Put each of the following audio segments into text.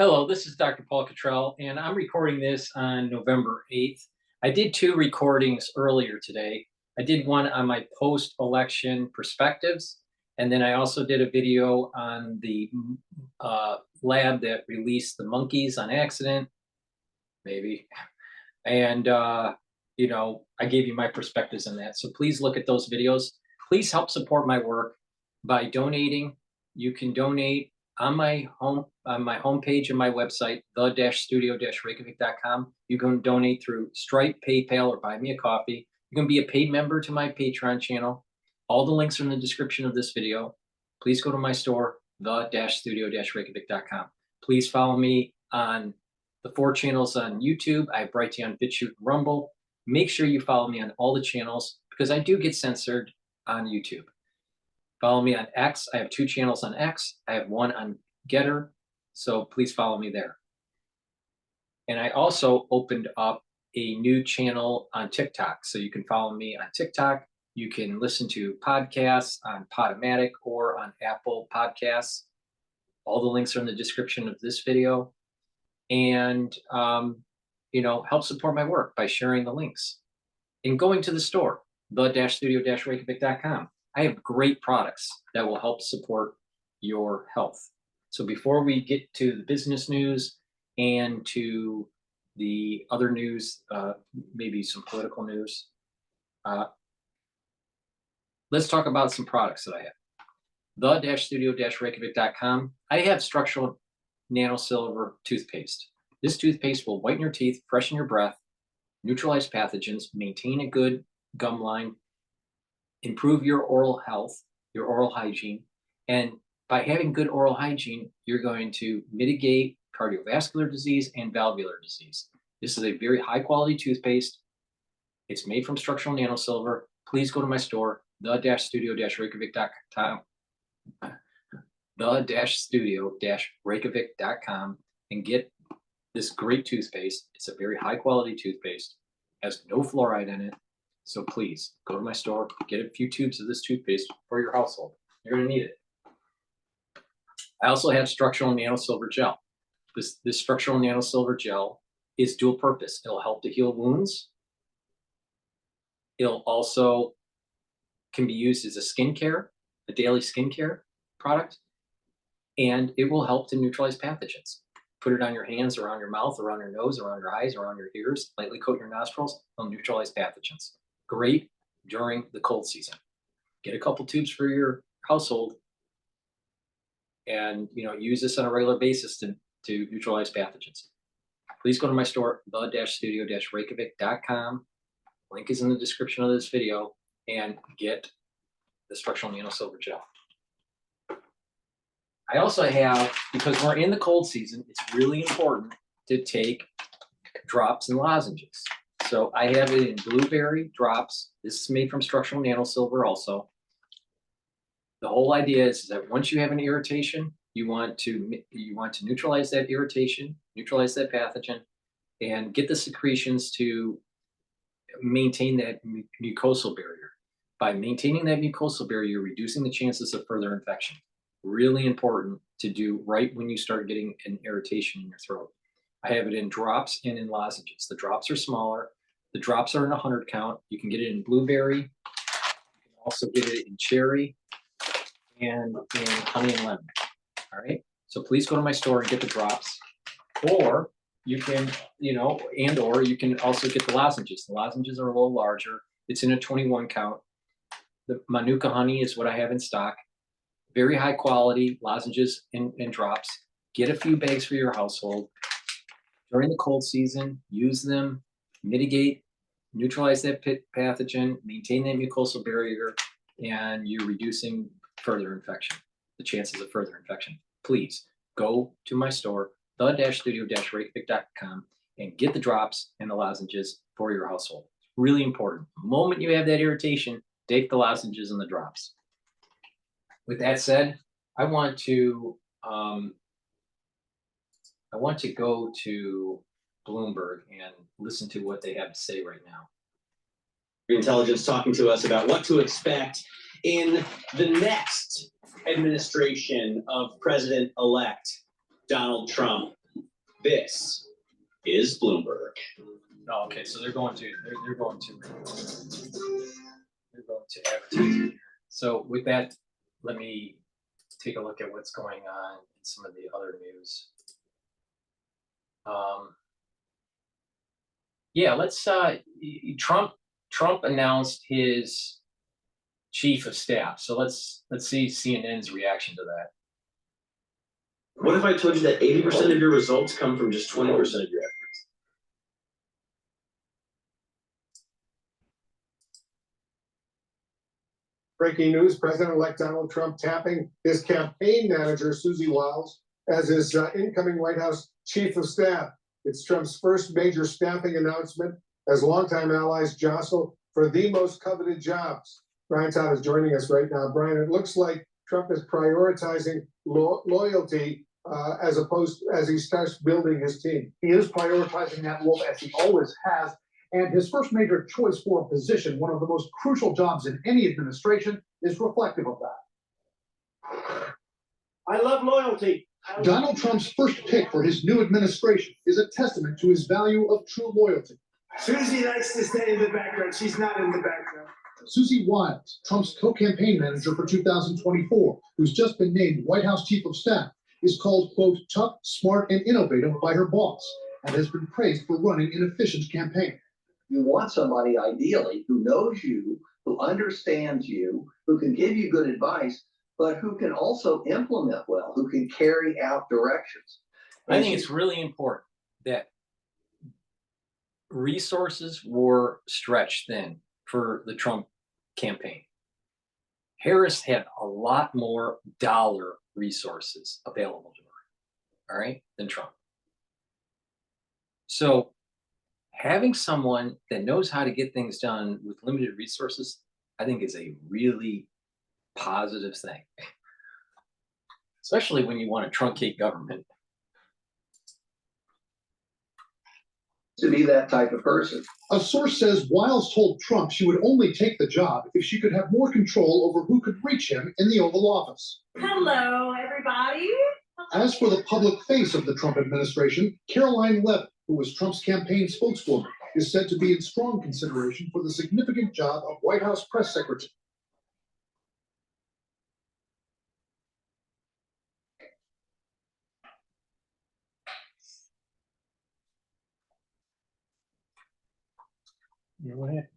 Hello, this is Dr. Paul Cottrell, and I'm recording this on November 8th. I did two recordings earlier today. I did one on my post-election perspectives, and then I also did a video on the lab that released the monkeys on accident, maybe. And, I gave you my perspectives on that. So please look at those videos. Please help support my work by donating. You can donate on my homepage and my website, the-studio-reykjavik.com. You can donate through Stripe, PayPal, or buy me a coffee. You can be a paid member to my Patreon channel. All the links are in the description of this video. Please go to my store, the-studio-reykjavik.com. Please follow me on the 4 channels on YouTube. I have Brighteon, Bitchute, Rumble. Make sure you follow me on all the channels because I do get censored on YouTube. Follow me on X. I have 2 channels on X. I have 1 on GETTR, so please follow me there. And I also opened up a new channel on TikTok, so you can follow me on TikTok. You can listen to podcasts on Podomatic or on Apple Podcasts. All the links are in the description of this video. And, help support my work by sharing the links and going to the store, the-studio-reykjavik.com. I have great products that will help support your health. So before we get to the business news and to the other news, maybe some political news, let's talk about some products that I have. The-studio-reykjavik.com. I have structural nanosilver toothpaste. This toothpaste will whiten your teeth, freshen your breath, neutralize pathogens, maintain a good gum line, improve your oral health, your oral hygiene. And by having good oral hygiene, you're going to mitigate cardiovascular disease and valvular disease. This is a very high quality toothpaste. It's made from structural nanosilver. Please go to my store, the-studio-reykjavik.com, the-studio-reykjavik.com, and get this great toothpaste. It's a very high quality toothpaste, has no fluoride in it. So please go to my store, get a few tubes of this toothpaste for your household. You're going to need it. I also have structural nanosilver gel. This structural nanosilver gel is dual purpose. It'll help to heal wounds. It'll also can be used as a daily skincare product, and it will help to neutralize pathogens. Put it on your hands, around your mouth, around your nose, around your eyes, around your ears. Lightly coat your nostrils. It'll neutralize pathogens. Great during the cold season. Get a couple tubes for your household, and use this on a regular basis to neutralize pathogens. Please go to my store, the-studio-reykjavik.com. Link is in the description of this video, and get the structural nanosilver gel. I also have, because we're in the cold season, it's really important to take drops and lozenges. So I have it in blueberry drops. This is made from structural nanosilver also. The whole idea is that once you have an irritation, you want to neutralize that irritation, neutralize that pathogen, and get the secretions to maintain that mucosal barrier. By maintaining that mucosal barrier, you're reducing the chances of further infection. Really important to do right when you start getting an irritation in your throat. I have it in drops and in lozenges. The drops are smaller. The drops are in 100 count. You can get it in blueberry. You can also get it in cherry and in honey and lemon. All right. So please go to my store and get the drops, or you can, or you can also get the lozenges. The lozenges are a little larger. It's in a 21 count. The Manuka honey is what I have in stock. Very high quality lozenges and drops. Get a few bags for your household. During the cold season, use them, mitigate, neutralize that pathogen, maintain that mucosal barrier, and you're reducing further infection, the chances of further infection. Please go to my store, the-studio-reykjavik.com, and get the drops and the lozenges for your household. It's really important. The moment you have that irritation, take the lozenges and the drops. With that said, I want to go to Bloomberg and listen to what they have to say right now. Intelligence talking to us about what to expect in the next administration of President-elect Donald Trump. This is Bloomberg. Oh, okay, so they're going to advertise here. So with that, let me take a look at what's going on in some of the other news. Yeah, let's Trump announced his chief of staff. So let's see CNN's reaction to that. What if I told you that 80% of your results come from just 20% of your efforts? Breaking news, President-elect Donald Trump tapping his campaign manager, Susie Wilds, as his incoming White House chief of staff. It's Trump's first major staffing announcement as longtime allies jostle for the most coveted jobs. Brian Todd is joining us right now. Brian, it looks like Trump is prioritizing loyalty as he starts building his team. He is prioritizing that, Wolf, as he always has. And his first major choice for a position, one of the most crucial jobs in any administration, is reflective of that. I love loyalty. Donald Trump's first pick for his new administration is a testament to his value of true loyalty. Susie likes to stay in the background. She's not in the background. Susie Wilds, Trump's co-campaign manager for 2024, who's just been named White House chief of staff, is called, quote, tough, smart, and innovative by her boss, and has been praised for running an efficient campaign. You want somebody ideally who knows you, who understands you, who can give you good advice, but who can also implement well, who can carry out directions. I think it's really important that resources were stretched thin for the Trump campaign. Harris had a lot more dollar resources available to her, all right, than Trump. So having someone that knows how to get things done with limited resources, I think is a really positive thing, especially when you want to truncate government. To be that type of person. A source says Wiles told Trump she would only take the job if she could have more control over who could reach him in the Oval Office. Hello, everybody. As for the public face of the Trump administration, Caroline Levitt, who was Trump's campaign spokeswoman, is said to be in strong consideration for the significant job of White House press secretary. Go ahead.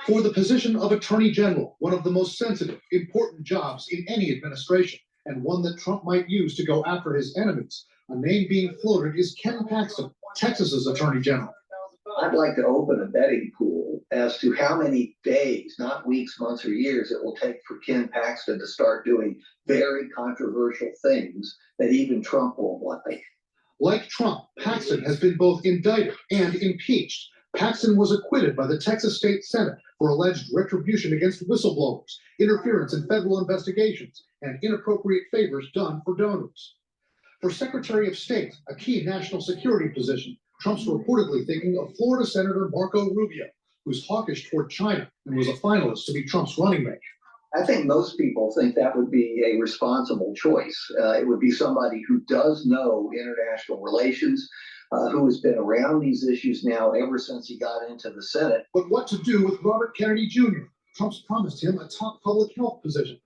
For the position of Attorney General, one of the most sensitive, important jobs in any administration, and one that Trump might use to go after his enemies. A name being floated is Ken Paxton, Texas's Attorney General. I'd like to open a betting pool as to how many days, not weeks, months, or years, it will take for Ken Paxton to start doing very controversial things that even Trump won't like. Like Trump, Paxton has been both indicted and impeached. Paxton was acquitted by the Texas State Senate for alleged retribution against whistleblowers, interference in federal investigations, and inappropriate favors done for donors. For Secretary of State, a key national security position, Trump's reportedly thinking of Florida Senator Marco Rubio, who's hawkish toward China and was a finalist to be Trump's running mate. I think most people think that would be a responsible choice. It would be somebody who does know international relations, who has been around these issues now ever since he got into the Senate. But what to do with Robert Kennedy Jr.? Trump's promised him a top public health position.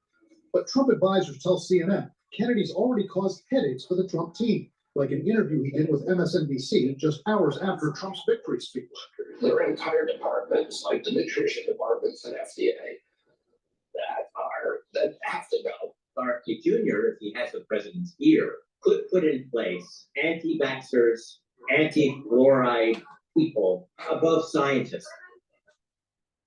But Trump advisors tell CNN Kennedy's already caused headaches for the Trump team, like an interview he did with MSNBC just hours after Trump's victory speech. There are entire departments, like the nutrition departments at FDA, that have to go. RFK Jr., if he has the president's ear, could put in place anti-vaxxers, anti-fluoride people above scientists.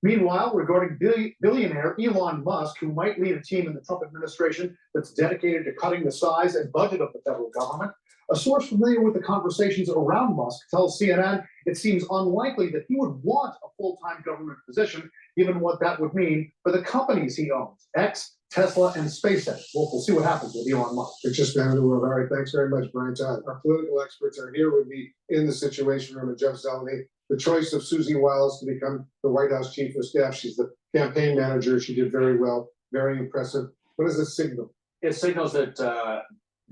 Meanwhile, regarding billionaire Elon Musk, who might lead a team in the Trump administration that's dedicated to cutting the size and budget of the federal government, a source familiar with the conversations around Musk tells CNN it seems unlikely that he would want a full-time government position, given what that would mean for the companies he owns, X, Tesla, and SpaceX. We'll see what happens with Elon Musk. It's just down the road. All right, thanks very much, Brian Todd. Our political experts are here with me in the Situation Room, and Jeff Zeleny. The choice of Susie Wilds to become the White House chief of staff. She's the campaign manager. She did very well, very impressive. What does this signal? it signals that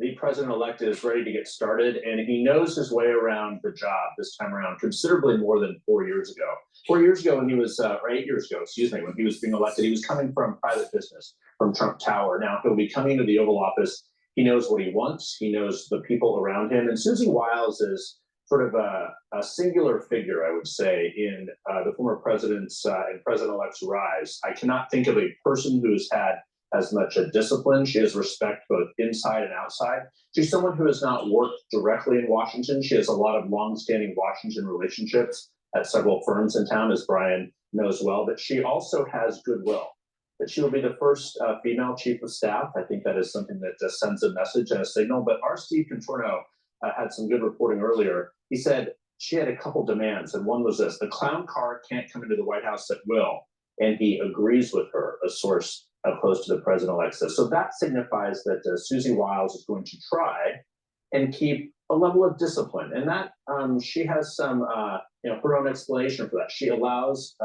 the president-elect is ready to get started, and he knows his way around the job this time around considerably more than 4 years ago. 4 years ago, when he was, or 8 years ago, excuse me, when he was being elected, he was coming from private business, from Trump Tower. Now he'll be coming to the Oval Office. He knows what he wants. He knows the people around him. And Susie Wilds is sort of a singular figure, I would say, in the former president's and president-elect's rise. I cannot think of a person who's had as much a discipline. She has respect both inside and outside. She's someone who has not worked directly in Washington. She has a lot of longstanding Washington relationships at several firms in town, as Brian knows well, but she also has goodwill. That she will be the first female chief of staff. I think that is something that sends a message and a signal. But our Steve Contorno had some good reporting earlier. He said she had a couple demands, and one was this: the clown car can't come into the White House at will, and he agrees with her, a source close to the president-elect says. So that signifies that Susie Wilds is going to try and keep a level of discipline, and that she has some, her own explanation for that. She allows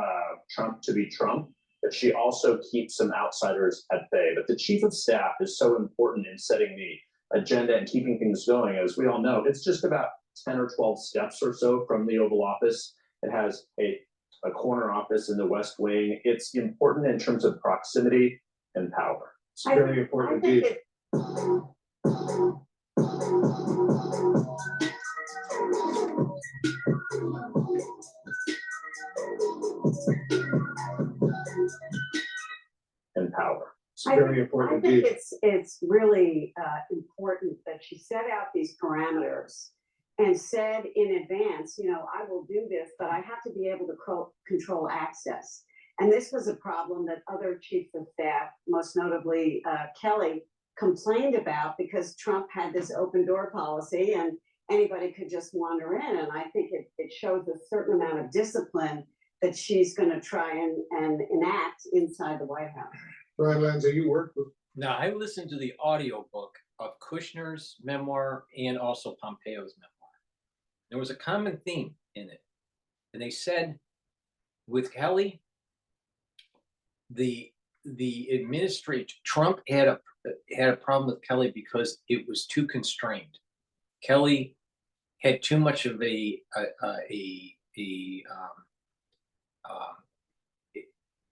Trump to be Trump, but she also keeps some outsiders at bay. But the chief of staff is so important in setting the agenda and keeping things going. As we all know, it's just about 10 or 12 steps or so from the Oval Office. It has a corner office in the West Wing. It's important in terms of proximity and power. It's very important indeed. And power. It's very important indeed. I think it's really important that she set out these parameters and said in advance, I will do this, but I have to be able to control access. And this was a problem that other chiefs of staff, most notably Kelly, complained about, because Trump had this open door policy and anybody could just wander in. And I think it shows a certain amount of discipline that she's going to try and enact inside the White House. Brian Lanza, you worked with. Now, I listened to the audiobook of Kushner's memoir and also Pompeo's memoir. There was a common theme in it. And they said with Kelly, the administration, Trump had a problem with Kelly because it was too constrained. Kelly had too much of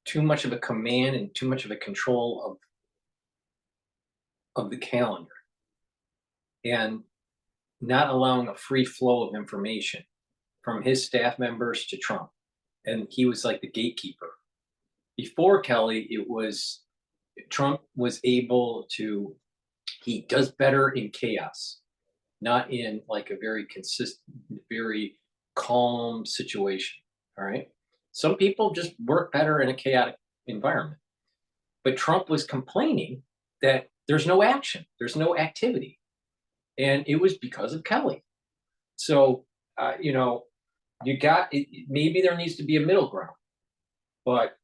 too much of a command and too much of a control of the calendar, and not allowing a free flow of information from his staff members to Trump. And he was like the gatekeeper. Before Kelly, Trump was able to, he does better in chaos, not in like a very consistent, very calm situation. All right. Some people just work better in a chaotic environment. But Trump was complaining that there's no action, there's no activity. And it was because of Kelly. So, maybe there needs to be a middle ground. But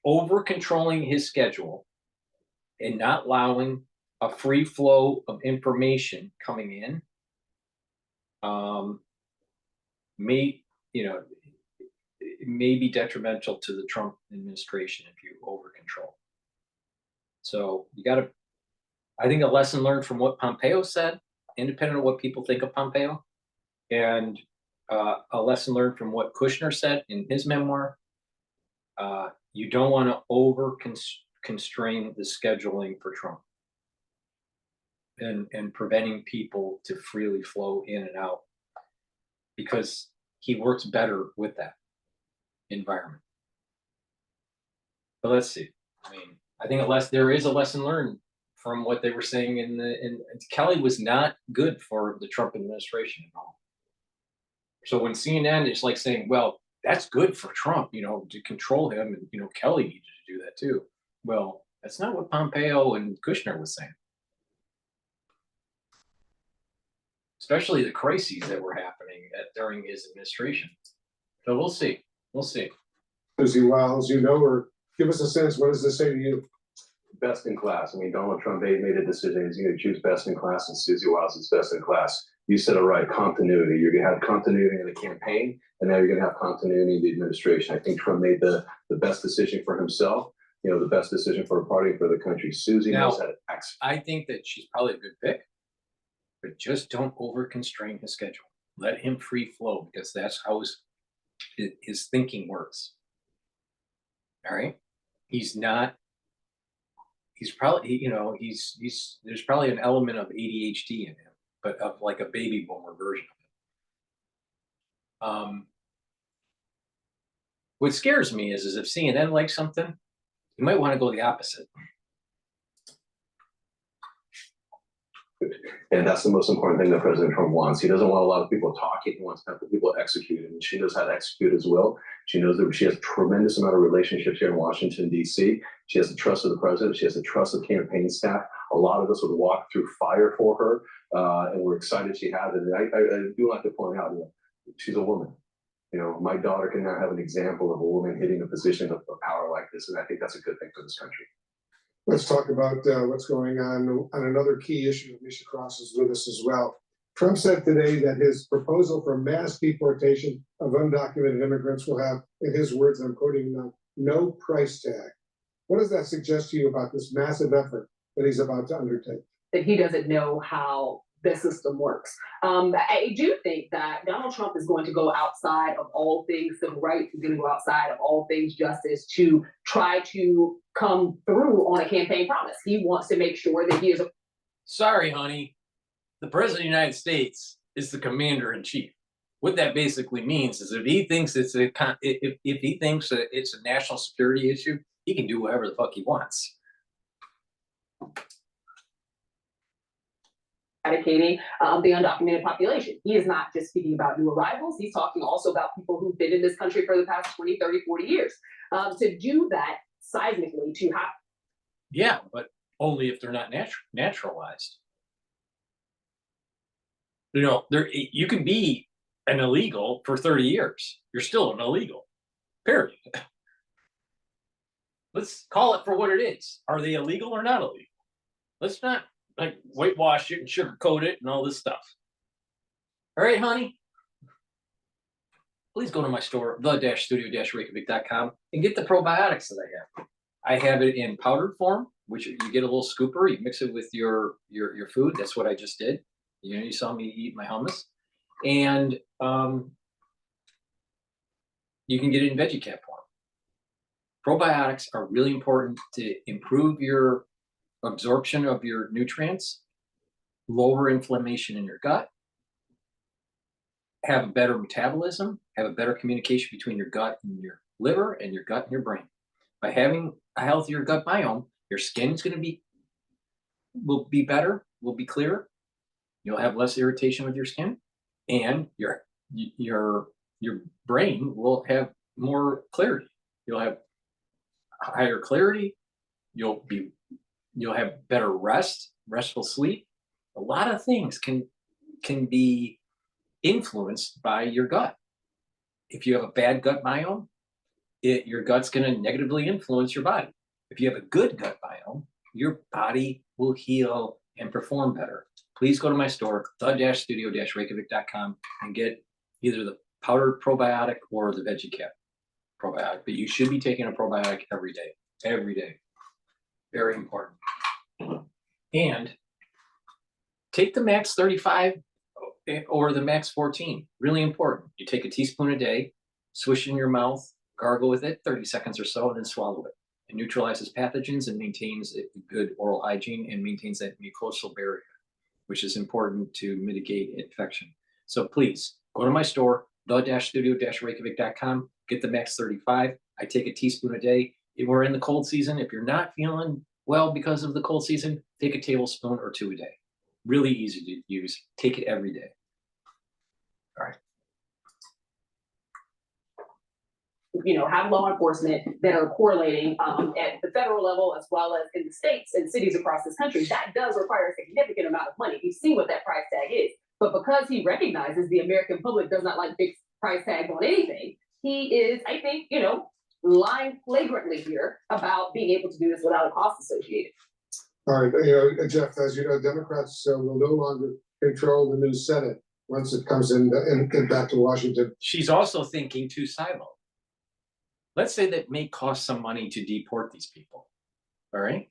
over controlling his schedule and not allowing a free flow of information coming in may be detrimental to the Trump administration if you over control. So I think a lesson learned from what Pompeo said, independent of what people think of Pompeo, and a lesson learned from what Kushner said in his memoir. You don't want to over constrain the scheduling for Trump and preventing people to freely flow in and out, because he works better with that environment. But let's see. I mean, I think there is a lesson learned from what they were saying in Kelly was not good for the Trump administration at all. So when CNN is like saying, well, that's good for Trump, to control him, and Kelly needed to do that too. Well, that's not what Pompeo and Kushner was saying. Especially the crises that were happening during his administration. So we'll see. We'll see. Susie Wilds, or give us a sense, what does this say to you? Best in class. I mean, Donald Trump made a decision. He's going to choose best in class, and Susie Wilds is best in class. You said it right, continuity. You're going to have continuity in the campaign, and now you're going to have continuity in the administration. I think Trump made the best decision for himself. you know, the best decision for a party and for the country. Susie Now, knows how to execute. I think that she's probably a good pick, but just don't over constrain his schedule. Let him free flow, because that's how his thinking works. All right. He's probably, you know, there's probably an element of ADHD in him, but of like a baby boomer version of it. What scares me is if CNN likes something, you might want to go the opposite. And that's the most important thing that President Trump wants. He doesn't want a lot of people talking. He wants to have people execute. And she knows how to execute as well. She knows that she has a tremendous amount of relationships here in Washington, D.C. She has the trust of the president. She has the trust of campaign staff. A lot of us would walk through fire for her. And we're excited she has it. And I do like to point out, you know, she's a woman. You know, my daughter can now have an example of a woman hitting a position of power like this. And I think that's a good thing for this country. Let's talk about what's going on another key issue. Alicia Cross is with us as well. Trump said today that his proposal for mass deportation of undocumented immigrants will have, in his words, I'm quoting now, no price tag. What does that suggest to you about this massive effort that he's about to undertake? That he doesn't know how the system works. I do think that Donald Trump is going to go outside of all things civil rights. He's going to go outside of all things justice to try to come through on a campaign promise. He wants to make sure that he is a— Sorry, honey. The president of the United States is the commander in chief. What that basically means is if he thinks if he thinks that it's a national security issue, he can do whatever the fuck he wants. eradicating the undocumented population. He is not just speaking about new arrivals. He's talking also about people who've been in this country for the past 20, 30, 40 years. To do that seismically, to have— Yeah, but only if they're not naturalized. You know, you can be an illegal for 30 years. You're still an illegal, period. Let's call it for what it is. Are they illegal or not illegal? Let's not like whitewash it and sugarcoat it and all this stuff. All right, honey. Please go to my store, the-studio-reykjavik.com, and get the probiotics that I have. I have it in powdered form, which you get a little scooper, you mix it with your food. That's what I just did. You know, you saw me eat my hummus. And you can get it in veggie cap form. Probiotics are really important to improve your absorption of your nutrients, lower inflammation in your gut, have a better metabolism, have a better communication between your gut and your liver and your gut and your brain. By having a healthier gut biome, your skin's will be better, will be clearer. You'll have less irritation with your skin, and your brain will have more clarity. You'll have higher clarity. You'll have better restful sleep. A lot of things can be influenced by your gut. If you have a bad gut biome, your gut's going to negatively influence your body. If you have a good gut biome, your body will heal and perform better. Please go to my store, the-studio-reykjavik.com, and get either the powdered probiotic or the veggie cap probiotic. But you should be taking a probiotic every day. Every day. Very important. And take the max 35 or the max 14. Really important. You take a teaspoon a day, swish it in your mouth, gargle with it 30 seconds or so, and then swallow it. It neutralizes pathogens and maintains a good oral hygiene and maintains that mucosal barrier, which is important to mitigate infection. So please go to my store, the-studio-reykjavik.com, get the max 35. I take a teaspoon a day. We're in the cold season. If you're not feeling well because of the cold season, take a tablespoon or two a day. Really easy to use. Take it every day. All right. You know, have law enforcement that are correlating at the federal level as well as in the states and cities across this country. That does require a significant amount of money. You've seen what that price tag is. But because he recognizes the American public does not like big price tags on anything, he is, I think, you know, lying flagrantly here about being able to do this without a cost associated. All right, you know, Jeff, as you know, Democrats will no longer control the new Senate once it comes in back to Washington. She's also thinking too siloed. let's say that may cost some money to deport these people, all right?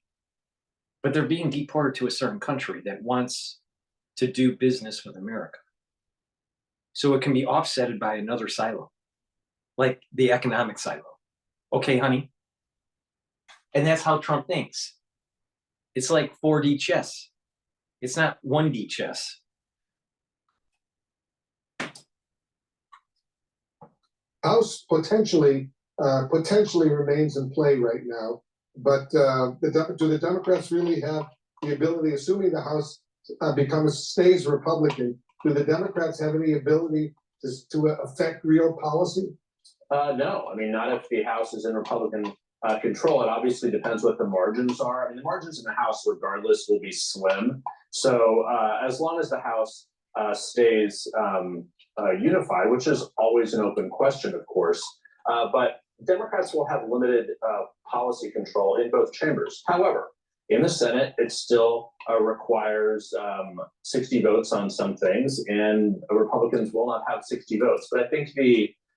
But they're being deported to a certain country that wants to do business with America. So it can be offsetted by another silo, like the economic silo. Okay, honey. And that's how Trump thinks. It's like 4D chess. It's not 1D chess. House potentially remains in play right now, but do the Democrats really have the ability, assuming the House stays Republican, do the Democrats have any ability to affect real policy? No, I mean, not if the House is in Republican control. It obviously depends what the margins are. I mean, the margins in the House, regardless, will be slim. So as long as the House stays unified, which is always an open question, of course, but Democrats will have limited policy control in both chambers. However, in the Senate, it still requires 60 votes on some things, and Republicans will not have 60 votes. But I think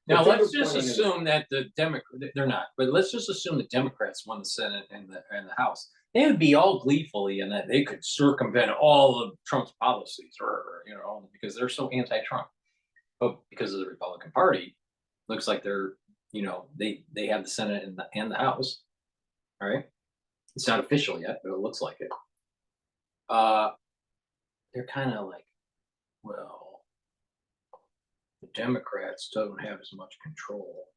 now let's just assume that they're not, but let's just assume the Democrats won the Senate and the House. They would be all gleefully in that they could circumvent all of Trump's policies, or because they're so anti-Trump. But because of the Republican Party, looks like they're, they have the Senate and the House. All right. It's not official yet, but it looks like it. They're kind of like, well, the Democrats don't have as much control.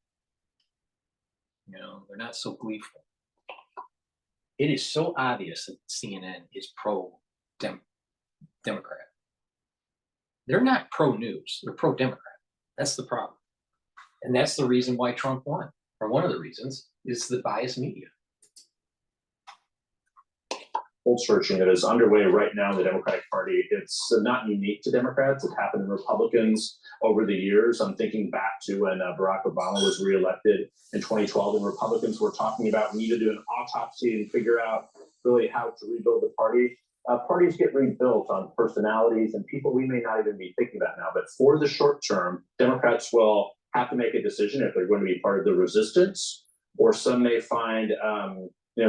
They're not so gleeful. It is so obvious that CNN is pro-Democrat. They're not pro-news. They're pro-Democrat. That's the problem. And that's the reason why Trump won. Or one of the reasons is the biased media. Poll searching that is underway right now in the Democratic Party. It's not unique to Democrats. It happened in Republicans over the years. I'm thinking back to when Barack Obama was reelected in 2012, and Republicans were talking about we need to do an autopsy and figure out really how to rebuild the party. Parties get rebuilt on personalities and people we may not even be thinking about now. But for the short term, Democrats will have to make a decision if they're going to be part of the resistance, or some may find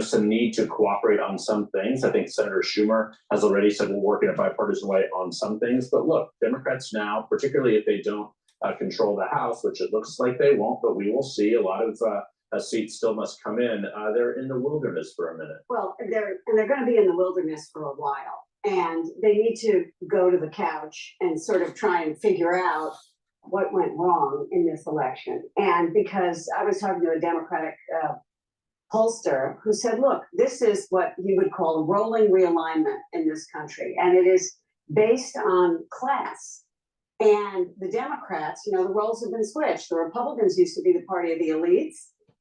some need to cooperate on some things. I think Senator Schumer has already said we'll work in a bipartisan way on some things. But look, Democrats now, particularly if they don't control the House, which it looks like they won't, but we will see a lot of seats still must come in. They're in the wilderness for a minute. Well, they're going to be in the wilderness for a while, and they need to go to the couch and sort of try and figure out what went wrong in this election. And because I was talking to a Democratic pollster who said, look, this is what you would call a rolling realignment in this country, and it is based on class. And the Democrats, the roles have been switched. The Republicans used to be the party of the elites.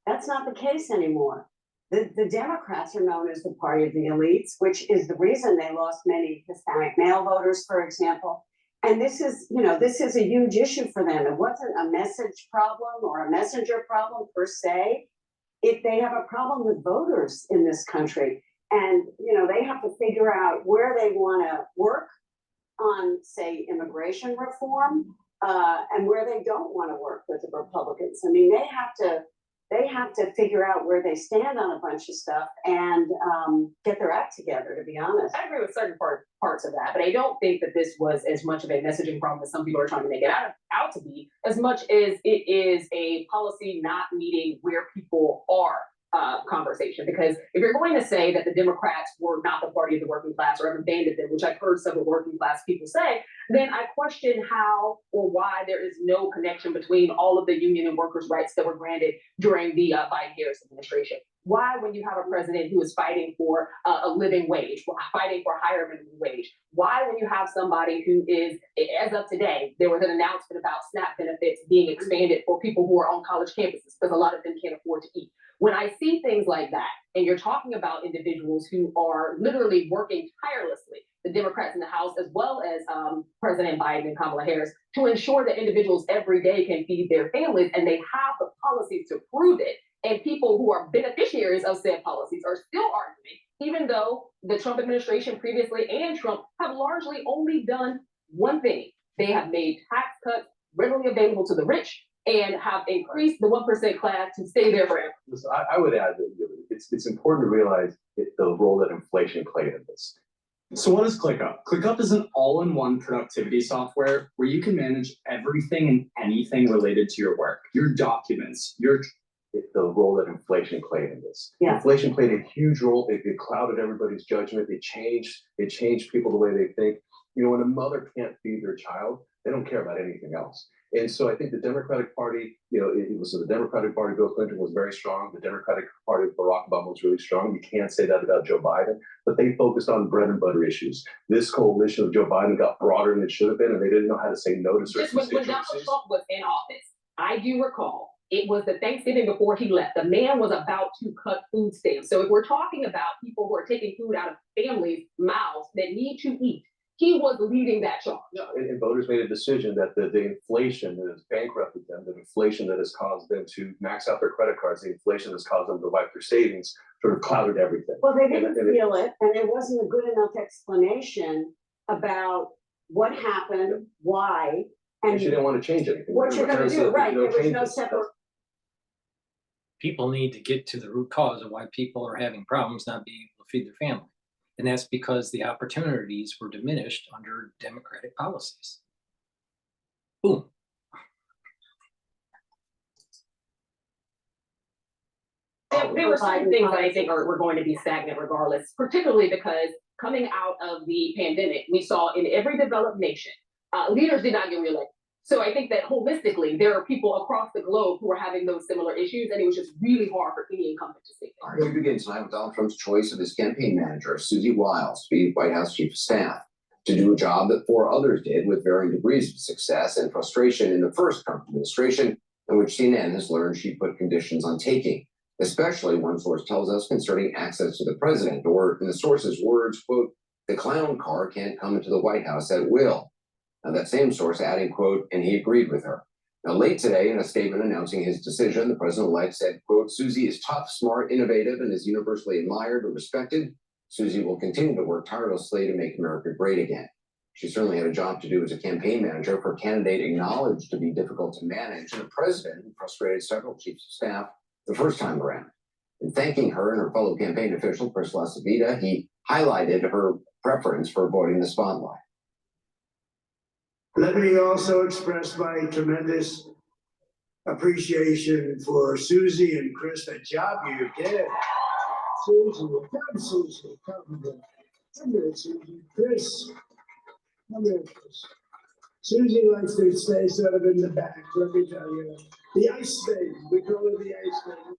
That's not the case anymore. The Democrats are known as the party of the elites, which is the reason they lost many Hispanic male voters, for example. And this is a huge issue for them. It wasn't a message problem or a messenger problem per se. If they have a problem with voters in this country, and they have to figure out where they want to work on, say, immigration reform, and where they don't want to work with the Republicans. I mean, they have to figure out where they stand on a bunch of stuff and get their act together, to be honest. I agree with certain parts of that, but I don't think that this was as much of a messaging problem as some people are trying to make it out to be, as much as it is a policy not meeting where people are conversation. Because if you're going to say that the Democrats were not the party of the working class or have abandoned them, which I've heard several working class people say, then I question how or why there is no connection between all of the union and workers' rights that were granted during the Biden-Harris administration. Why, when you have a president who is fighting for a living wage, fighting for a higher minimum wage, why, when you have somebody who is, as of today, there was an announcement about SNAP benefits being expanded for people who are on college campuses because a lot of them can't afford to eat. When I see things like that, and you're talking about individuals who are literally working tirelessly, the Democrats in the House, as well as President Biden and Kamala Harris, to ensure that individuals every day can feed their families, and they have the policies to prove it, and people who are beneficiaries of said policies are still arguing, even though the Trump administration previously and Trump have largely only done one thing. They have made tax cuts readily available to the rich, and have increased the 1% class to stay there forever. Listen, I would add that it's important to realize the role that inflation played in this. So what is ClickUp? ClickUp is an all-in-one productivity software where you can manage everything and anything related to your work, your documents, the role that inflation played in this. Yeah. Inflation played a huge role. It clouded everybody's judgment. It changed people the way they think. You know, when a mother can't feed their child, they don't care about anything else. And so I think the Democratic Party, you know, the Democratic Party, Bill Clinton was very strong. The Democratic Party of Barack Obama was really strong. You can't say that about Joe Biden, but they focused on bread and butter issues. This coalition of Joe Biden got broader than it should have been, and they didn't know how to say no to certain Just when Donald constituencies. Trump was in office, I do recall, it was the Thanksgiving before he left. The man was about to cut food stamps. So if we're talking about people who are taking food out of families' mouths that need to eat, he was leading that charge. No, and voters made a decision that the inflation that has bankrupted them, the inflation that has caused them to max out their credit cards, the inflation that's caused them to wipe their savings, sort of clouded everything. Well, they didn't And feel it, and there wasn't a good enough explanation about what happened, why, And and she didn't want to change anything. what you're gonna do, right? There was change no this. separate. People need to get to the root cause of why people are having problems not being able to feed their family. And that's because the opportunities were diminished under Democratic policies. Boom. There were certain things that I think were going to be stagnant regardless, particularly because coming out of the pandemic, we saw in every developed nation, leaders did not get reelected. So I think that holistically, there are people across the globe who are having those similar issues, and it was just really hard for any incumbent to stay there. We begin tonight with Donald Trump's choice of his campaign manager, Susie Wilds, to be White House Chief of Staff, to do a job that 4 others did with varying degrees of success and frustration in the first Trump administration, in which CNN has learned she put conditions on taking, especially one source tells us concerning access to the president, or in the source's words, quote, "The clown car can't come into the White House at will." Now, that same source adding, quote, "and he agreed with her." Now, late today, in a statement announcing his decision, the president-elect said, quote, "Susie is tough, smart, innovative, and is universally admired and respected. Susie will continue to work tirelessly to make America great again." She certainly had a job to do as a campaign manager for a candidate acknowledged to be difficult to manage, and a president who frustrated several chiefs of staff the first time around. In thanking her and her fellow campaign official, Chris Lasavita, he highlighted her preference for avoiding the spotlight. Let me also express my tremendous appreciation for Susie and Chris, the job you did. Susie, come, Susie, come here, Susie. Chris, come here, Chris. Susie likes to stay sort of in the back, let me tell you. The ice thing, we call it the ice thing.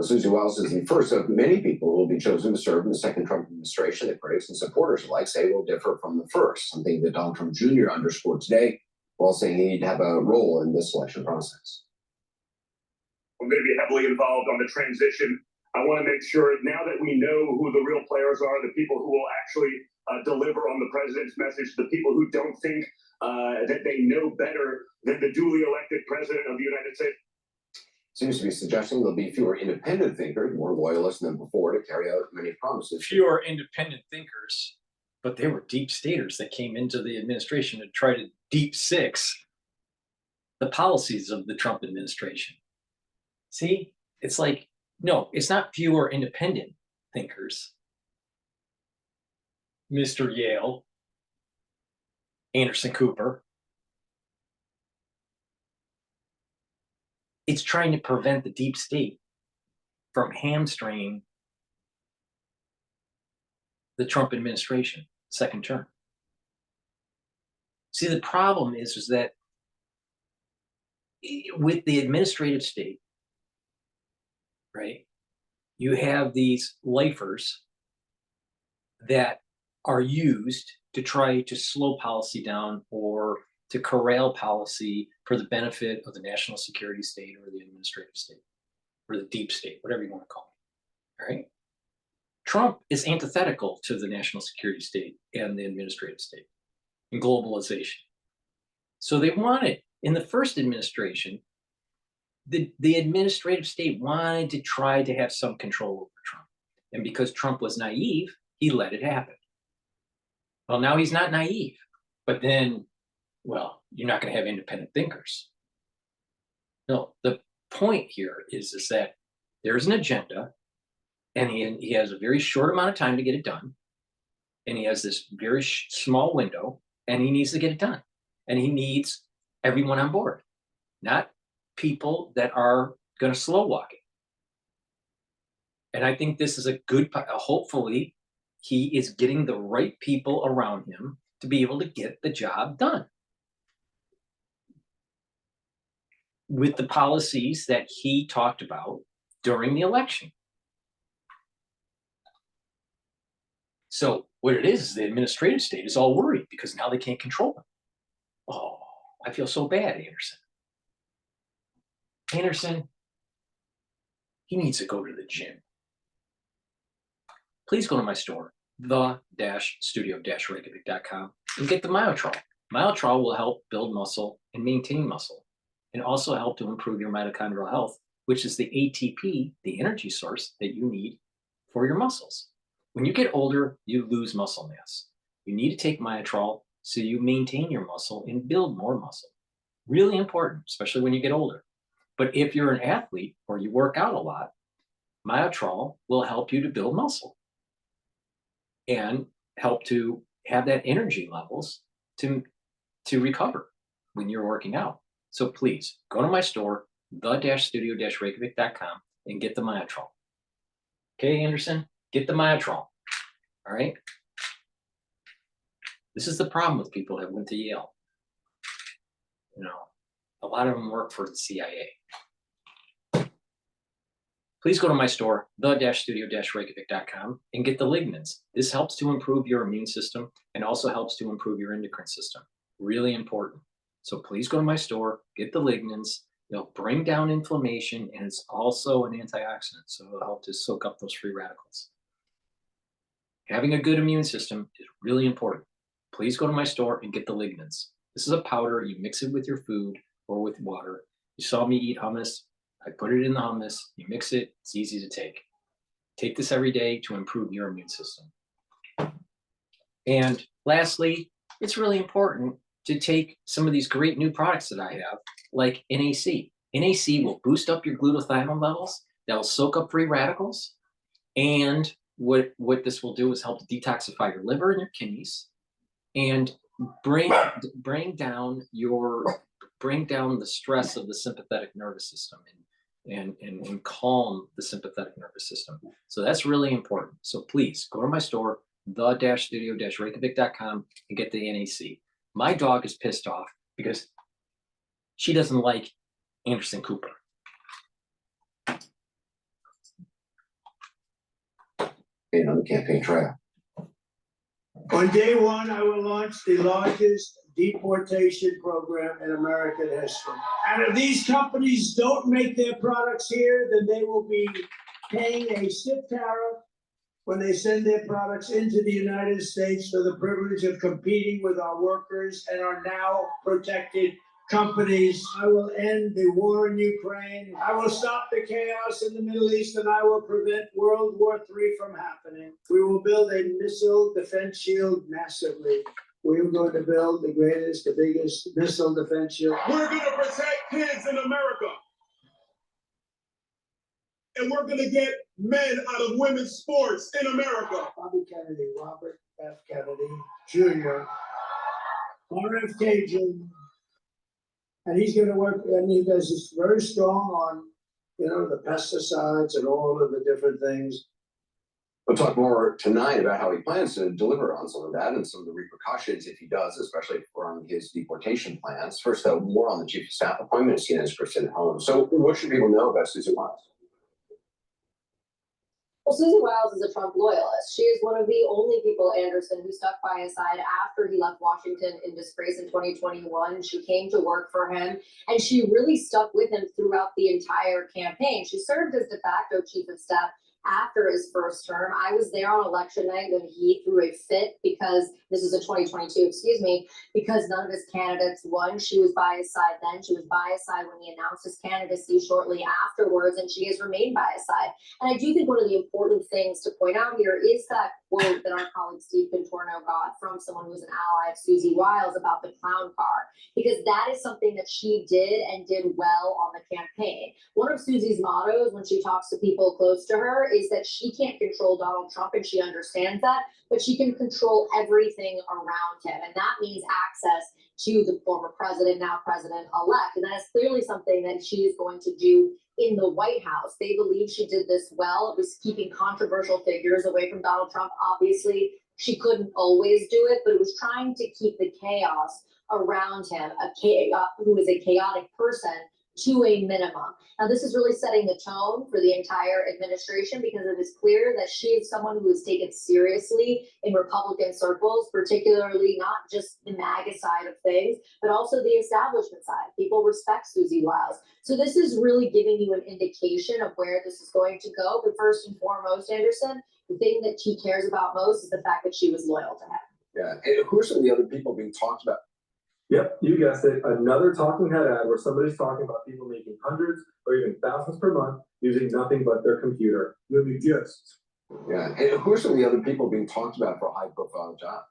Susie Wilds is the first of many people who will be chosen to serve in the second Trump administration that critics and supporters alike say will differ from the first, something that Donald Trump Jr. underscored today while saying he need to have a role in this selection process. I'm going to be heavily involved on the transition. I want to make sure now that we know who the real players are, the people who will actually deliver on the president's message, the people who don't think that they know better than the duly elected president of the United States. Seems to be suggesting there'll be fewer independent thinkers, more loyalists than before to carry out many promises. Fewer independent thinkers, but they were deep staters that came into the administration to try to deep six the policies of the Trump administration. See, it's like, no, it's not fewer independent thinkers. Mr. Yale, Anderson Cooper. It's trying to prevent the deep state from hamstringing the Trump administration, second term. See, the problem is that with the administrative state, right, you have these lifers that are used to try to slow policy down or to corral policy for the benefit of the national security state or the administrative state or the deep state, whatever you want to call it, all right? Trump is antithetical to the national security state and the administrative state and globalization. So they wanted, in the first administration, the administrative state wanted to try to have some control over Trump. And because Trump was naive, he let it happen. Well, now he's not naive, but then, well, you're not going to have independent thinkers. No, the point here is that there's an agenda, and he has a very short amount of time to get it done. And he has this very small window, and he needs to get it done. And he needs everyone on board, not people that are going to slow walk it. And I think this is a good, hopefully he is getting the right people around him to be able to get the job done with the policies that he talked about during the election. So what it is the administrative state is all worried because now they can't control them. Oh, I feel so bad, Anderson. Anderson, he needs to go to the gym. Please go to my store, the-studio-reykjavik.com, and get the Myrol. Myrol will help build muscle and maintain muscle, and also help to improve your mitochondrial health, which is the ATP, the energy source that you need for your muscles. When you get older, you lose muscle mass. You need to take Myrol so you maintain your muscle and build more muscle. Really important, especially when you get older. But if you're an athlete or you work out a lot, Myrol will help you to build muscle and help to have that energy levels to recover when you're working out. So please go to my store, the-studio-reykjavik.com, and get the Myrol. Okay, Anderson, get the Myrol. All right. This is the problem with people that went to Yale. You know, a lot of them work for the CIA. Please go to my store, the-studio-reykjavik.com, and get the Lignans. This helps to improve your immune system and also helps to improve your endocrine system. Really important. So please go to my store, get the Lignans. They'll bring down inflammation, and it's also an antioxidant, so it'll help to soak up those free radicals. Having a good immune system is really important. Please go to my store and get the Lignans. This is a powder. You mix it with your food or with water. You saw me eat hummus. I put it in the hummus. You mix it. It's easy to take. Take this every day to improve your immune system. And lastly, it's really important to take some of these great new products that I have, like NAC. NAC will boost up your glutathione levels. That'll soak up free radicals. And what this will do is help to detoxify your liver and your kidneys and bring down the stress of the sympathetic nervous system and calm the sympathetic nervous system. So that's really important. So please go to my store, the-studio-reykjavik.com, and get the NAC. My dog is pissed off because she doesn't like Anderson Cooper. Being on the campaign trail. On day one, I will launch the largest deportation program in American history. And if these companies don't make their products here, then they will be paying a stiff tariff when they send their products into the United States for the privilege of competing with our workers and our now protected companies. I will end the war in Ukraine. I will stop the chaos in the Middle East, and I will prevent World War III from happening. We will build a missile defense shield massively. We are going to build the greatest, the biggest missile defense shield. We're going to protect kids in America. And we're going to get men out of women's sports in America. Bobby Kennedy, Robert F. Kennedy Jr., RFK Jr., and he's going to work, and he does this very strong on, the pesticides and all of the different things. We'll talk more tonight about how he plans to deliver on some of that and some of the repercussions if he does, especially on his deportation plans. First, though, more on the chief of staff appointment of CNN's Kristen Holmes. So what should people know about Susie Wilds? Well, Susie Wilds is a Trump loyalist. She is one of the only people, Anderson, who stuck by his side after he left Washington in disgrace in 2021. She came to work for him, and she really stuck with him throughout the entire campaign. She served as de facto chief of staff after his first term. I was there on election night when he threw a fit because this is a 2022, excuse me, because none of his candidates won. She was by his side then. She was by his side when he announced his candidacy shortly afterwards, and she has remained by his side. And I do think one of the important things to point out here is that quote that our colleague Steve Contorno got from someone who was an ally of Susie Wilds about the clown car, because that is something that she did and did well on the campaign. One of Susie's mottos when she talks to people close to her is that she can't control Donald Trump, and she understands that, but she can control everything around him. And that means access to the former president, now president-elect. And that is clearly something that she is going to do in the White House. They believe she did this well. It was keeping controversial figures away from Donald Trump. Obviously, she couldn't always do it, but it was trying to keep the chaos around him, who is a chaotic person, to a minimum. Now, this is really setting the tone for the entire administration, because it is clear that she is someone who is taken seriously in Republican circles, particularly not just the MAGA side of things, but also the establishment side. People respect Susie Wilds. So this is really giving you an indication of where this is going to go. But first and foremost, Anderson, the thing that she cares about most is the fact that she was loyal to him. Yeah, and who are some of the other people being talked about? Yep, you guessed it. Another talking head ad where somebody's talking about people making hundreds or even thousands per month using nothing but their computer. Let me guess. Yeah, and who are some of the other people being talked about for high-profile jobs?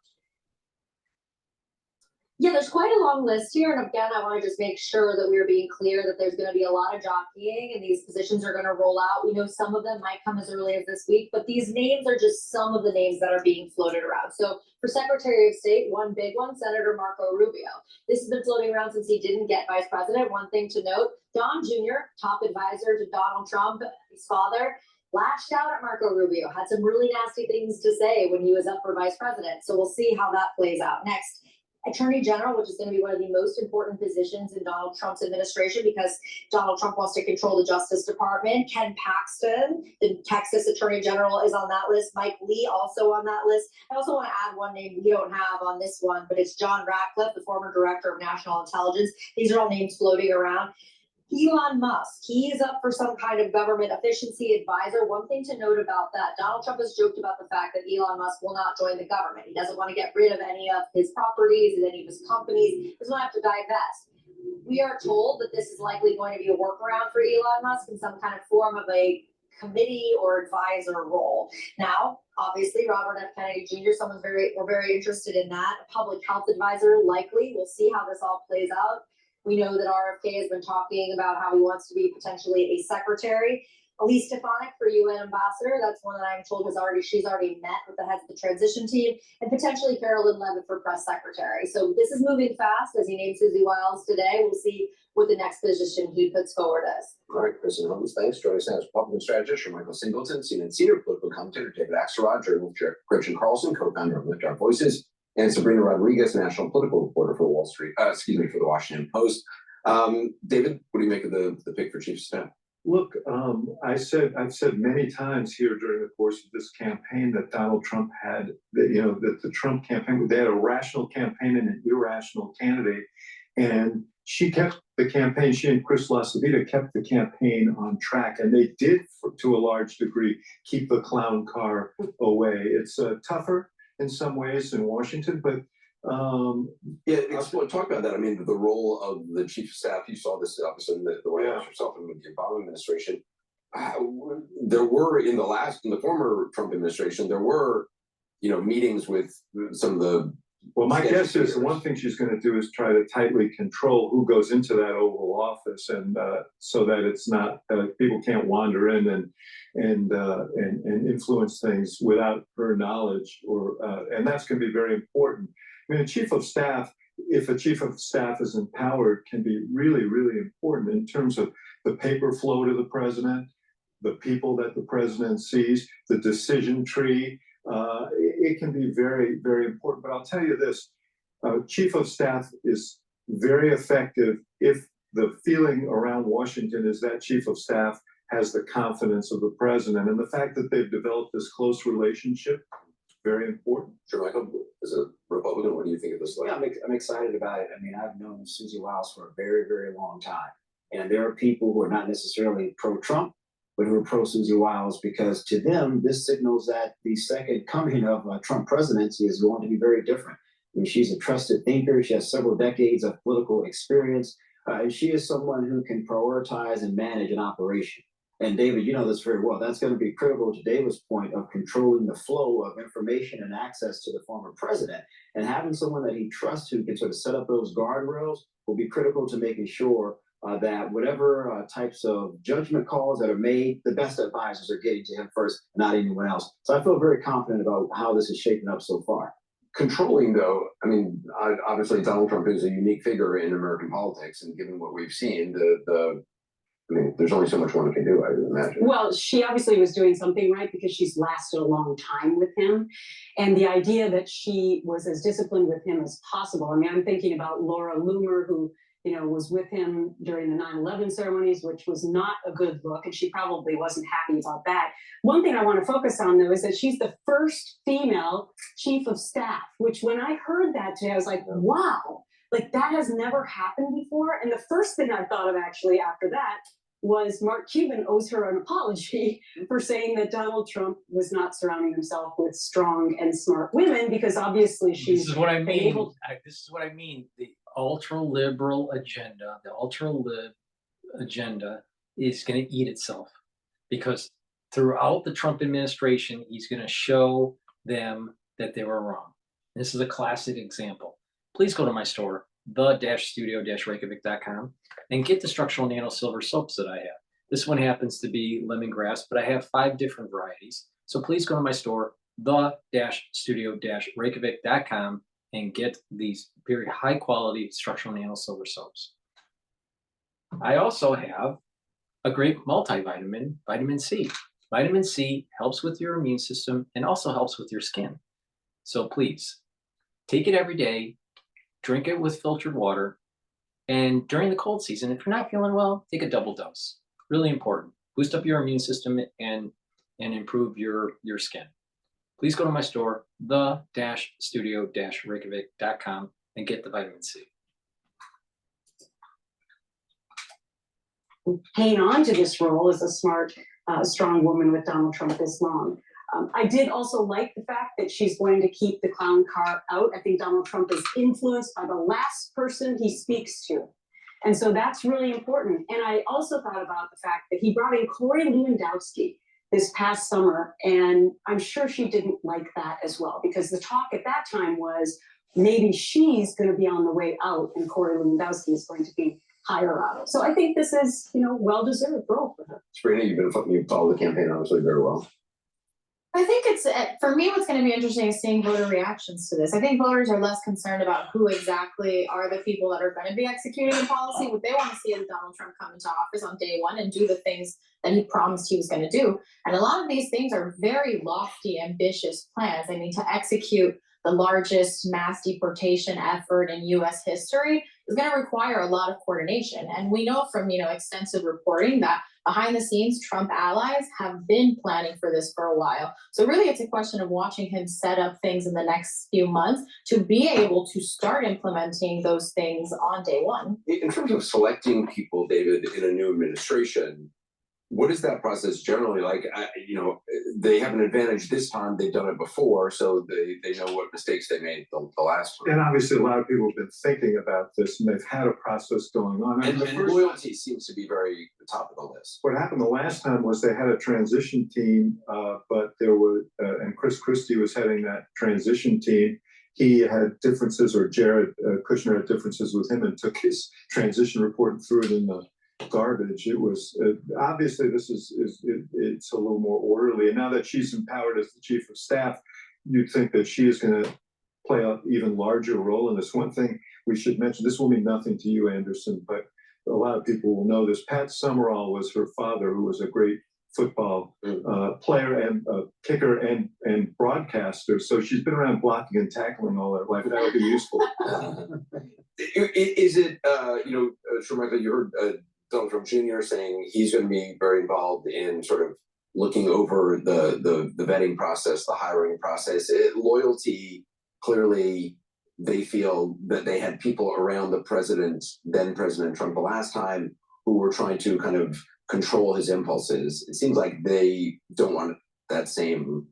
Yeah, there's quite a long list here. And again, I want to just make sure that we're being clear that there's going to be a lot of jockeying and these positions are going to roll out. We know some of them might come as early as this week, but these names are just some of the names that are being floated around. So for Secretary of State, one big one, Senator Marco Rubio. This has been floating around since he didn't get vice president. One thing to note, Don Jr., top advisor to Donald Trump, his father, lashed out at Marco Rubio, had some really nasty things to say when he was up for vice president. So we'll see how that plays out. Next, Attorney General, which is going to be one of the most important positions in Donald Trump's administration, because Donald Trump wants to control the Justice Department. Ken Paxton, the Texas Attorney General, is on that list. Mike Lee also on that list. I also want to add one name we don't have on this one, but it's John Ratcliffe, the former Director of National Intelligence. These are all names floating around. Elon Musk, he is up for some kind of government efficiency advisor. One thing to note about that, Donald Trump has joked about the fact that Elon Musk will not join the government. He doesn't want to get rid of any of his properties and any of his companies. He doesn't want to have to divest. We are told that this is likely going to be a workaround for Elon Musk in some kind of form of a committee or advisor role. Now, obviously, Robert F. Kennedy Jr., we're very interested in that. A public health advisor, likely. We'll see how this all plays out. We know that RFK has been talking about how he wants to be potentially a secretary. Elise Stefanik for UN ambassador, that's one that I'm told she's already met with the heads of the transition team, and potentially Carolyn Levitt for press secretary. So this is moving fast as he named Susie Wilds today. We'll see what the next position he puts forward is. All right, Kristen Holmes, thanks. Joining us now is Republican strategist from Michael Singleton, CNN senior political commentator David Axelrod, journalist Gretchen Carlson, co-founder of Lift Our Voices, and Sabrina Rodriguez, national political reporter for for the Washington Post. David, what do you make of the pick for chief of staff? Look, I've said many times here during the course of this campaign that Donald Trump had, that the Trump campaign, they had a rational campaign and an irrational candidate. And she kept the campaign, she and Chris LaCivita kept the campaign on track. And they did, to a large degree, keep the clown car away. It's tougher in some ways in Washington, but talk about that. I mean, the role of the chief of staff, you saw this obviously in the White House yourself and with the Obama administration. There were in the former Trump administration, there were, meetings with some of the. Well, my guess is the one thing she's going to do is try to tightly control who goes into that Oval Office, and so that it's not people can't wander in and influence things without her knowledge, and that's going to be very important. I mean, a chief of staff, if a chief of staff is empowered, can be really, really important in terms of the paper flow to the president, the people that the president sees, the decision tree. It can be very, very important. But I'll tell you this, chief of staff is very effective if the feeling around Washington is that chief of staff has the confidence of the president. And the fact that they've developed this close relationship, very important. Sure, Michael, as a Republican, what do you think of this? Yeah, I'm excited about it. I mean, I've known Susie Wilds for a very, very long time. And there are people who are not necessarily pro-Trump, but who are pro Susie Wilds, because to them, this signals that the second coming of Trump presidency is going to be very different. I mean, she's a trusted thinker. She has several decades of political experience, and she is someone who can prioritize and manage an operation. And David, you know this very well. That's going to be critical to David's point of controlling the flow of information and access to the former president. And having someone that he trusts who can sort of set up those guardrails will be critical to making sure that whatever types of judgment calls that are made, the best advisors are getting to him first, not anyone else. So I feel very confident about how this is shaping up so far. Controlling, though, I mean, obviously Donald Trump is a unique figure in American politics, and given what we've seen, I mean, there's only so much one can do, I would imagine. Well, she obviously was doing something right because she's lasted a long time with him. And the idea that she was as disciplined with him as possible. I mean, I'm thinking about Laura Loomer, who, you know, was with him during the 9/11 ceremonies, which was not a good look. And she probably wasn't happy about that. One thing I want to focus on, though, is that she's the first female chief of staff, which when I heard that today, I was like, wow, like that has never happened before. And the first thing I thought of actually after that was Mark Cuban owes her an apology for saying that Donald Trump was not surrounding himself with strong and smart women, because obviously she's This is what I mean. able. This is what I mean. The ultra-liberal agenda, the ultra-lib agenda is going to eat itself, because throughout the Trump administration, he's going to show them that they were wrong. This is a classic example. Please go to my store, the-studio-reykjavik.com, and get the structural nano silver soaps that I have. This one happens to be lemongrass, but I have 5 different varieties. So please go to my store, the-studio-reykjavik.com, and get these very high quality structural nano silver soaps. I also have a great multivitamin, vitamin C. Vitamin C helps with your immune system and also helps with your skin. So please take it every day, drink it with filtered water, and during the cold season, if you're not feeling well, take a double dose. Really important. Boost up your immune system and improve your skin. Please go to my store, the-studio-reykjavik.com, and get the vitamin C. Hang on to this role as a smart, strong woman with Donald Trump this long. I did also like the fact that she's going to keep the clown car out. I think Donald Trump is influenced by the last person he speaks to. And so that's really important. And I also thought about the fact that he brought in Corey Lewandowski this past summer, and I'm sure she didn't like that as well, because the talk at that time was maybe she's going to be on the way out and Corey Lewandowski is going to be higher up. So I think this is, you know, well-deserved role for her. Sabrina, you've followed the campaign obviously very well. I think it's, for me, what's going to be interesting is seeing voter reactions to this. I think voters are less concerned about who exactly are the people that are going to be executing the policy. What they want to see is Donald Trump come into office on day one and do the things that he promised he was going to do. And a lot of these things are very lofty, ambitious plans. I mean, to execute the largest mass deportation effort in U.S. history is going to require a lot of coordination. And we know from, extensive reporting that behind the scenes, Trump allies have been planning for this for a while. So really, it's a question of watching him set up things in the next few months to be able to start implementing those things on day one. In terms of selecting people, David, in a new administration, what is that process generally like? They have an advantage this time. They've done it before, so they know what mistakes they made the last time. And obviously, a lot of people have been thinking about this, and they've had a process going on. And loyalty seems to be very the top of the list. What happened the last time was they had a transition team, but there were, and Chris Christie was heading that transition team. He had differences, or Jared Kushner had differences with him, and took his transition report and threw it in the garbage. It was obviously this it's a little more orderly, and now that she's empowered as the chief of staff, you'd think that she is going to play an even larger role in this. One thing we should mention, this will mean nothing to you, Anderson, but a lot of people will know this. Pat Summerall was her father, who was a great football player and kicker and broadcaster, so she's been around blocking and tackling all her life. That would be useful. Is it Michael, you heard Donald Trump Jr. saying he's going to be very involved in sort of looking over the vetting process, the hiring process. Loyalty, clearly they feel that they had people around the president, then President Trump the last time, who were trying to kind of control his impulses. It seems like they don't want that same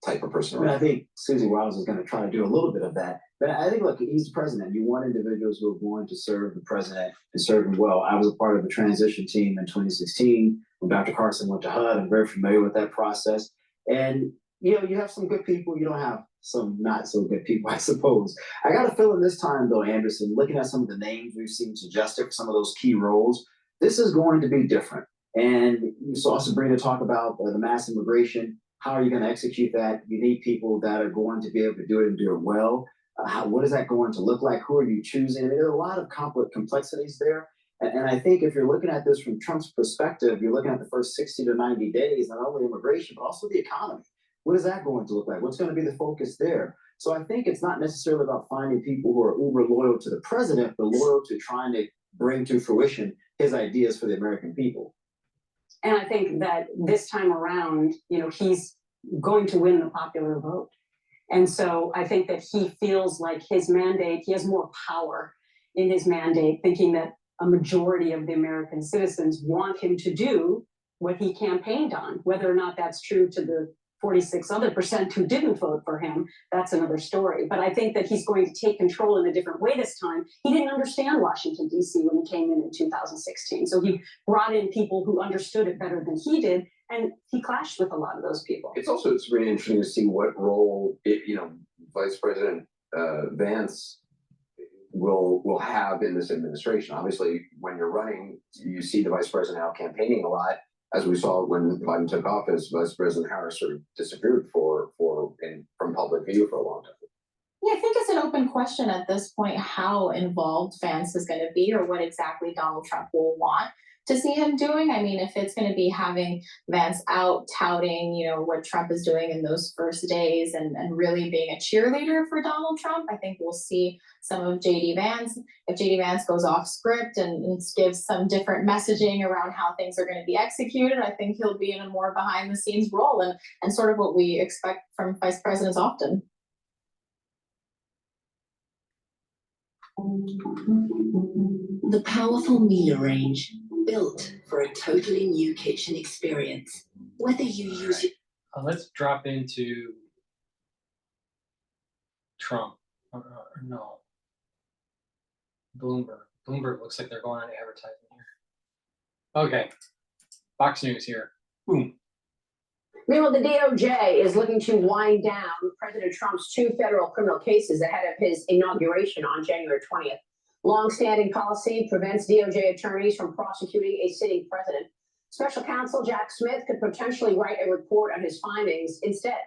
type of person I mean, I around. think Susie Wilds is gonna try to do a little bit of that, but I think, look, he's the president. You want individuals who are going to serve the president and serve him well. I was a part of the transition team in 2016 when Dr. Carson went to HUD. I'm very familiar with that process. And, you know, you have some good people, you don't have some not so good people, I suppose. I got a feeling this time, though, Anderson, looking at some of the names we've seen suggested for some of those key roles, this is going to be different. And you saw Sabrina talk about the mass immigration. How are you going to execute that? You need people that are going to be able to do it and do it well. What is that going to look like? Who are you choosing? I mean, there are a lot of complexities there. And I think if you're looking at this from Trump's perspective, you're looking at the first 60 to 90 days, not only immigration, but also the economy. What is that going to look like? What's going to be the focus there? So I think it's not necessarily about finding people who are uber loyal to the president, but loyal to trying to bring to fruition his ideas for the American people. And I think that this time around, you know, he's going to win the popular vote. And so I think that he feels like his mandate, he has more power in his mandate, thinking that a majority of the American citizens want him to do what he campaigned on. Whether or not that's true to the 46% who didn't vote for him, that's another story. But I think that he's going to take control in a different way this time. He didn't understand Washington, D.C. when he came in 2016. So he brought in people who understood it better than he did, and he clashed with a lot of those people. It's really interesting to see what role Vice President Vance will have in this administration. Obviously, when you're running, you see the vice president out campaigning a lot. As we saw when Biden took office, Vice President Harris sort of disappeared from public view for a long time. Yeah, I think it's an open question at this point how involved Vance is going to be or what exactly Donald Trump will want to see him doing. I mean, if it's going to be having Vance out touting, you know, what Trump is doing in those first days and really being a cheerleader for Donald Trump, I think we'll see some of JD Vance. If JD Vance goes off script and gives some different messaging around how things are going to be executed, I think he'll be in a more behind the scenes role and sort of what we expect from vice presidents often. The powerful Miele range, built for a totally new kitchen experience. Whether you use it. Let's drop into Trump. No. Bloomberg. Bloomberg looks like they're going on advertising here. Okay. Fox News here. Boom. Meanwhile, the DOJ is looking to wind down President Trump's 2 federal criminal cases ahead of his inauguration on January 20th. Long-standing policy prevents DOJ attorneys from prosecuting a sitting president. Special counsel Jack Smith could potentially write a report on his findings instead.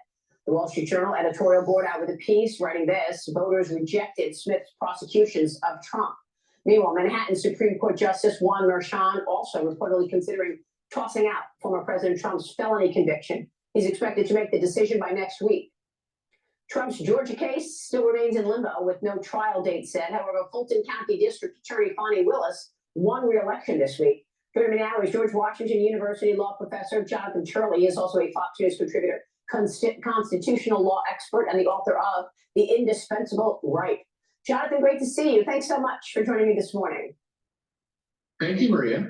The Wall Street Journal editorial board out with a piece writing this: voters rejected Smith's prosecutions of Trump. Meanwhile, Manhattan Supreme Court Justice Juan Merchan also reportedly considering tossing out former President Trump's felony conviction. He's expected to make the decision by next week. Trump's Georgia case still remains in limbo with no trial date set. However, Fulton County District Attorney Fonnie Willis won re-election this week. Joining me now is George Washington University law professor Jonathan Turley. He is also a Fox News contributor, constitutional law expert, and the author of The Indispensable Right. Jonathan, great to see you. Thanks so much for joining me this morning. Thank you, Maria.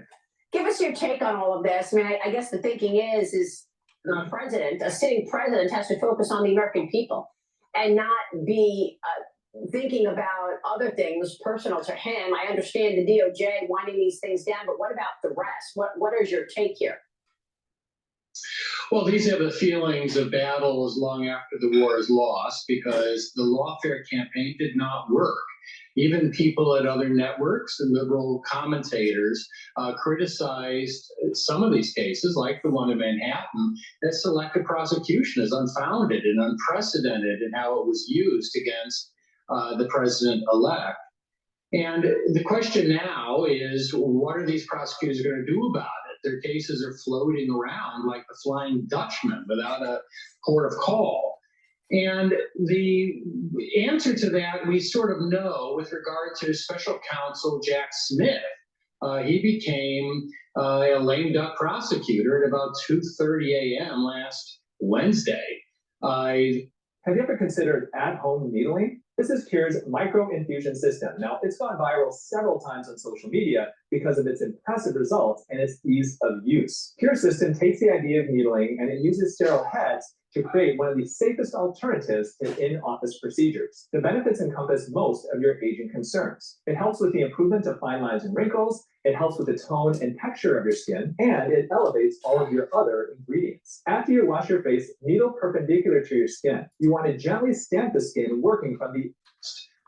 Give us your take on all of this. I mean, I guess the thinking is the president, a sitting president, has to focus on the American people and not be thinking about other things personal to him. I understand the DOJ winding these things down, but what about the rest? What is your take here? Well, these are the feelings of battles long after the war is lost, because the lawfare campaign did not work. Even people at other networks and liberal commentators criticized some of these cases, like the one in Manhattan, that selective prosecution is unfounded and unprecedented in how it was used against the president-elect. And the question now is, what are these prosecutors going to do about it? Their cases are floating around like the Flying Dutchman without a court of call. And the answer to that we sort of know with regard to special counsel Jack Smith. He became a lame duck prosecutor at about 2:30 a.m. last Wednesday. Have you ever considered at-home needling? This is Cure's micro-infusion system. Now, it's gone viral several times on social media because of its impressive results and its ease of use. Cure's system takes the idea of needling and it uses sterile heads to create one of the safest alternatives to in-office procedures. The benefits encompass most of your aging concerns. It helps with the improvement of fine lines and wrinkles, it helps with the tone and texture of your skin, and it elevates all of your other ingredients. After you wash your face, needle perpendicular to your skin. You want to gently stamp the skin working from the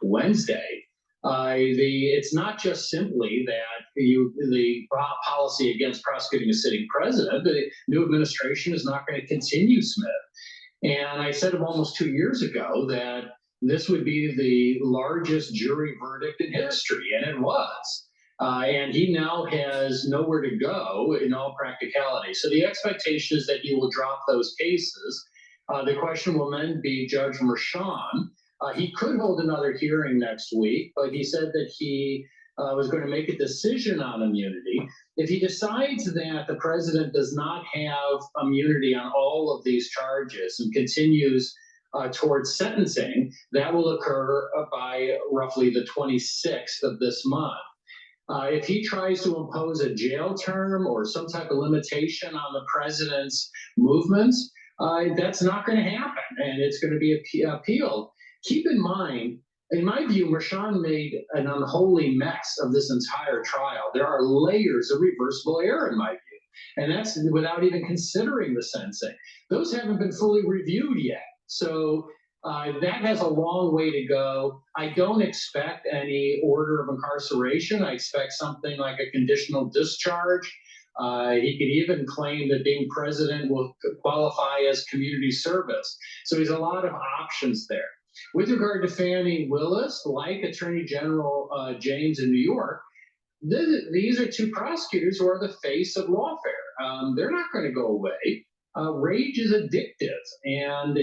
Wednesday. It's not just simply that the policy against prosecuting a sitting president. The new administration is not going to continue, Smith. And I said almost 2 years ago that this would be the largest jury verdict in history, and it was. And he now has nowhere to go in all practicality. So the expectation is that he will drop those cases. The question will then be Judge Mershon. He could hold another hearing next week, but he said that he was going to make a decision on immunity. If he decides that the president does not have immunity on all of these charges and continues towards sentencing, that will occur by roughly the 26th of this month. If he tries to impose a jail term or some type of limitation on the president's movements, that's not going to happen, and it's going to be appealed. Keep in mind, in my view, Mershon made an unholy mess of this entire trial. There are layers of reversible error, in my view, and that's without even considering the sentencing. Those haven't been fully reviewed yet, so that has a long way to go. I don't expect any order of incarceration. I expect something like a conditional discharge. He could even claim that being president will qualify as community service. So there's a lot of options there. With regard to Fani Willis, like Attorney General James in New York, these are two prosecutors who are the face of lawfare. They're not going to go away. Rage is addictive, and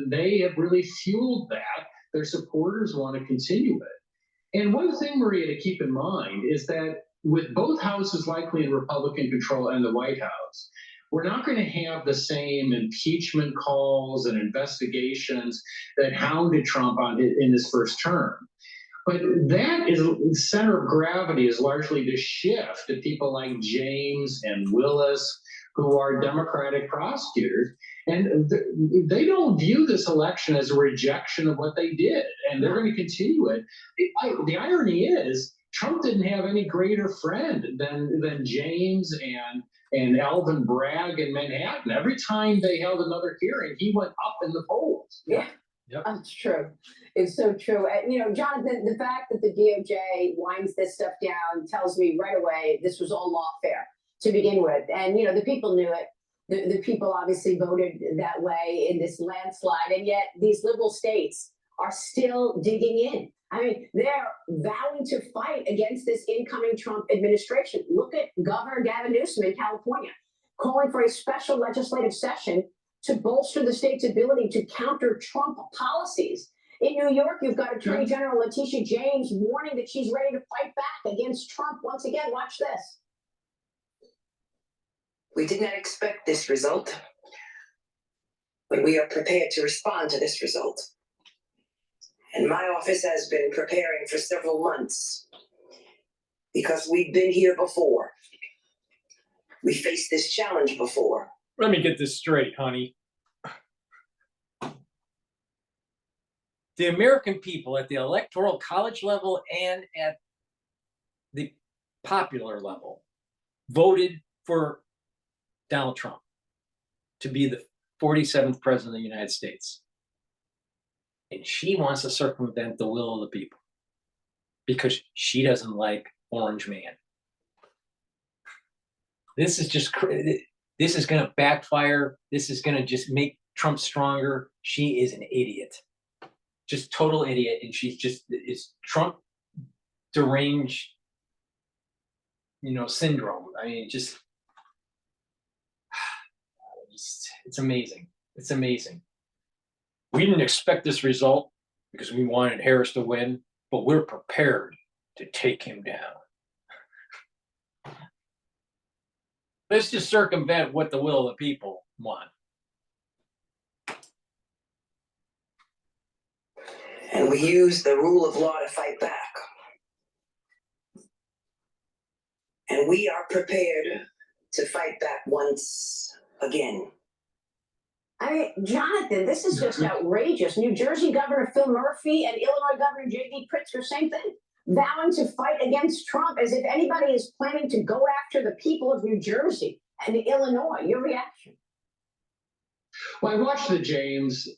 they have really fueled that. Their supporters want to continue it. And one thing, Maria, to keep in mind is that with both houses likely in Republican control and the White House, we're not going to have the same impeachment calls and investigations that hounded Trump in his first term. But that is the center of gravity is largely to shift to people like James and Willis, who are Democratic prosecutors. And they don't view this election as a rejection of what they did, and they're going to continue it. The irony is, Trump didn't have any greater friend than James and Alvin Bragg in Manhattan. Every time they held another hearing, he went up in the polls. Yeah, that's true. It's so true. And, Jonathan, the fact that the DOJ winds this stuff down tells me right away this was all lawfare to begin with. And, the people knew it. The people obviously voted that way in this landslide. And yet these liberal states are still digging in. I mean, they're vowing to fight against this incoming Trump administration. Look at Governor Gavin Newsom in California, calling for a special legislative session to bolster the state's ability to counter Trump policies. In New York, you've got Attorney General Letitia James warning that she's ready to fight back against Trump once again. Watch this. We did not expect this result, but we are prepared to respond to this result. And my office has been preparing for several months because we've been here before. We faced this challenge before. Let me get this straight, honey. The American people at the Electoral College level and at the popular level voted for Donald Trump to be the 47th president of the United States. And she wants to circumvent the will of the people because she doesn't like Orange Man. This is just, this is going to backfire. This is going to just make Trump stronger. She is an idiot, just total idiot. And she's just, it's Trump deranged, syndrome. I mean, it's amazing. It's amazing. We didn't expect this result because we wanted Harris to win, but we're prepared to take him down. Let's just circumvent what the will of the people want. And we use the rule of law to fight back. And we are prepared to fight back once again. I mean, Jonathan, this is just outrageous. New Jersey Governor Phil Murphy and Illinois Governor J.D. Pritzker, same thing, vowing to fight against Trump as if anybody is planning to go after the people of New Jersey and Illinois. Your reaction? Well, I watched the James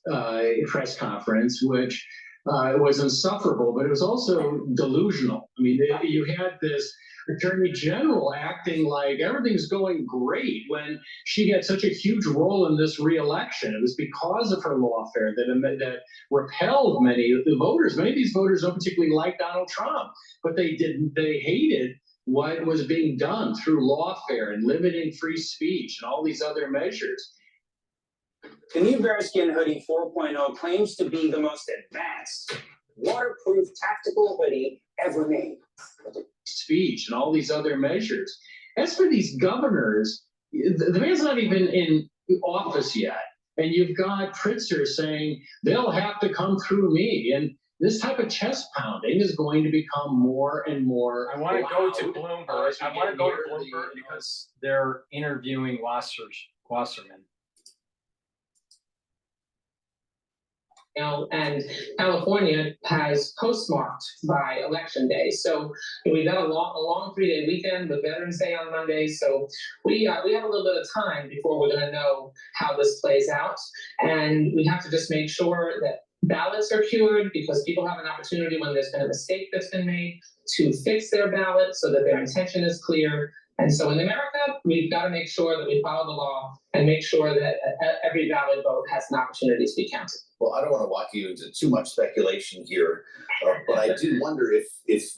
press conference, which was insufferable, but it was also delusional. I mean, you had this attorney general acting like everything's going great when she had such a huge role in this reelection. It was because of her lawfare that repelled many of the voters. Many of these voters don't particularly like Donald Trump, but they hated what was being done through lawfare and limiting free speech and all these other measures. The new Bearskin Hoodie 4.0 claims to be the most advanced, waterproof tactical hoodie ever made. Speech and all these other measures. As for these governors, the man's not even in office yet. And you've got Pritzker saying they'll have to come through me. And this type of chest pounding is going to become more and more. I want to go to Bloomberg. I want to go to Bloomberg because they're interviewing Wasserman. And California has postmarked by Election Day. So we've got a long 3-day weekend with Veterans Day on Monday. So we have a little bit of time before we're going to know how this plays out. And we have to just make sure that ballots are cured, because people have an opportunity when there's been a mistake that's been made to fix their ballot so that their intention is clear. And so in America, we've got to make sure that we follow the law and make sure that every valid vote has an opportunity to be counted. Well, I don't want to walk you into too much speculation here, but I do wonder if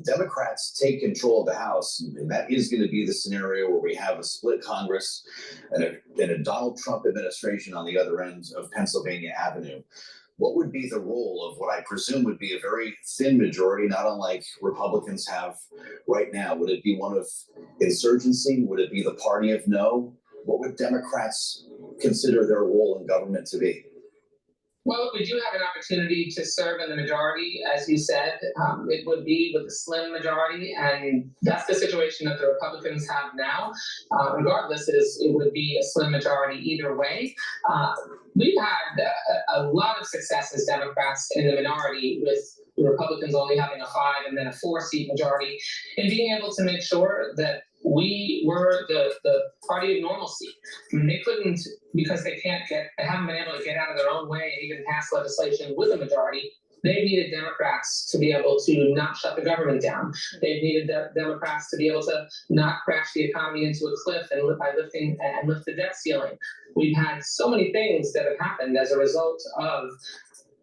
Democrats take control of the House, and that is going to be the scenario where we have a split Congress and a Donald Trump administration on the other end of Pennsylvania Avenue. What would be the role of what I presume would be a very thin majority, not unlike Republicans have right now? Would it be one of insurgency? Would it be the party of no? What would Democrats consider their role in government to be? Well, we do have an opportunity to serve in the majority, as you said. It would be with a slim majority, and that's the situation that the Republicans have now. Regardless, it would be a slim majority either way. We've had a lot of success as Democrats in the minority, with the Republicans only having a 5 and then a 4-seat majority, and being able to make sure that we were the party of normalcy. I mean, they couldn't, because they haven't been able to get out of their own way and even pass legislation with a majority. They needed Democrats to be able to not shut the government down. They needed Democrats to be able to not crash the economy into a cliff and lift the debt ceiling. We've had so many things that have happened as a result of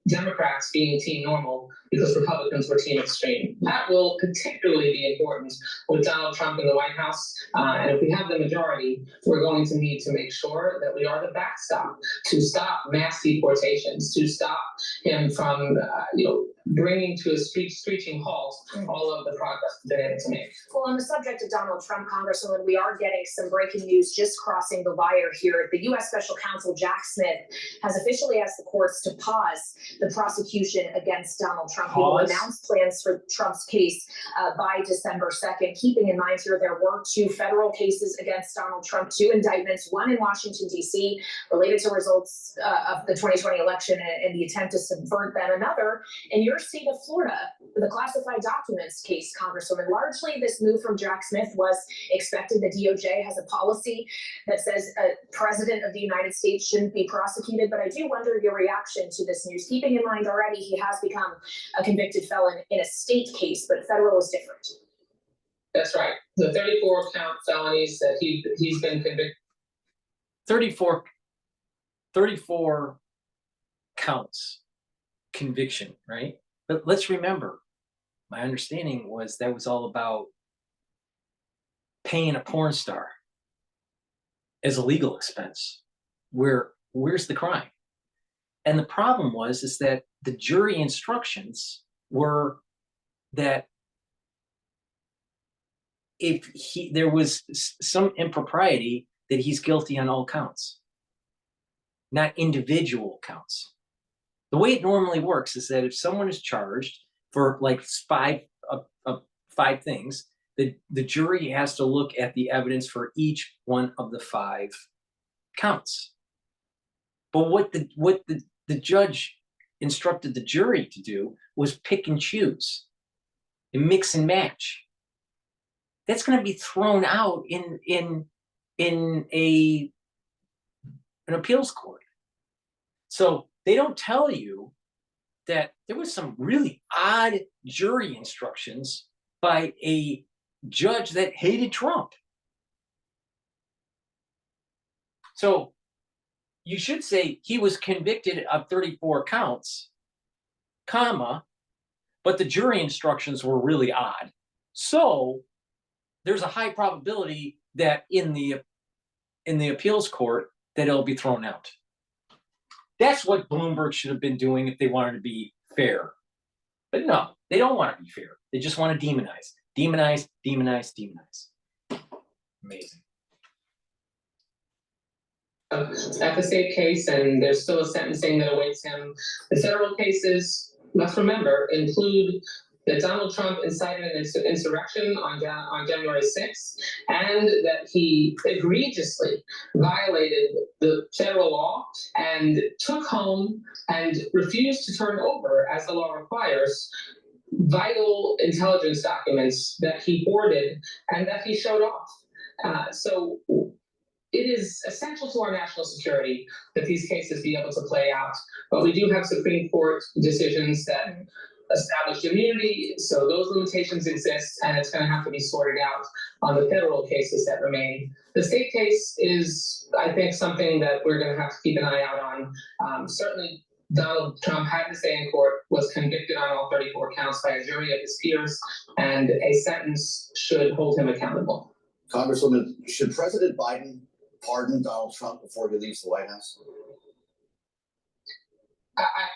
Democrats being team normal because Republicans were team extreme. That will particularly be important with Donald Trump in the White House. And if we have the majority, we're going to need to make sure that we are the backstop to stop mass deportations, to stop him from, bringing to a screeching halt all of the progress we've been able to make. Well, on the subject of Donald Trump, Congresswoman, we are getting some breaking news just crossing the wire here. The U.S. Special Counsel Jack Smith has officially asked the courts to pause the prosecution against Donald Trump. He will announce plans for Trump's case by December 2nd. Keeping in mind here, there were 2 federal cases against Donald Trump, 2 indictments, one in Washington, D.C., related to results of the 2020 election and the attempt to subvert them. Another in your state of Florida, the classified documents case, Congresswoman. Largely, this move from Jack Smith was expected. The DOJ has a policy that says a president of the United States shouldn't be prosecuted, but I do wonder your reaction to this news, keeping in mind already he has become a convicted felon in a state case, but federal is different. That's right. The 34 count felonies that he's been convicted. 34 counts conviction, right? But let's remember, my understanding was that was all about paying a porn star as a legal expense. Where's the crime? And the problem is that the jury instructions were that if there was some impropriety, that he's guilty on all counts, not individual counts. The way it normally works is that if someone is charged for like five things, the jury has to look at the evidence for each one of the 5 counts. But what the judge instructed the jury to do was pick and choose and mix and match. That's going to be thrown out in an appeals court. So they don't tell you that there was some really odd jury instructions by a judge that hated Trump. So you should say he was convicted of 34 counts, comma, but the jury instructions were really odd. So there's a high probability that in the appeals court that it'll be thrown out. That's what Bloomberg should have been doing if they wanted to be fair. But no, they don't want to be fair. They just want to demonize. Demonize, demonize, demonize. Amazing. At the state case, and there's still a sentencing that awaits him. The federal cases, let's remember, include that Donald Trump incited an insurrection on January 6th, and that he egregiously violated the federal law and took home and refused to turn over, as the law requires, vital intelligence documents that he hoarded and that he showed off. So it is essential to our national security that these cases be able to play out. But we do have Supreme Court decisions that established immunity, so those limitations exist, and it's going to have to be sorted out on the federal cases that remain. The state case is, I think, something that we're going to have to keep an eye out on. Certainly, Donald Trump had to say in court, was convicted on all 34 counts by a jury of his peers, and a sentence should hold him accountable. Congresswoman, should President Biden pardon Donald Trump before he leaves the White House?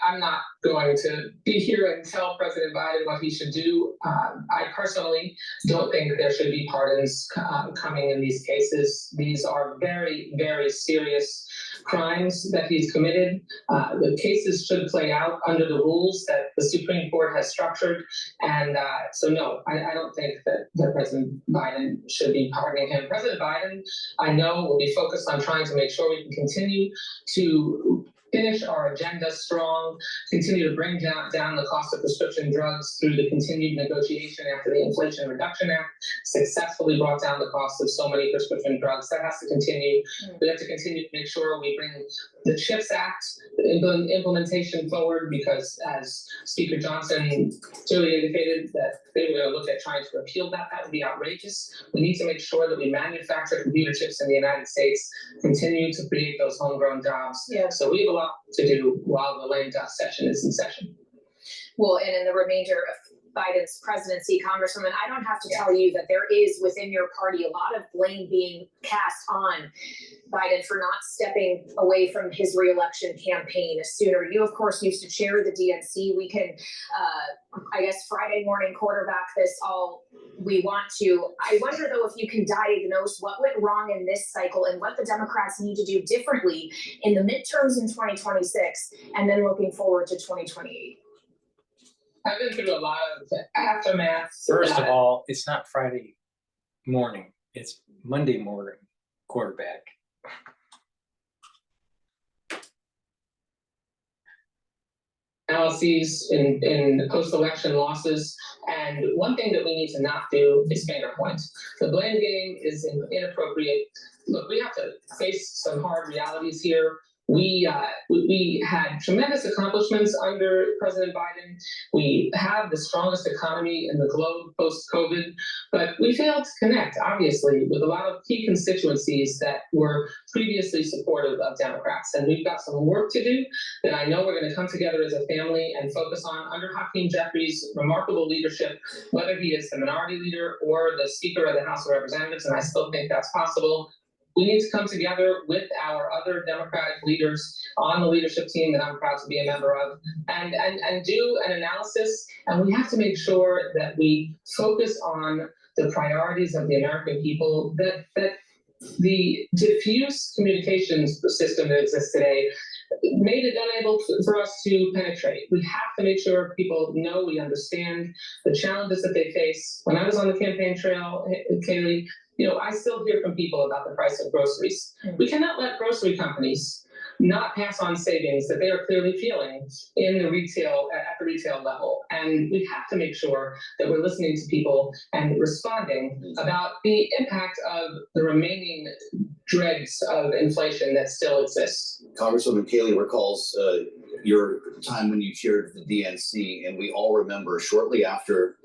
I'm not going to be here and tell President Biden what he should do. I personally don't think there should be pardons coming in these cases. These are very, very serious crimes that he's committed. The cases should play out under the rules that the Supreme Court has structured. And so, no, I don't think that President Biden should be pardoning him. President Biden, I know, will be focused on trying to make sure we can continue to finish our agenda strong, continue to bring down the cost of prescription drugs through the continued negotiation after the Inflation Reduction Act successfully brought down the cost of so many prescription drugs. That has to continue. We have to continue to make sure we bring the CHIPS Act implementation forward, because as Speaker Johnson clearly indicated that they were going to look at trying to repeal that. That would be outrageous. We need to make sure that we manufacture computer chips in the United States, continue to create those homegrown jobs. Yeah. So we have a lot to do while the lame duck session is in session. Well, and in the remainder of Biden's presidency, Congresswoman, I don't have to tell you that there is within your party a lot of blame being cast on Biden for not stepping away from his reelection campaign sooner. You, of course, used to chair the DNC. We can, I guess, Friday morning quarterback this all we want to. I wonder, though, if you can diagnose what went wrong in this cycle and what the Democrats need to do differently in the midterms in 2026 and then looking forward to 2028. I've been through a lot of aftermath. First of all, it's not Friday morning. It's Monday morning quarterback. Analyses in post-election losses, and one thing that we need to not do is finger point. The blame game is inappropriate. Look, we have to face some hard realities here. We had tremendous accomplishments under President Biden. We have the strongest economy in the globe post-COVID, but we failed to connect, obviously, with a lot of key constituencies that were previously supportive of Democrats. And we've got some work to do that I know we're going to come together as a family and focus on under Hakeem Jeffries' remarkable leadership, whether he is the minority leader or the Speaker of the House of Representatives, and I still think that's possible. We need to come together with our other Democratic leaders on the leadership team that I'm proud to be a member of and do an analysis. And we have to make sure that we focus on the priorities of the American people, that the diffuse communications system that exists today made it unable for us to penetrate. We have to make sure people know we understand the challenges that they face. When I was on the campaign trail, Kaylee, I still hear from people about the price of groceries. We cannot let grocery companies not pass on savings that they are clearly feeling in the retail, at the retail level. And we have to make sure that we're listening to people and responding about the impact of the remaining dregs of inflation that still exists. Congresswoman Kaylee recalls your time when you chaired the DNC, and we all remember shortly after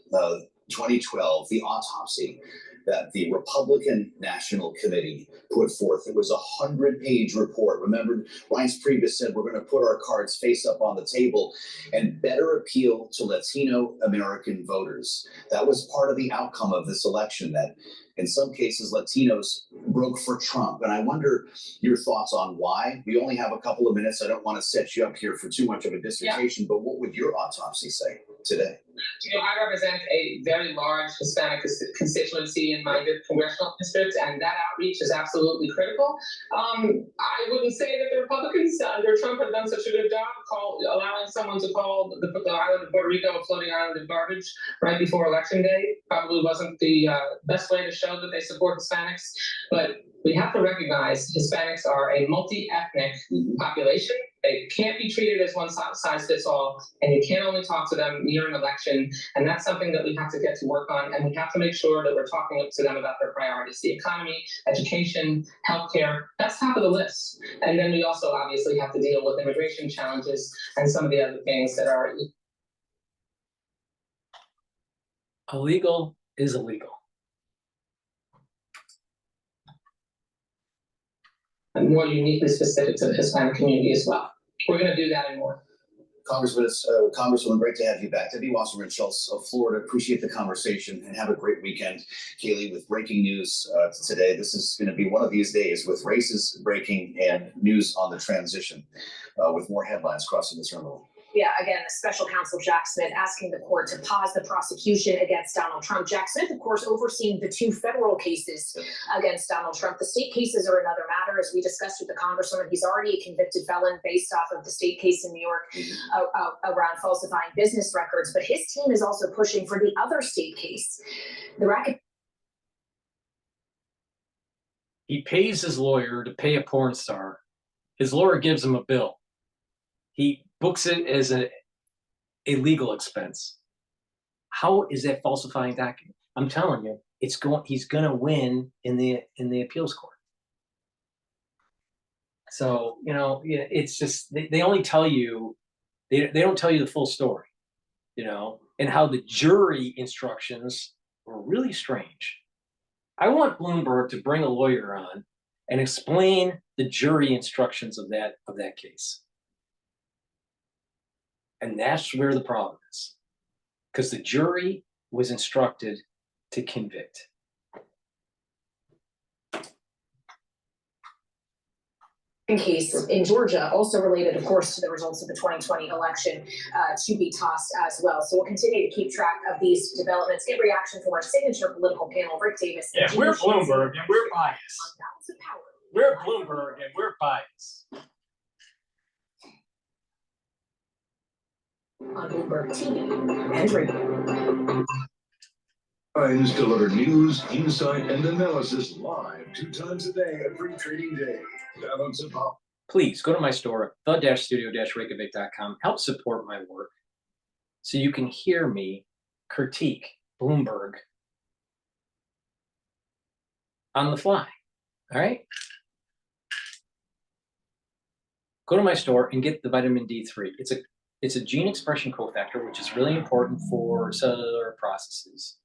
2012, the autopsy that the Republican National Committee put forth. It was a 100-page report. Remember, Reince Priebus said, we're going to put our cards face up on the table and better appeal to Latino American voters. That was part of the outcome of this election, that in some cases, Latinos broke for Trump. And I wonder your thoughts on why. We only have a couple of minutes. I don't want to set you up here for too much of a dissertation, but what would your autopsy say today? I represent a very large Hispanic constituency in my congressional district, and that outreach is absolutely critical. I wouldn't say that the Republicans under Trump have done such a good job allowing someone to call the island of Puerto Rico a floating island of garbage right before Election Day. Probably wasn't the best way to show that they support Hispanics, but we have to recognize Hispanics are a multi-ethnic population. They can't be treated as one size fits all, and you can't only talk to them near an election. And that's something that we have to get to work on. And we have to make sure that we're talking to them about their priorities, the economy, education, healthcare. That's top of the list. And then we also obviously have to deal with immigration challenges and some of the other things that are illegal is illegal. And more uniquely specific to the Hispanic community as well. We're going to do that and more. Congresswoman, great to have you back. Debbie Wasserman Schultz of Florida, appreciate the conversation and have a great weekend. Kaylee, with breaking news today, this is going to be one of these days with races breaking and news on the transition with more headlines crossing this terminal. Yeah, again, the special counsel Jack Smith asking the court to pause the prosecution against Donald Trump. Jack Smith, of course, overseeing the 2 federal cases against Donald Trump. The state cases are another matter. As we discussed with the congresswoman, he's already a convicted felon based off of the state case in New York around falsifying business records. But his team is also pushing for the other state case. The racket. He pays his lawyer to pay a porn star. His lawyer gives him a bill. He books it as a legal expense. How is that falsifying document? I'm telling you, he's going to win in the appeals court. So, it's just, they only tell you, they don't tell you the full story, and how the jury instructions were really strange. I want Bloomberg to bring a lawyer on and explain the jury instructions of that case. And that's where the problem is, because the jury was instructed to convict. Case in Georgia, also related, of course, to the results of the 2020 election, to be tossed as well. So we'll continue to keep track of these developments. Get reaction from our signature political panel, Rick Davis. Yeah, we're Bloomberg and we're biased. We're Bloomberg and we're biased. On Bloomberg TV and radio. Times deliver news, insight, and analysis live 2 times a day every trading day. Balance of up. Please go to my store, the-studio-reykjavik.com. Help support my work so you can hear me critique Bloomberg on the fly. All right? Go to my store and get the vitamin D3. It's a gene expression cofactor, which is really important for cellular processes.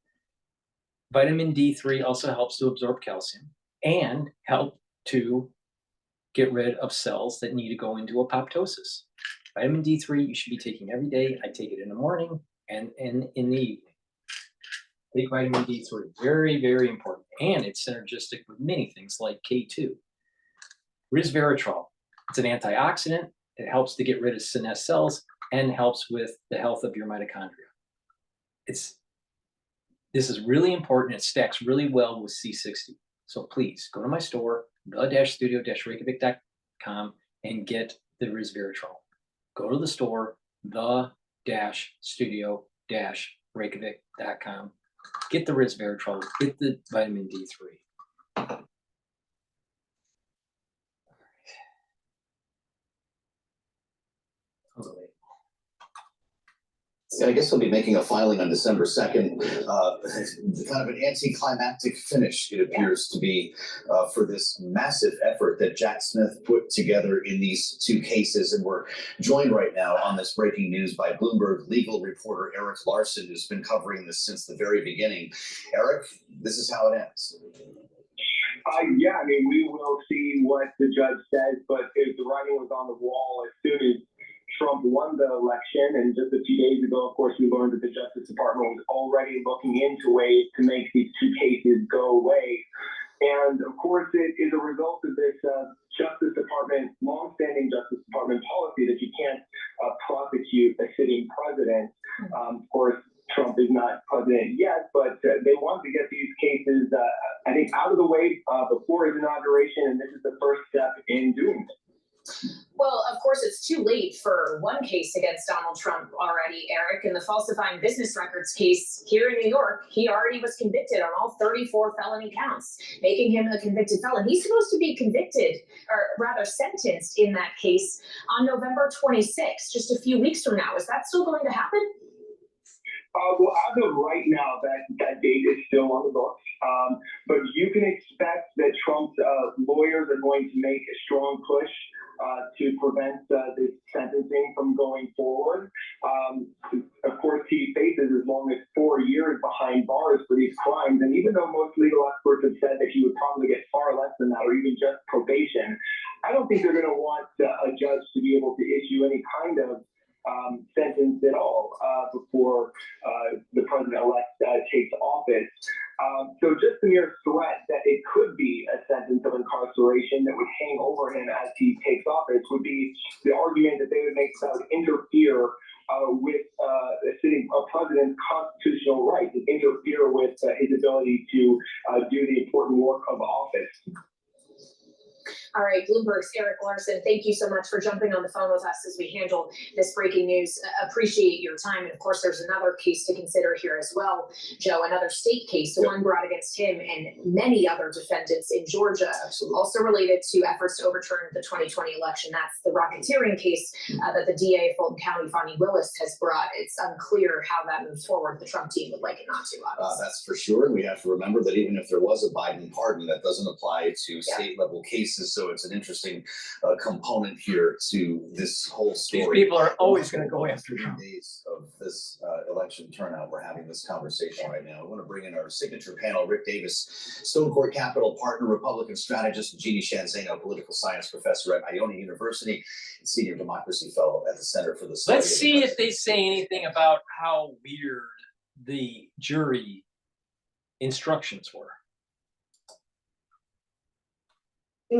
Vitamin D3 also helps to absorb calcium and help to get rid of cells that need to go into apoptosis. Vitamin D3 you should be taking every day. I take it in the morning and in the evening. Take vitamin D3, very, very important. And it's synergistic with many things like K2. Resveratrol, it's an antioxidant. It helps to get rid of senescent cells and helps with the health of your mitochondria. This is really important. It stacks really well with C60. So please go to my store, the-studio-reykjavik.com, and get the resveratrol. Go to the store, the-studio-reykjavik.com. Get the resveratrol, get the vitamin D3. Yeah, I guess I'll be making a filing on December 2nd. Kind of an anticlimactic finish, it appears to be, for this massive effort that Jack Smith put together in these two cases. And we're joined right now on this breaking news by Bloomberg legal reporter Eric Larson, who's been covering this since the very beginning. Eric, this is how it ends. Yeah, I mean, we will see what the judge says, but the writing was on the wall as soon as Trump won the election. And just a few days ago, of course, we learned that the Justice Department was already looking into ways to make these two cases go away. And of course, it is a result of this Justice Department, longstanding Justice Department policy that you can't prosecute a sitting president. Of course, Trump is not president yet, but they want to get these cases, I think, out of the way before his inauguration, and this is the first step in doing it. Well, of course, it's too late for one case against Donald Trump already, Eric. In the falsifying business records case here in New York, he already was convicted on all 34 felony counts, making him a convicted felon. He's supposed to be convicted, or rather sentenced in that case on November 26th, just a few weeks from now. Is that still going to happen? Well, as of right now, that date is still on the books. But you can expect that Trump's lawyers are going to make a strong push to prevent this sentencing from going forward. Of course, he faces as long as 4 years behind bars for these crimes. And even though most legal experts have said that he would probably get far less than that, or even just probation, I don't think they're going to want a judge to be able to issue any kind of sentence at all before the president-elect takes office. So just the mere threat that it could be a sentence of incarceration that would hang over him as he takes office would be the argument that they would make that would interfere with a president's constitutional rights, and interfere with his ability to do the important work of office. All right, Bloomberg's Eric Larson, thank you so much for jumping on the phone with us as we handle this breaking news. Appreciate your time. And of course, there's another case to consider here as well, Joe, another state case, the one brought against him and many other defendants in Georgia, also related to efforts to overturn the 2020 election. That's the racketeering case that the DA of Fulton County, Fani Willis, has brought. It's unclear how that moves forward. The Trump team would like it not to, obviously. That's for sure. And we have to remember that even if there was a Biden pardon, that doesn't apply to state level cases. So it's an interesting component here to this whole story. These people are always going to go after Trump. Days of this election turnout, we're having this conversation right now. I want to bring in our signature panel, Rick Davis, Stone Court Capital partner, Republican strategist, and Jeannie Shanzano, political science professor at Iona University and senior democracy fellow at the Center for the Study. Let's see if they say anything about how weird the jury instructions were.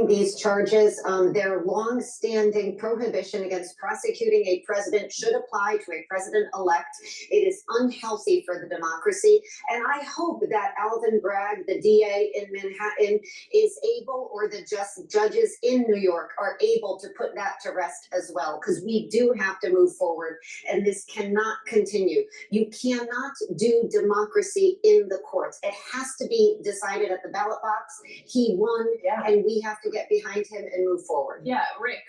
These charges, their long-standing prohibition against prosecuting a president should apply to a president-elect. It is unhealthy for the democracy, and I hope that Alvin Bragg, the DA in Manhattan, is able, or the judges in New York are able to put that to rest as well, because we do have to move forward, and this cannot continue. You cannot do democracy in the courts. It has to be decided at the ballot box. He won, and we have to get behind him and move forward. Yeah, Rick,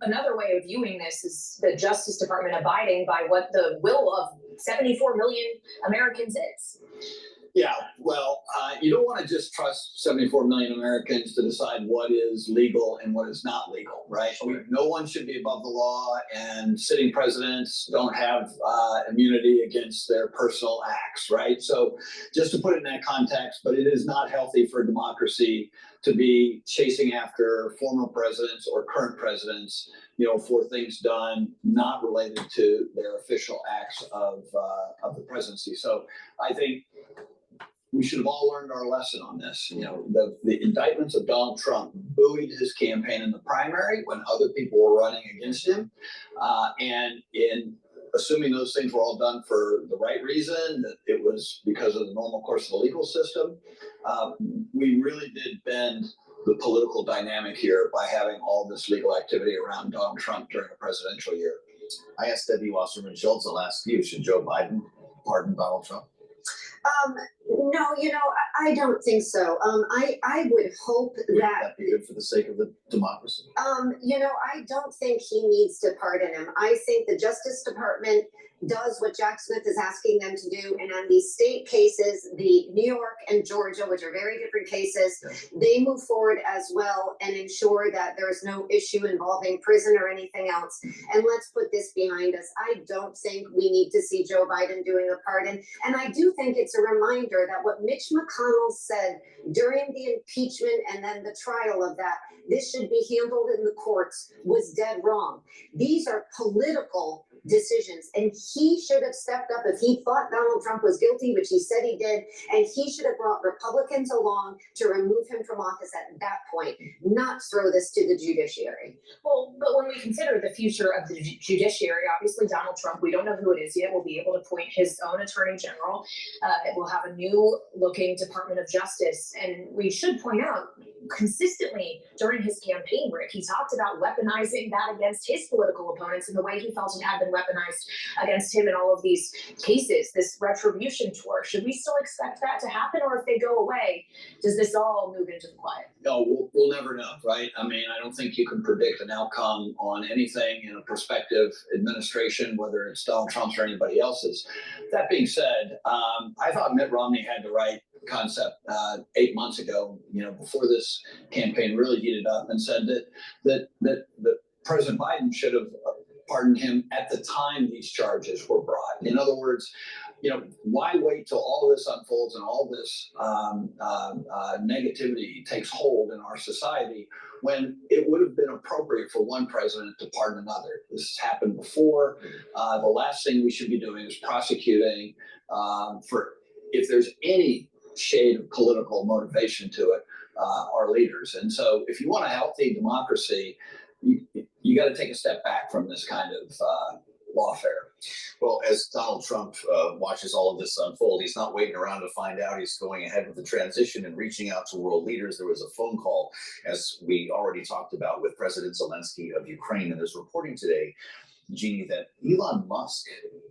another way of viewing this is the Justice Department abiding by what the will of 74 million Americans is. Yeah, well, you don't want to just trust 74 million Americans to decide what is legal and what is not legal, right? No one should be above the law, and sitting presidents don't have immunity against their personal acts, right? So just to put it in that context, but it is not healthy for democracy to be chasing after former presidents or current presidents, for things done not related to their official acts of the presidency. So I think we should have all learned our lesson on this. The indictments of Donald Trump buoyed his campaign in the primary when other people were running against him. And in assuming those things were all done for the right reason, that it was because of the normal course of the legal system, we really did bend the political dynamic here by having all this legal activity around Donald Trump during a presidential year. I asked Debbie Wasserman Schultz, I'll ask you, should Joe Biden pardon Donald Trump? No, I don't think so. I would hope Would that, that be good for the sake of the democracy? I don't think he needs to pardon him. I think the Justice Department does what Jack Smith is asking them to do. And on these state cases, the New York and Georgia, which are very different cases, they move forward as well and ensure that there is no issue involving prison or anything else. And let's put this behind us. I don't think we need to see Joe Biden doing a pardon. And I do think it's a reminder that what Mitch McConnell said during the impeachment and then the trial of that, this should be handled in the courts, was dead wrong. These are political decisions, and he should have stepped up if he thought Donald Trump was guilty, which he said he did, and he should have brought Republicans along to remove him from office at that point, not throw this to the judiciary. Well, but when we consider the future of the judiciary, obviously Donald Trump, we don't know who it is yet, will be able to appoint his own attorney general. We'll have a new looking Department of Justice. And we should point out, consistently during his campaign, Rick, he talked about weaponizing that against his political opponents in the way he felt it had been weaponized against him in all of these cases, this retribution tour. Should we still expect that to happen? Or if they go away, does this all move into the quiet? No, we'll never know, right? I mean, I don't think you can predict an outcome on anything in a prospective administration, whether it's Donald Trump's or anybody else's. That being said, I thought Mitt Romney had the right concept 8 months ago, before this campaign really heated up, and said that President Biden should have pardoned him at the time these charges were brought. In other words, why wait till all this unfolds and all this negativity takes hold in our society when it would have been appropriate for one president to pardon another? This has happened before. The last thing we should be doing is prosecuting for, if there's any shade of political motivation to it, our leaders. And so if you want a healthy democracy, you got to take a step back from this kind of lawfare. Well, as Donald Trump watches all of this unfold, he's not waiting around to find out. He's going ahead with the transition and reaching out to world leaders. There was a phone call, as we already talked about, with President Zelensky of Ukraine. And there's reporting today, Jeannie, that Elon Musk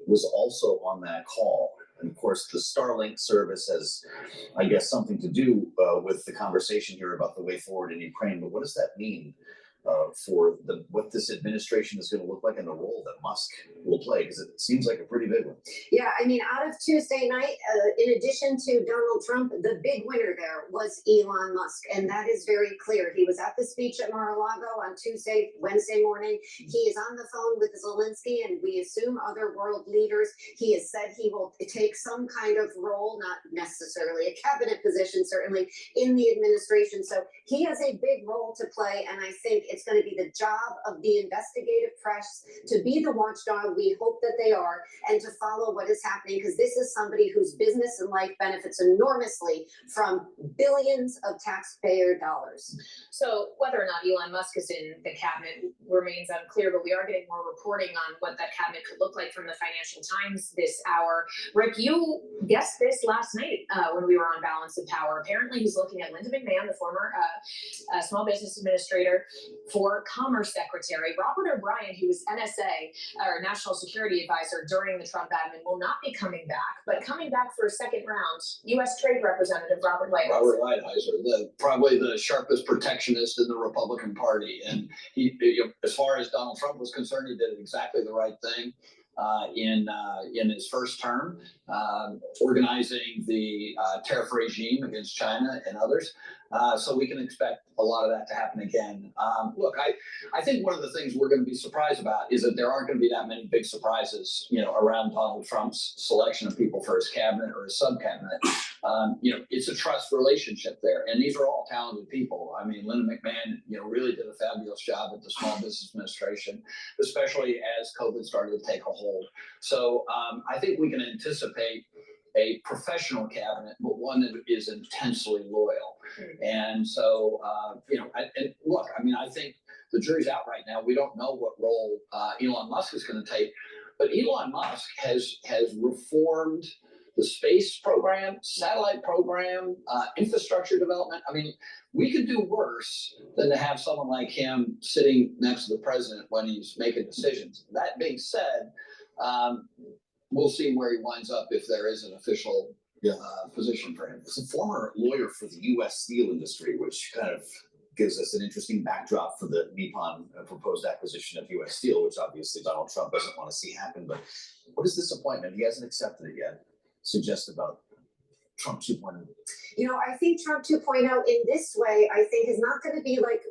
was also on that call. And of course, the Starlink service has, I guess, something to do with the conversation here about the way forward in Ukraine. But what does that mean for what this administration is going to look like and the role that Musk will play? Because it seems like a pretty big one. Yeah, I mean, out of Tuesday night, in addition to Donald Trump, the big winner there was Elon Musk. And that is very clear. He was at the speech at Mar-a-Lago on Wednesday morning. He is on the phone with Zelensky, and we assume other world leaders. He has said he will take some kind of role, not necessarily a cabinet position, certainly in the administration. So he has a big role to play. And I think it's going to be the job of the investigative press to be the watchdog. We hope that they are, and to follow what is happening, because this is somebody whose business and life benefits enormously from billions of taxpayer dollars. So whether or not Elon Musk is in the cabinet remains unclear, but we are getting more reporting on what that cabinet could look like from the Financial Times this hour. Rick, you guessed this last night when we were on Balance of Power. Apparently he's looking at Linda McMahon, the former small business administrator, for Commerce Secretary. Robert O'Brien, who was NSA, or National Security Advisor during the Trump admin, will not be coming back, but coming back for a second round, U.S. Trade Representative Robert Lighthizer. Robert Lighthizer, probably the sharpest protectionist in the Republican Party. And he, as far as Donald Trump was concerned, he did exactly the right thing in his first term, organizing the tariff regime against China and others. So we can expect a lot of that to happen again. Look, I think one of the things we're going to be surprised about is that there aren't going to be that many big surprises, around Donald Trump's selection of people for his cabinet or his sub-cabinet. It's a trust relationship there, and these are all talented people. I mean, Linda McMahon, really did a fabulous job at the Small Business Administration, especially as COVID started to take a hold. So I think we can anticipate a professional cabinet, but one that is intensely loyal. And so, and look, I mean, I think the jury's out right now. We don't know what role Elon Musk is going to take, but Elon Musk has reformed the space program, satellite program, infrastructure development. I mean, we could do worse than to have someone like him sitting next to the president when he's making decisions. That being said, we'll see where he winds up if there is an official position for him. He's a former lawyer for the U.S. steel industry, which kind of gives us an interesting backdrop for the Nippon proposed acquisition of U.S. Steel, which obviously Donald Trump doesn't want to see happen. But what is this appointment? He hasn't accepted it yet. Suggest about Trump 2.0. You know, I think Trump 2.0 in this way, I think is not going to be like,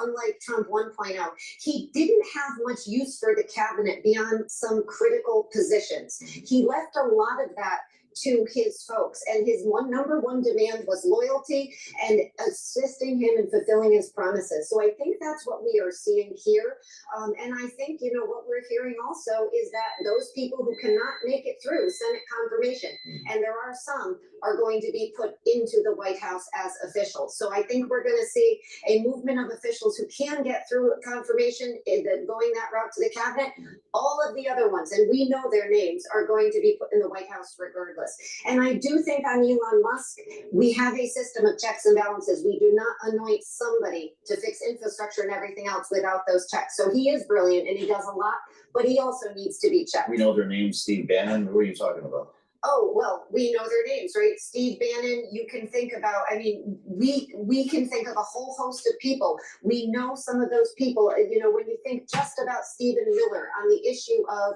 unlike Trump 1.0. He didn't have much use for the cabinet beyond some critical positions. He left a lot of that to his folks, and his number one demand was loyalty and assisting him in fulfilling his promises. So I think that's what we are seeing here. And I think, what we're hearing also is that those people who cannot make it through Senate confirmation, and there are some, are going to be put into the White House as officials. So I think we're going to see a movement of officials who can get through confirmation, going that route to the cabinet. All of the other ones, and we know their names, are going to be put in the White House regardless. And I do think on Elon Musk, we have a system of checks and balances. We do not anoint somebody to fix infrastructure and everything else without those checks. So he is brilliant and he does a lot, but he also needs to be checked. We know their names, Steve Bannon. Who are you talking about? Oh, well, we know their names, right? Steve Bannon, you can think about, we can think of a whole host of people. We know some of those people, when you think just about Stephen Miller on the issue of,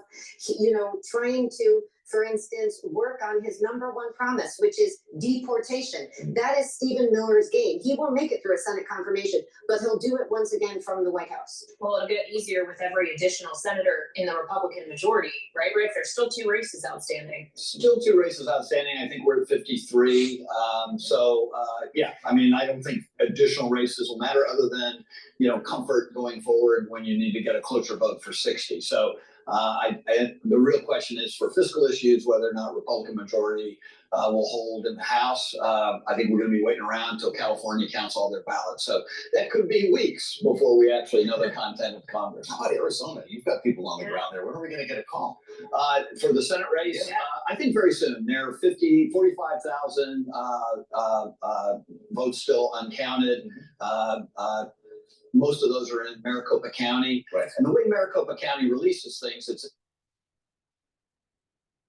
trying to, for instance, work on his number one promise, which is deportation. That is Stephen Miller's game. He will make it through a Senate confirmation, but he'll do it once again from the White House. Well, it'll get easier with every additional senator in the Republican majority, right, Rick? There's still 2 races outstanding. Still 2 races outstanding. I think we're at 53. I don't think additional races will matter other than, comfort going forward when you need to get a closer vote for 60. So the real question is for fiscal issues, whether or not Republican majority will hold in the House. I think we're going to be waiting around until California counts all their ballots. So that could be weeks before we actually know the content of Congress. How about Arizona? You've got people on the ground there. When are we going to get a call? For the Senate race, I think very soon. There are 45,000 votes still uncounted. Most of those are in Maricopa County. Right. And the way Maricopa County releases things,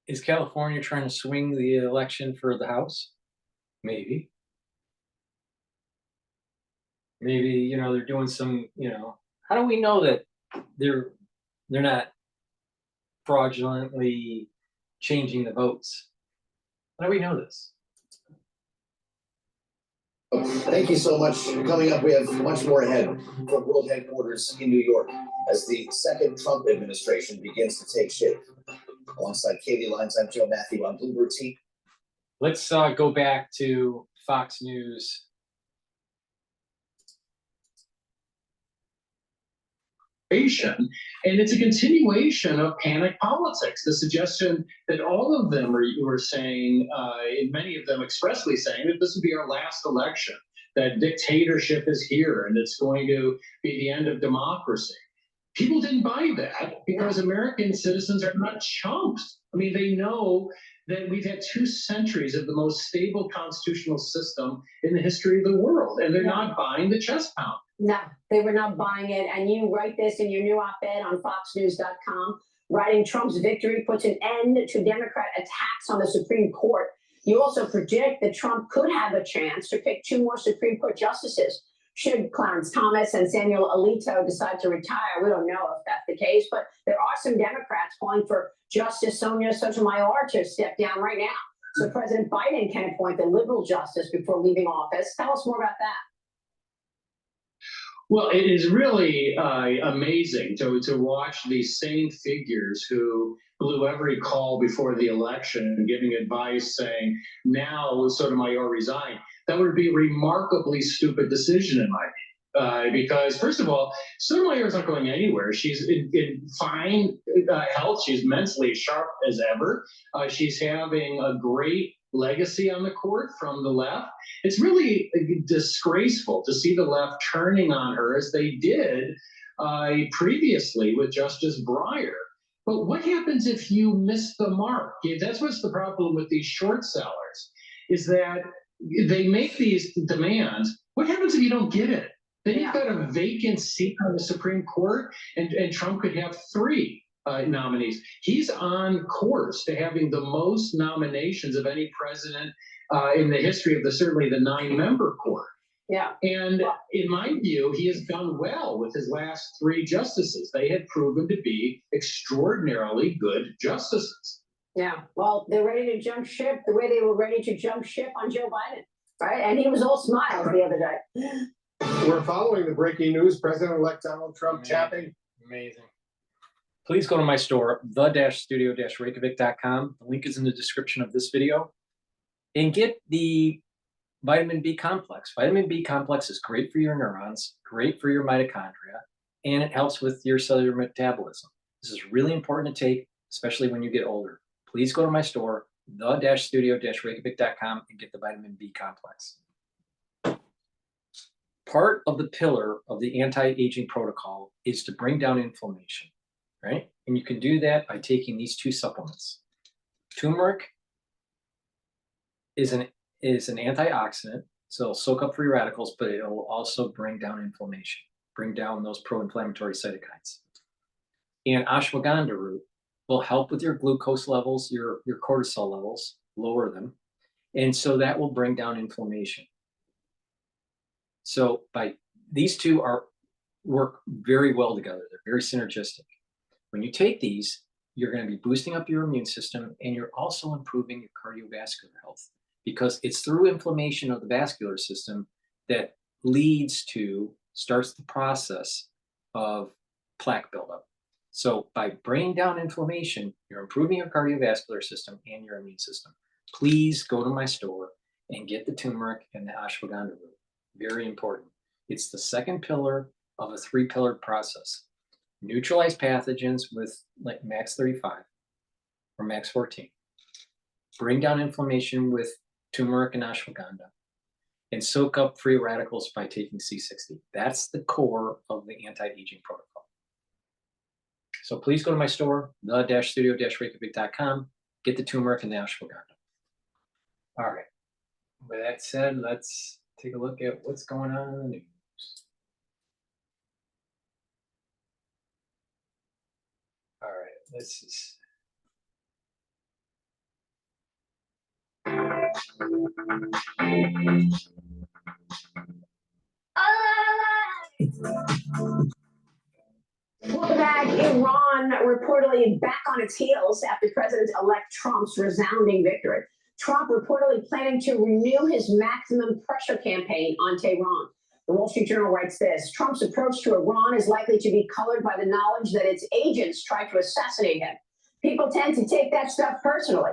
Is California trying to swing the election for the House? Maybe. Maybe, they're doing some, how do we know that they're not fraudulently changing the votes? How do we know this? Thank you so much. Coming up, we have much more ahead from World Headquarters in New York as the second Trump administration begins to take shape. Alongside Katie Lyons, I'm Joe Matthew on Bloomberg TV. Let's go back to Fox News. And it's a continuation of panic politics. The suggestion that all of them were saying, and many of them expressly saying that this would be our last election, that dictatorship is here and it's going to be the end of democracy. People didn't buy that because American citizens are not chumps. They know that we've had 2 centuries of the most stable constitutional system in the history of the world, and they're not buying the chest pound. No, they were not buying it. And you write this in your new op-ed on foxnews.com, writing Trump's victory puts an end to Democrat attacks on the Supreme Court. You also predict that Trump could have a chance to pick 2 more Supreme Court justices should Clarence Thomas and Samuel Alito decide to retire. We don't know if that's the case, but there are some Democrats calling for Justice Sonia Sotomayor to step down right now. So President Biden can appoint a liberal justice before leaving office. Tell us more about that. Well, it is really amazing to watch these same figures who blew every call before the election and giving advice saying, now Sotomayor resign. That would be a remarkably stupid decision in my view. Because first of all, Sotomayor is not going anywhere. She's in fine health. She's mentally sharp as ever. She's having a great legacy on the court from the left. It's really disgraceful to see the left turning on her as they did previously with Justice Breyer, But what happens if you miss the mark? That's what's the problem with these short sellers, is that they make these demands. What happens if you don't get it? Then you've got a vacant seat on the Supreme Court, and Trump could have 3 nominees. He's on course to having the most nominations of any president in the history of certainly the 9-member court. Yeah. And in my view, he has done well with his last 3 justices. They had proven to be extraordinarily good justices. Yeah. Well, they're ready to jump ship the way they were ready to jump ship on Joe Biden, right? And he was all smiles the other day. We're following the breaking news. President-elect Donald Trump tapping. Amazing. Please go to my store, the-studio-reykjavik.com. The link is in the description of this video. And get the vitamin B complex. Vitamin B complex is great for your neurons, great for your mitochondria, and it helps with your cellular metabolism. This is really important to take, especially when you get older. Please go to my store, the-studio-reykjavik.com, and get the vitamin B complex. Part of the pillar of the anti-aging protocol is to bring down inflammation, right? And you can do that by taking these 2 supplements. Turmeric is an antioxidant, so it'll soak up free radicals, but it will also bring down inflammation, bring down those pro-inflammatory cytokines. And ashwagandha root will help with your glucose levels, your cortisol levels, lower them. And so that will bring down inflammation. So these 2 work very well together. They're very synergistic. When you take these, you're going to be boosting up your immune system, and you're also improving your cardiovascular health, because it's through inflammation of the vascular system that starts the process of plaque buildup. So by bringing down inflammation, you're improving your cardiovascular system and your immune system. Please go to my store and get the turmeric and the ashwagandha root. Very important. It's the second pillar of a 3-pillared process. Neutralize pathogens with like max 35 or max 14. Bring down inflammation with turmeric and ashwagandha, and soak up free radicals by taking C60. That's the core of the anti-aging protocol. So please go to my store, the-studio-reykjavik.com, get the turmeric and the ashwagandha. All right. With that said, let's take a look at what's going on in the news. All right, this is. Welcome back. Iran reportedly back on its heels after President-elect Trump's resounding victory. Trump reportedly planning to renew his maximum pressure campaign on Tehran. The Wall Street Journal writes this: Trump's approach to Iran is likely to be colored by the knowledge that its agents tried to assassinate him. People tend to take that stuff personally.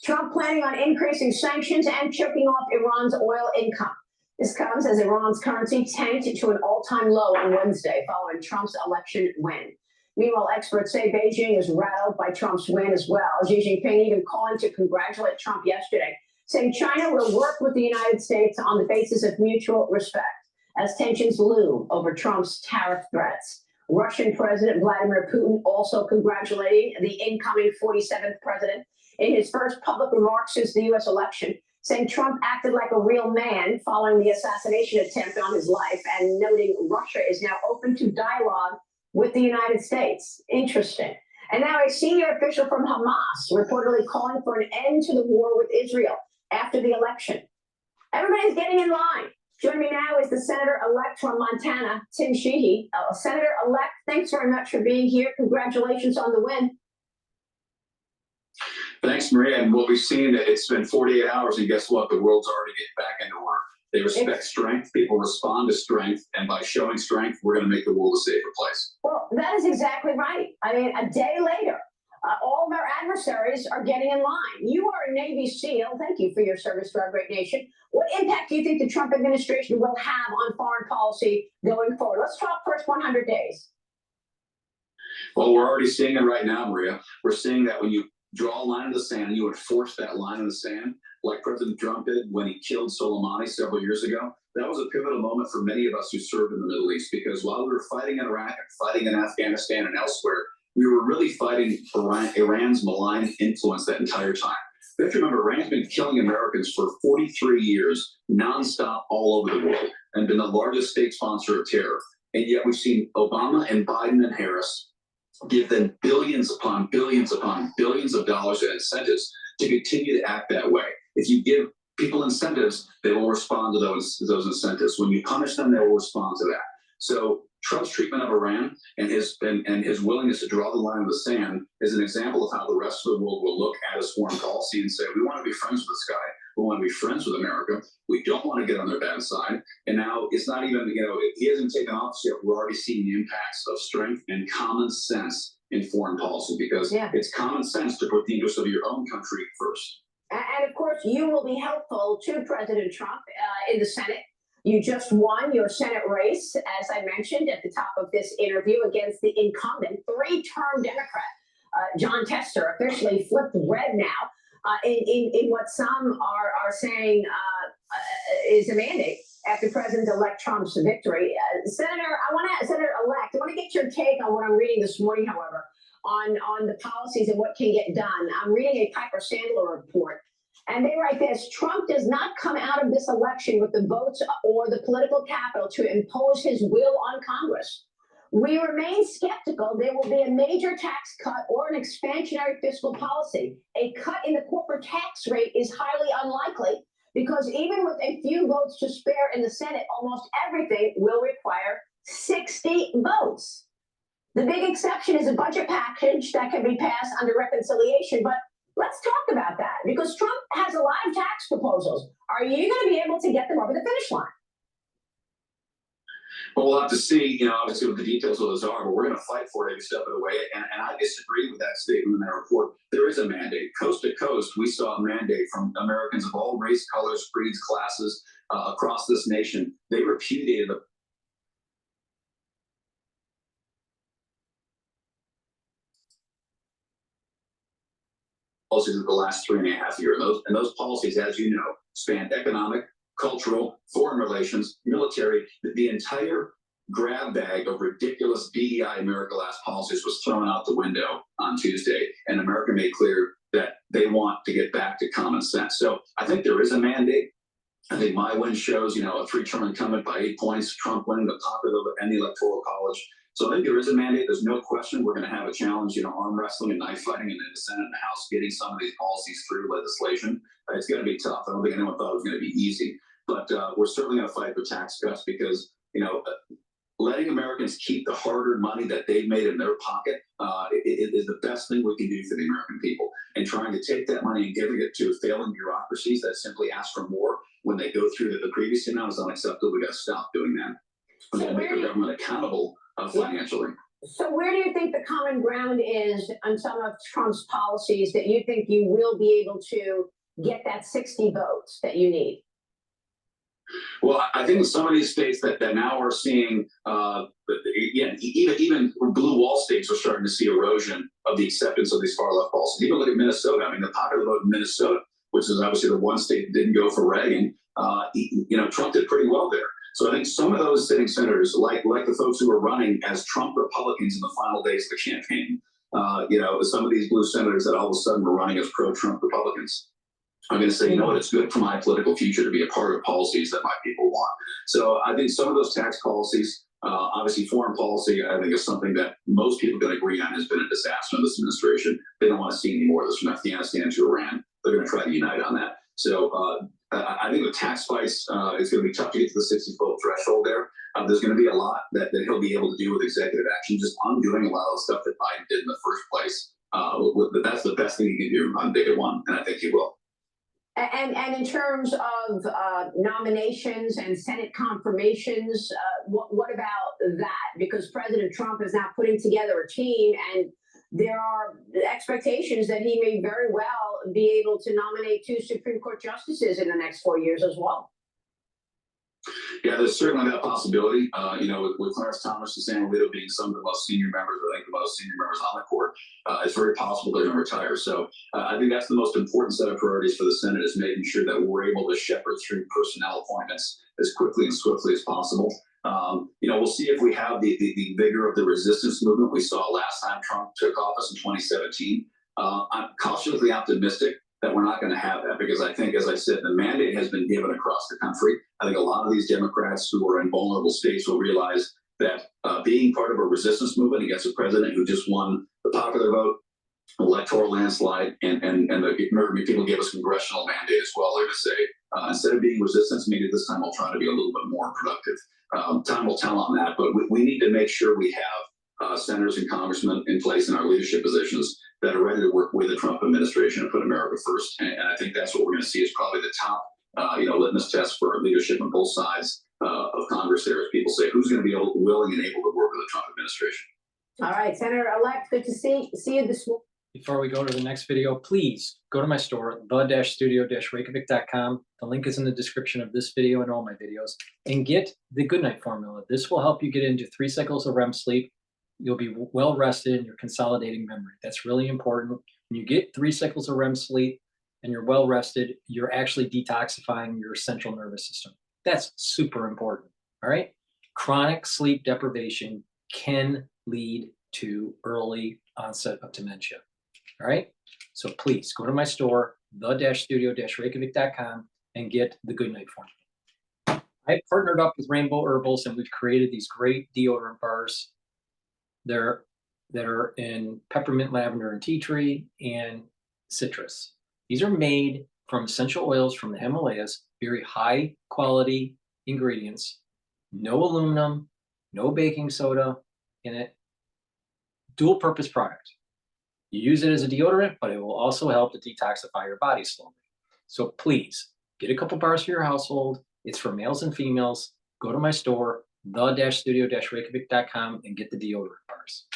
Trump planning on increasing sanctions and choking off Iran's oil income. This comes as Iran's currency tanked to an all-time low on Wednesday following Trump's election win. Meanwhile, experts say Beijing is rattled by Trump's win as well. Xi Jinping even calling to congratulate Trump yesterday, saying China will work with the United States on the basis of mutual respect as tensions loom over Trump's tariff threats. Russian President Vladimir Putin also congratulating the incoming 47th president in his first public remarks since the U.S. election, saying Trump acted like a real man following the assassination attempt on his life, and noting Russia is now open to dialogue with the United States. Interesting. And now a senior official from Hamas reportedly calling for an end to the war with Israel after the election. Everybody's getting in line. Joining me now is the Senator-elect from Montana, Tim Sheehy. Senator-elect, thanks very much for being here. Congratulations on the win. Thanks, Maria. And what we've seen, it's been 48 hours, and guess what? The world's already getting back into work. They respect strength. People respond to strength. And by showing strength, we're going to make the world a safer place. Well, that is exactly right. I mean, a day later, all of our adversaries are getting in line. You are a Navy SEAL. Thank you for your service to our great nation. What impact do you think the Trump administration will have on foreign policy going forward? Let's talk first 100 days. Well, we're already seeing it right now, Maria. We're seeing that when you draw a line in the sand and you enforce that line in the sand, like President Trump did when he killed Soleimani several years ago, that was a pivotal moment for many of us who served in the Middle East, because while we were fighting in Iraq and fighting in Afghanistan and elsewhere, we were really fighting Iran's malign influence that entire time. We have to remember, Iran's been killing Americans for 43 years, nonstop all over the world, and been the largest state sponsor of terror. And yet we've seen Obama and Biden and Harris give them billions upon billions upon billions of dollars in incentives to continue to act that way. If you give people incentives, they will respond to those incentives. When you punish them, they will respond to that. So Trump's treatment of Iran and his willingness to draw the line in the sand is an example of how the rest of the world will look at his foreign policy and say, we want to be friends with this guy. We want to be friends with America. We don't want to get on their bad side. And now it's not even, he hasn't taken office yet. We're already seeing the impacts of strength and common sense in foreign policy, because it's common sense to put the interests of your own country first. And of course, you will be helpful to President Trump in the Senate. You just won your Senate race, as I mentioned at the top of this interview, against the incumbent three-term Democrat, John Tester, officially flipped red now in what some are saying is a mandate after President-elect Trump's victory. Senator-elect, I want to get your take on what I'm reading this morning, however, on the policies and what can get done. I'm reading a Piper Sandler report. And they write this: Trump does not come out of this election with the votes or the political capital to impose his will on Congress. We remain skeptical there will be a major tax cut or an expansionary fiscal policy. A cut in the corporate tax rate is highly unlikely because even with a few votes to spare in the Senate, almost everything will require 60 votes. The big exception is a budget package that can be passed under reconciliation, but let's talk about that, because Trump has a lot of tax proposals. Are you going to be able to get them over the finish line? Well, we'll have to see, obviously what the details of those are, but we're going to fight for it every step of the way. And I disagree with that statement in that report. There is a mandate. Coast to coast, we saw a mandate from Americans of all race, colors, creeds, classes across this nation. They repudiated the policies of the last 3.5 years. And those policies, as you know, spanned economic, cultural, foreign relations, military. The entire grab bag of ridiculous DEI America-last policies was thrown out the window on Tuesday, and America made clear that they want to get back to common sense. So I think there is a mandate. I think my win shows, a three-term incumbent by 8 points, Trump winning the popular and the electoral college. So I think there is a mandate. There's no question we're going to have a challenge, arm wrestling and knife fighting in the Senate and the House, getting some of these policies through legislation. It's going to be tough. I don't think anyone thought it was going to be easy. But we're certainly going to fight for tax cuts because, letting Americans keep the hard-earned money that they've made in their pocket is the best thing we can do for the American people. And trying to take that money and giving it to failing bureaucracies that simply ask for more when they go through the previous amount is unacceptable. We got to stop doing that. We're going to make the government accountable financially. So where do you think the common ground is on some of Trump's policies that you think you will be able to get that 60 votes that you need? Well, I think some of these states that now are seeing, even blue wall states are starting to see erosion of the acceptance of these far left policies. Even look at Minnesota. I mean, the popular vote in Minnesota, which is obviously the one state that didn't go for Reagan, Trump did pretty well there. So I think some of those sitting senators, like the folks who were running as Trump Republicans in the final days of the campaign, some of these blue senators that all of a sudden were running as pro-Trump Republicans, I'm going to say, it's good for my political future to be a part of policies that my people want. So I think some of those tax policies, obviously foreign policy, I think is something that most people can agree on has been a disaster in this administration. They don't want to see any more of this from Afghanistan to Iran. They're going to try to unite on that. So I think the tax fights, it's going to be tough to get to the 60-vote threshold there. There's going to be a lot that he'll be able to do with executive action, just undoing a lot of the stuff that Biden did in the first place. That's the best thing he can do on day one, and I think he will. And in terms of nominations and Senate confirmations, what about that? Because President Trump is now putting together a team, and there are expectations that he may very well be able to nominate 2 Supreme Court justices in the next 4 years as well. Yeah, there's certainly that possibility. With Clarence Thomas and Sam Alito being some of the most senior members, I think the most senior members on the court, it's very possible they're going to retire. So I think that's the most important set of priorities for the Senate, is making sure that we're able to shepherd through personnel appointments as quickly and swiftly as possible. We'll see if we have the vigor of the resistance movement we saw last time Trump took office in 2017. I'm cautiously optimistic that we're not going to have that because I think, as I said, the mandate has been given across the country. I think a lot of these Democrats who are in vulnerable states will realize that being part of a resistance movement against a president who just won the popular vote, electoral landslide, and the people gave us congressional mandate as well. They're going to say, instead of being resistance, maybe this time we'll try to be a little bit more productive. Time will tell on that, but we need to make sure we have senators and congressmen in place in our leadership positions that are ready to work with the Trump administration and put America first. And I think that's what we're going to see is probably the top, litmus test for leadership on both sides of Congress. There, as people say, who's going to be willing and able to work with the Trump administration. All right, Senator-elect, good to see you this morning. Before we go to the next video, please go to my store, the-studio-reykjavik.com. The link is in the description of this video and all my videos. And get the Goodnight Formula. This will help you get into 3 cycles of REM sleep. You'll be well rested and you're consolidating memory. That's really important. When you get 3 cycles of REM sleep and you're well rested, you're actually detoxifying your central nervous system. That's super important, all right? Chronic sleep deprivation can lead to early onset of dementia. All right, so please go to my store, the-studio-reykjavik.com, and get the Goodnight Formula. I've partnered up with Rainbow Herbals, and we've created these great deodorant bars. That are in peppermint, lavender, and tea tree, and citrus. These are made from essential oils from the Himalayas, very high quality ingredients, no aluminum, no baking soda in it, dual purpose product. You use it as a deodorant, but it will also help to detoxify your body slowly. So please get a couple bars for your household. It's for males and females. Go to my store, the-studio-reykjavik.com, and get the deodorant bars.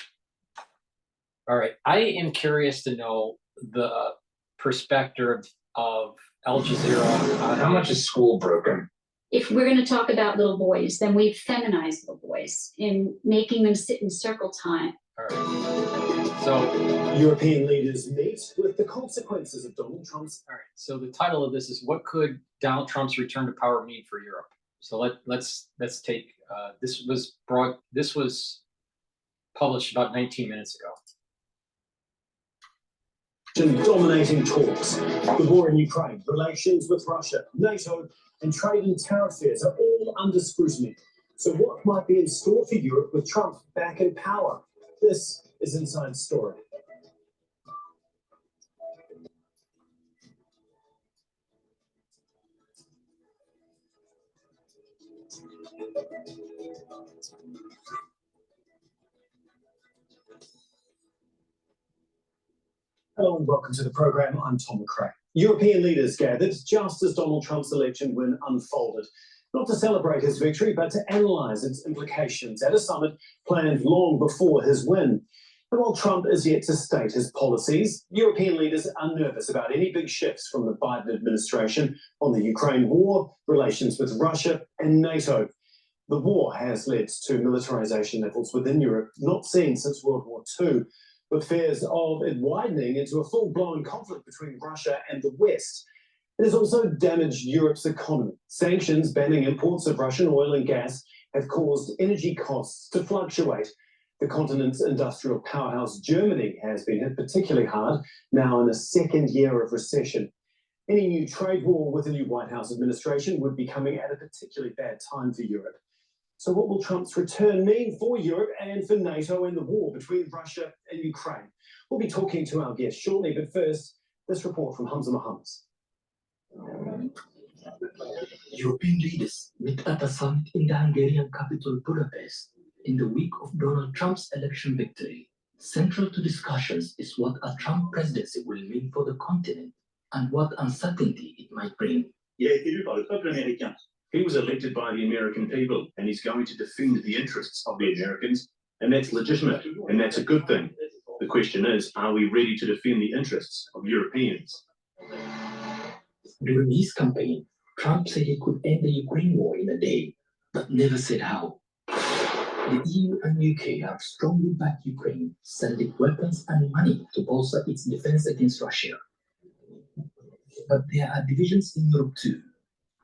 All right, I am curious to know the perspective of Al Jazeera on how much is school broken? If we're going to talk about little boys, then we've feminized little boys in making them sit in circle time. All right. So European leaders meet with the consequences of Donald Trump's. All right. So the title of this is "What Could Donald Trump's Return to Power Mean for Europe?" So let's take this was published about 19 minutes ago. Dominating talks. The war in Ukraine, relations with Russia, NATO, and trade and tariff fears are all under scrutiny. So what might be in store for Europe with Trump back in power? This is Inside Story. Hello and welcome to the program. I'm Tom McRae. European leaders gathered just as Donald Trump's election win unfolded, not to celebrate his victory, but to analyse its implications at a summit planned long before his win. And while Trump is yet to state his policies, European leaders are nervous about any big shifts from the Biden administration on the Ukraine war, relations with Russia and NATO. The war has led to militarization levels within Europe not seen since World War II, with fears of it widening into a full-blown conflict between Russia and the West. It has also damaged Europe's economy. Sanctions banning imports of Russian oil and gas have caused energy costs to fluctuate. The continent's industrial powerhouse, Germany, has been hit particularly hard, now in a second year of recession. Any new trade war with a new White House administration would be coming at a particularly bad time for Europe. So what will Trump's return mean for Europe and for NATO in the war between Russia and Ukraine? We'll be talking to our guest shortly, but first, this report from Hamza Mohammed. European leaders meet at a summit in the Hungarian capital Budapest in the week of Donald Trump's election victory. Central to discussions is what a Trump presidency will mean for the continent and what uncertainty it might bring. Il a été élu par le peuple américain. He was elected by the American people, and he's going to defend the interests of the Americans, and that's legitimate, and that's a good thing. The question is, are we ready to defend the interests of Europeans? During his campaign, Trump said he could end the Ukraine war in a day, but never said how. The EU and UK have strongly backed Ukraine, sending weapons and money to bolster its defense against Russia. But there are divisions in Europe too.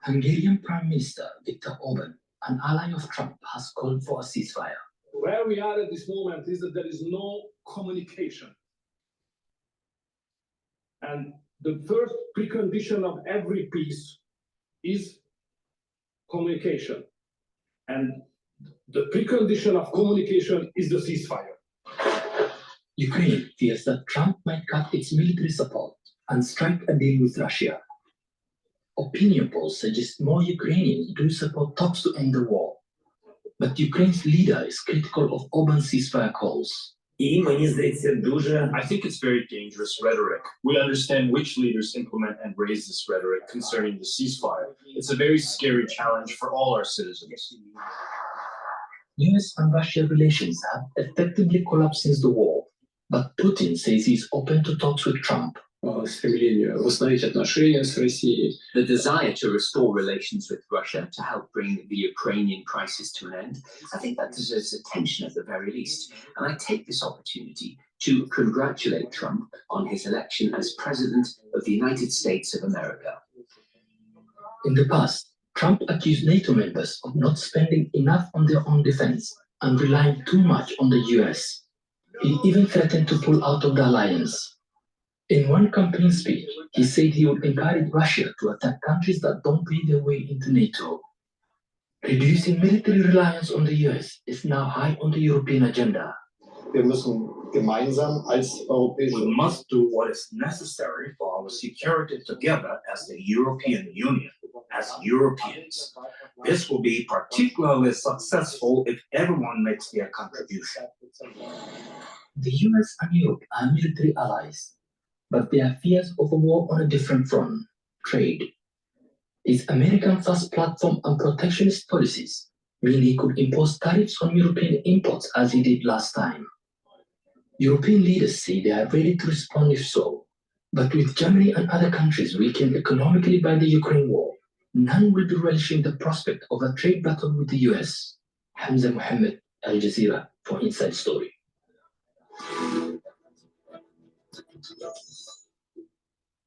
Hungarian Prime Minister Viktor Orban an ally of Trump, has called for a ceasefire. Where we are at this moment is that there is no communication. And the first precondition of every peace is communication. And the precondition of communication is the ceasefire. Ukraine fears that Trump might cut its military support and strike a deal with Russia. Opinion polls suggest more Ukrainians do support talks to end the war. But Ukraine's leader is critical of Orban's ceasefire calls. I think it's very dangerous rhetoric. We understand which leaders implement and raise this rhetoric concerning the ceasefire. It's a very scary challenge for all our citizens. US and Russia relations have effectively collapsed since the war, but Putin says he's open to talks with Trump. The desire to restore relations with Russia to help bring the Ukrainian crisis to an end, I think that deserves attention at the very least. And I take this opportunity to congratulate Trump on his election as President of the United States of America. In the past, Trump accused NATO members of not spending enough on their own defense and relying too much on the US. He even threatened to pull out of the alliance. In one campaign speech, he said he would encourage Russia to attack countries that don't pay their way into NATO. Reducing military reliance on the US is now high on the European agenda. We must do what is necessary for our security together as the European Union, as Europeans. This will be particularly successful if everyone makes their contribution. The US and Europe are military allies, but there are fears of a war on a different front, trade. His American First platform and protectionist policies mean he could impose tariffs on European imports as he did last time. European leaders say they are ready to respond if so, but with Germany and other countries weakened economically by the Ukraine war, none will be relishing the prospect of a trade battle with the US. Hamza Mohammed, Al Jazeera, for Inside Story.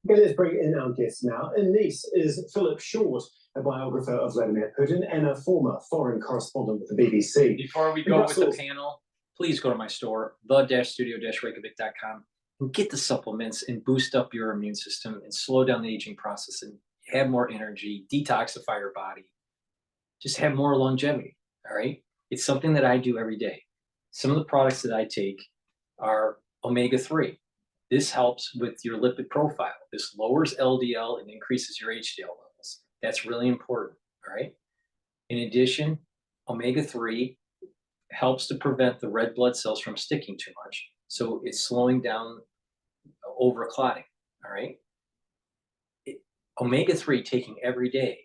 Okay, let's bring in our guest now. And this is Philip Short, a biographer of Vladimir Putin and a former foreign correspondent with the BBC. Before we go with the panel, please go to my store, the-studio-reykjavik.com, and get the supplements and boost up your immune system and slow down the aging process and have more energy, detoxify your body, just have more longevity, all right? It's something that I do every day. Some of the products that I take are omega-3. This helps with your lipid profile. This lowers LDL and increases your HDL levels. That's really important, all right? In addition, omega-3 helps to prevent the red blood cells from sticking too much. So it's slowing down overclotting, all right? Omega-3 taking every day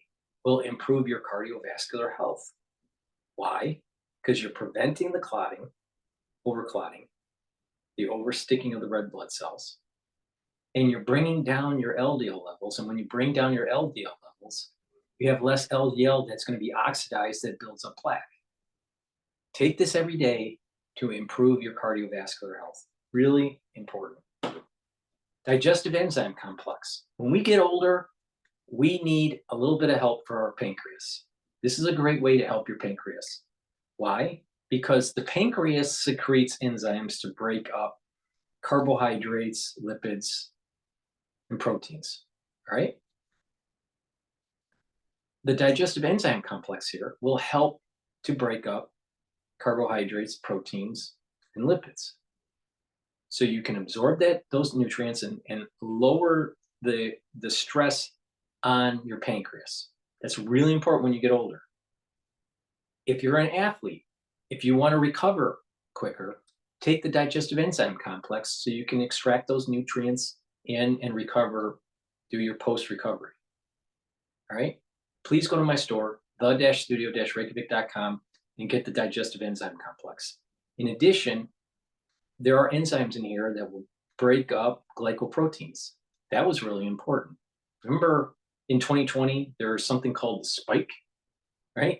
will improve your cardiovascular health. Why? Because you're preventing the clotting, overclotting, the oversticking of the red blood cells, and you're bringing down your LDL levels. And when you bring down your LDL levels, you have less LDL that's going to be oxidized that builds up plaque. Take this every day to improve your cardiovascular health. Really important. Digestive enzyme complex. When we get older, we need a little bit of help for our pancreas. This is a great way to help your pancreas. Why? Because the pancreas secretes enzymes to break up carbohydrates, lipids, and proteins, all right? The digestive enzyme complex here will help to break up carbohydrates, proteins, and lipids. So you can absorb those nutrients and lower the stress on your pancreas. That's really important when you get older. If you're an athlete, if you want to recover quicker, take the digestive enzyme complex so you can extract those nutrients in and recover, do your post-recovery. All right? Please go to my store, the-studio-reykjavik.com, and get the digestive enzyme complex. In addition, there are enzymes in here that will break up glycoproteins. That was really important. Remember in 2020, there's something called the spike, right?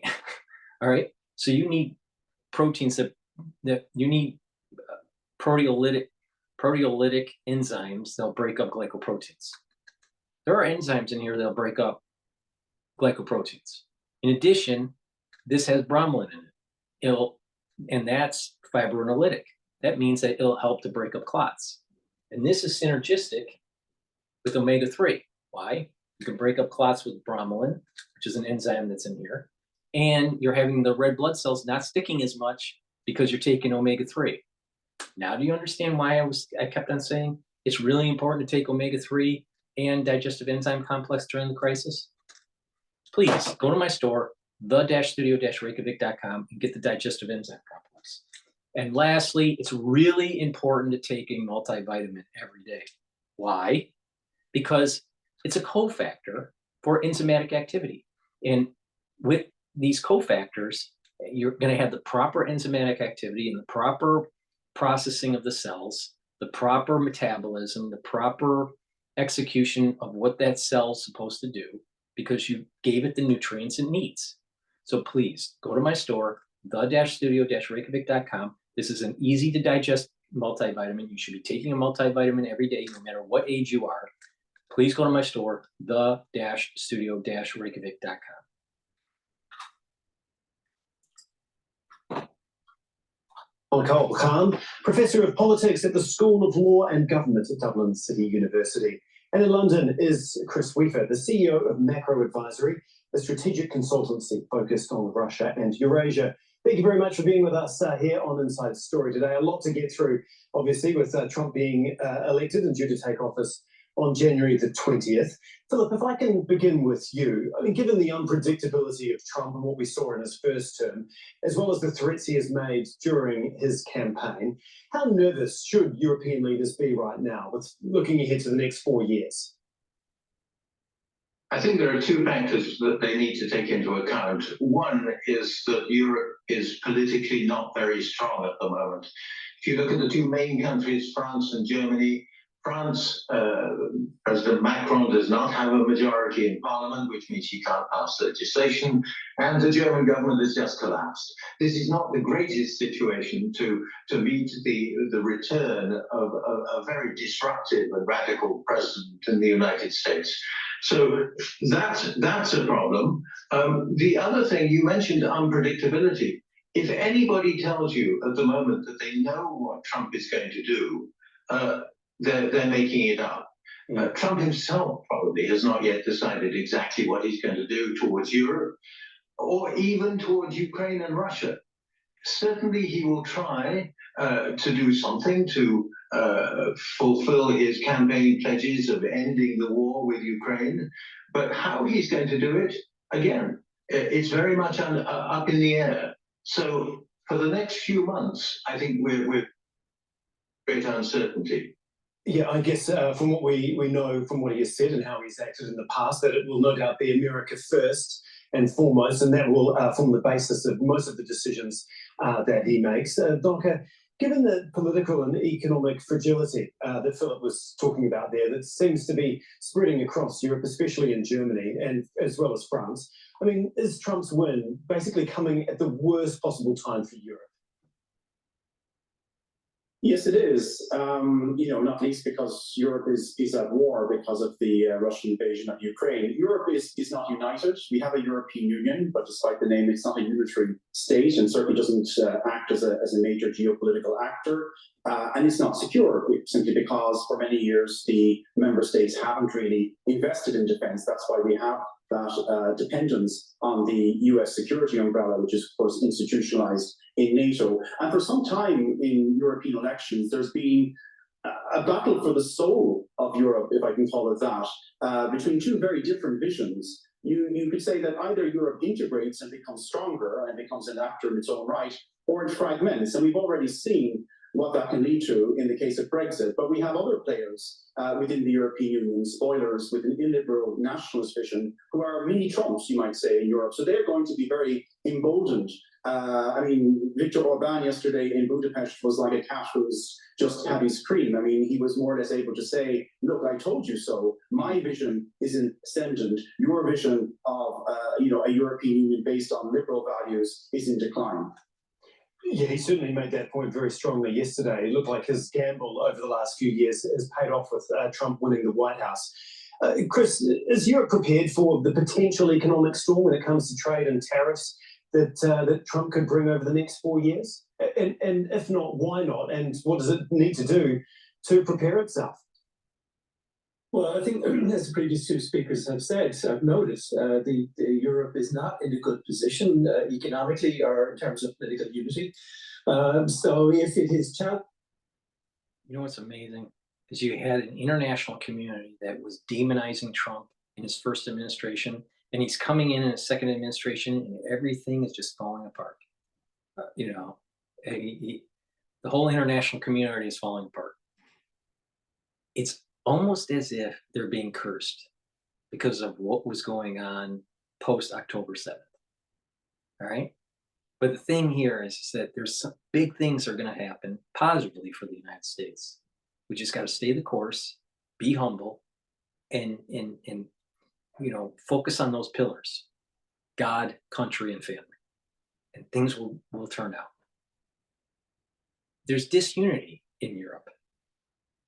All right. So you need proteins that you need proteolytic enzymes that'll break up glycoproteins. There are enzymes in here that'll break up glycoproteins. In addition, this has bromelain in it. And that's fibrinolytic. That means that it'll help to break up clots. And this is synergistic with omega-3. Why? You can break up clots with bromelain, which is an enzyme that's in here. And you're having the red blood cells not sticking as much because you're taking omega-3. Now, do you understand why I kept on saying it's really important to take omega-3 and digestive enzyme complex during the crisis? Please go to my store, the-studio-reykjavik.com, and get the digestive enzyme complex. And lastly, it's really important to take a multivitamin every day. Why? Because it's a cofactor for enzymatic activity. And with these cofactors, you're going to have the proper enzymatic activity and the proper processing of the cells, the proper metabolism, the proper execution of what that cell's supposed to do, because you gave it the nutrients it needs. So please go to my store, the-studio-reykjavik.com. This is an easy to digest multivitamin. You should be taking a multivitamin every day, no matter what age you are. Please go to my store, the-studio-reykjavik.com. Cottrell, Professor of Politics at the School of Law and Government at Dublin City University. And in London is Chris Weaver, the CEO of Macro Advisory, a strategic consultancy focused on Russia and Eurasia. Thank you very much for being with us here on Inside Story today. A lot to get through, obviously, with Trump being elected and due to take office on January the 20th. Philip, if I can begin with you, I mean, given the unpredictability of Trump and what we saw in his first term, as well as the threats he has made during his campaign, how nervous should European leaders be right now with looking ahead to the next 4 years? I think there are two factors that they need to take into account. One is that Europe is politically not very strong at the moment. If you look at the two main countries, France and Germany, France, President Macron does not have a majority in parliament, which means he can't pass legislation, and the German government has just collapsed. This is not the greatest situation to meet the return of a very disruptive and radical president in the United States. So that's a problem. The other thing, you mentioned unpredictability. If anybody tells you at the moment that they know what Trump is going to do, they're making it up. Trump himself probably has not yet decided exactly what he's going to do towards Europe or even towards Ukraine and Russia. Certainly he will try to do something to fulfill his campaign pledges of ending the war with Ukraine. But how he's going to do it, again, it's very much up in the air. So for the next few months, I think we're great uncertainty. Yeah, I guess from what we know from what he has said and how he's acted in the past, that it will no doubt be America first and foremost, and that will form the basis of most of the decisions that he makes. Donka, given the political and economic fragility that Philip was talking about there, that seems to be spreading across Europe, especially in Germany and as well as France, I mean, is Trump's win basically coming at the worst possible time for Europe? Yes, it is. Not least because Europe is at war because of the Russian invasion of Ukraine. Europe is not united. We have a European Union, but despite the name, it's not a unitary state and certainly doesn't act as a major geopolitical actor. And it's not secure, simply because for many years the member states haven't really invested in defense. That's why we have that dependence on the US security umbrella, which is, of course, institutionalized in NATO. And for some time in European elections, there's been a battle for the soul of Europe, if I can call it that, between two very different visions. You could say that either Europe integrates and becomes stronger and becomes an actor in its own right, or it fragments. And we've already seen what that can lead to in the case of Brexit. But we have other players within the European Union, spoilers with an illiberal nationalist vision, who are mini Trumps, you might say, in Europe. So they're going to be very emboldened. Viktor Orban yesterday in Budapest was like a cat who's just had his cream. I mean, he was more or less able to say, look, I told you so. My vision is ascendant. Your vision of a European Union based on liberal values is in decline. Yeah, he certainly made that point very strongly yesterday. It looked like his gamble over the last few years has paid off with Trump winning the White House. Chris, is Europe prepared for the potential economic storm when it comes to trade and tariffs that Trump could bring over the next 4 years? And if not, why not? And what does it need to do to prepare itself? Well, I think as the previous two speakers have said, I've noticed the Europe is not in a good position economically or in terms of political unity. So if it is challenged. You know what's amazing is you had an international community that was demonizing Trump in his first administration, and he's coming in his second administration, and everything is just falling apart. You know, the whole international community is falling apart. It's almost as if they're being cursed because of what was going on post October 7th. All right. But the thing here is that there's some big things are going to happen positively for the United States. We just got to stay the course, be humble, and focus on those pillars: God, country, and family, and things will turn out. There's disunity in Europe,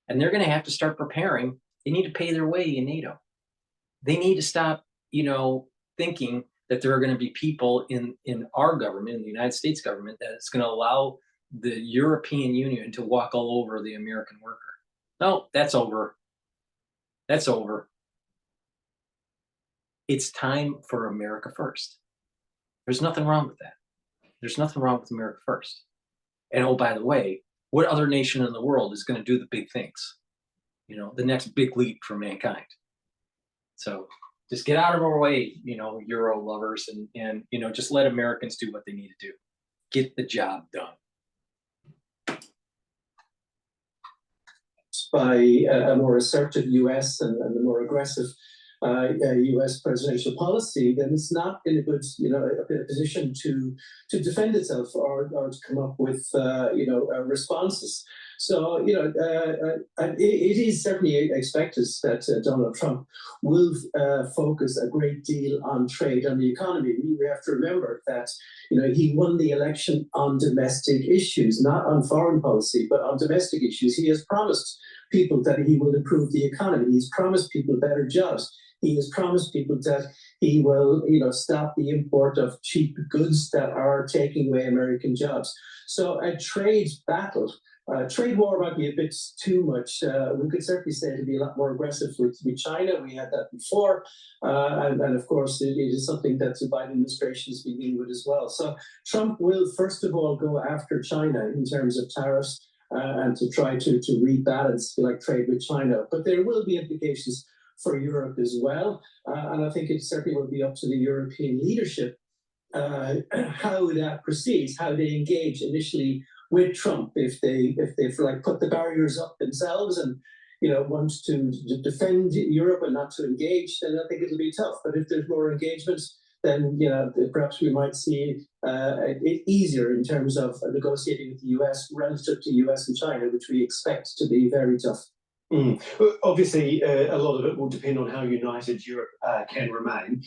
and they're going to have to start preparing. They need to pay their way in NATO. They need to stop, thinking that there are going to be people in our government, in the United States government, that is going to allow the European Union to walk all over the American worker. No, that's over. That's over. It's time for America first. There's nothing wrong with that. There's nothing wrong with America first. And oh, by the way, what other nation in the world is going to do the big things? The next big leap for mankind. So just get out of our way, Euro lovers, and just let Americans do what they need to do. Get the job done. By a more assertive US and a more aggressive US presidential policy, then it's not in a good, a position to defend itself or to come up with, responses. So, it is certainly expected that Donald Trump will focus a great deal on trade and the economy. We have to remember that, he won the election on domestic issues, not on foreign policy, but on domestic issues. He has promised people that he will improve the economy. He's promised people better jobs. He has promised people that he will, stop the import of cheap goods that are taking away American jobs. So a trade battle, trade war might be a bit too much. We could certainly say to be a lot more aggressive with China. We had that before. And of course, it is something that the Biden administration is beginning with as well. So Trump will, first of all, go after China in terms of tariffs and to try to rebalance trade with China. But there will be implications for Europe as well. And I think it certainly will be up to the European leadership how that proceeds, how they engage initially with Trump. If they put the barriers up themselves and want to defend Europe and not to engage, then I think it'll be tough. But if there's more engagement, then perhaps we might see it easier in terms of negotiating with the US relative to US and China, which we expect to be very tough. Obviously, a lot of it will depend on how united Europe can remain.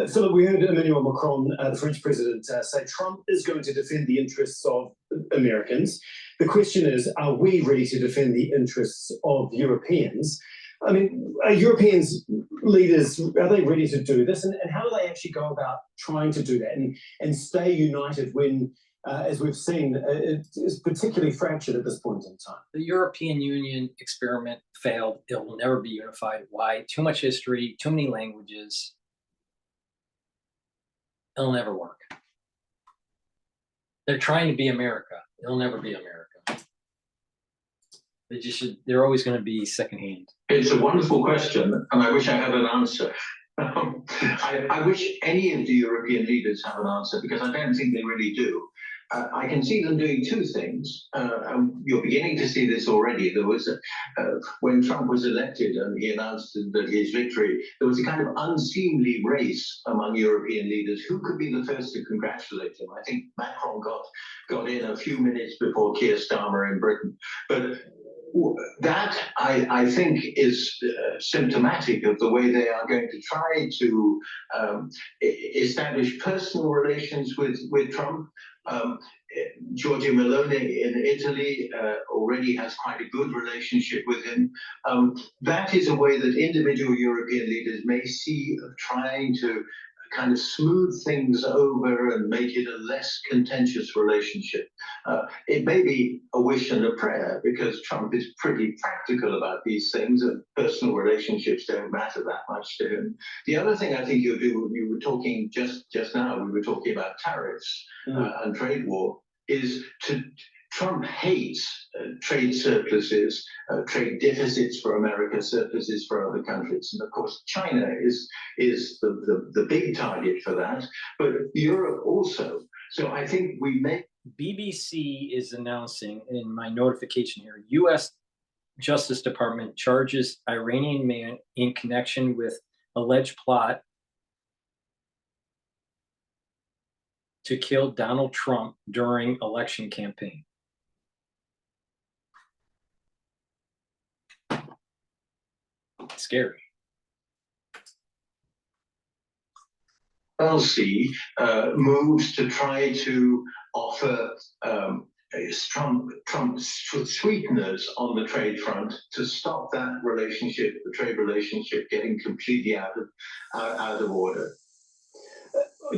Philip, we heard Emmanuel Macron, the French president, say Trump is going to defend the interests of Americans. The question is, are we ready to defend the interests of Europeans? I mean, are Europeans leaders, are they ready to do this? And how do they actually go about trying to do that and stay united when, as we've seen, it is particularly fractured at this point in time? The European Union experiment failed. It will never be unified. Why? Too much history, too many languages. It'll never work. They're trying to be America. It'll never be America. They're always going to be secondhand. It's a wonderful question, and I wish I had an answer. I wish any of the European leaders have an answer, because I don't think they really do. I can see them doing two things. You're beginning to see this already. There was, when Trump was elected and he announced that his victory, there was a kind of unseemly race among European leaders. Who could be the first to congratulate him? I think Macron got in a few minutes before Keir Starmer in Britain. But that, I think, is symptomatic of the way they are going to try to establish personal relations with Trump. Giorgia Meloni in Italy already has quite a good relationship with him. That is a way that individual European leaders may see of trying to kind of smooth things over and make it a less contentious relationship. It may be a wish and a prayer because Trump is pretty practical about these things and personal relationships don't matter that much to him. The other thing I think you were talking just now, we were talking about tariffs and trade war, is Trump hates trade surpluses, trade deficits for America, surpluses for other countries. And of course, China is the big target for that, but Europe also. So I think we may. BBC is announcing in my notification here, U.S. Justice Department charges Iranian man in connection with alleged plot to kill Donald Trump during election campaign. Scary. Chelsea moves to try to offer Trump sweeteners on the trade front to stop that relationship, the trade relationship, getting completely out of order.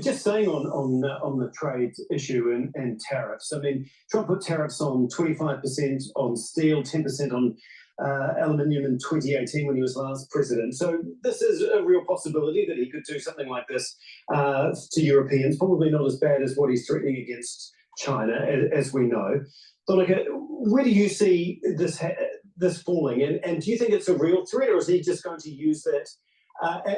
Just staying on the trade issue and tariffs. I mean, Trump put tariffs on 25% on steel, 10% on aluminium in 2018 when he was last president. So this is a real possibility that he could do something like this to Europeans. Probably not as bad as what he's threatening against China, as we know. Donica, where do you see this falling? And do you think it's a real threat, or is he just going to use that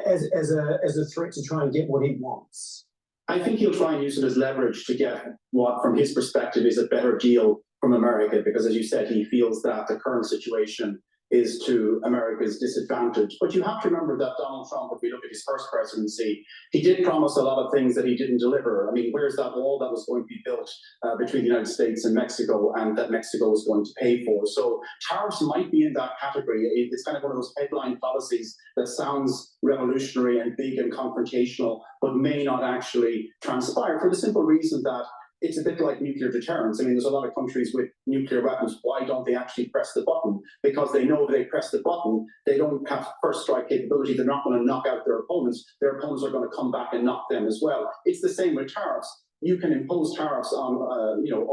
as a threat to try and get what he wants? I think he'll try and use it as leverage to get what, from his perspective, is a better deal from America, because, as you said, he feels that the current situation is to America's disadvantage. But you have to remember that Donald Trump, if we look at his first presidency, he did promise a lot of things that he didn't deliver. I mean, where's that wall that was going to be built between the United States and Mexico, and that Mexico was going to pay for? So tariffs might be in that category. It's kind of one of those headline policies that sounds revolutionary and big and confrontational, but may not actually transpire, for the simple reason that it's a bit like nuclear deterrence. I mean, there's a lot of countries with nuclear weapons. Why don't they actually press the button? Because they know if they press the button, they don't have first strike capability. They're not going to knock out their opponents. Their opponents are going to come back and knock them as well. It's the same with tariffs. You can impose tariffs on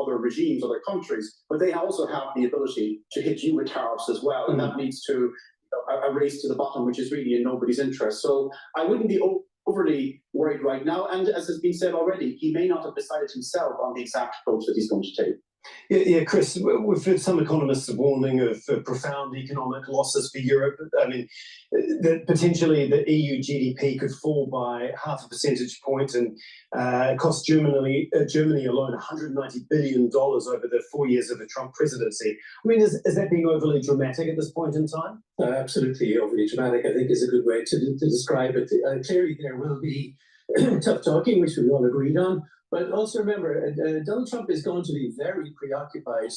other regimes, other countries, but they also have the ability to hit you with tariffs as well. And that leads to a race to the bottom, which is really in nobody's interest. So I wouldn't be overly worried right now, and as has been said already, he may not have decided himself on the exact approach that he's going to take. Yeah, Chris, we've heard some economists warning of profound economic losses for Europe. I mean, that potentially the EU GDP could fall by 0.5 percentage point and cost Germany alone $190 billion over the 4 years of the Trump presidency. I mean, is that being overly dramatic at this point in time? Absolutely overly dramatic, I think, is a good way to describe it. Clearly, there will be tough talking, which we all agreed on. But also remember, Donald Trump is going to be very preoccupied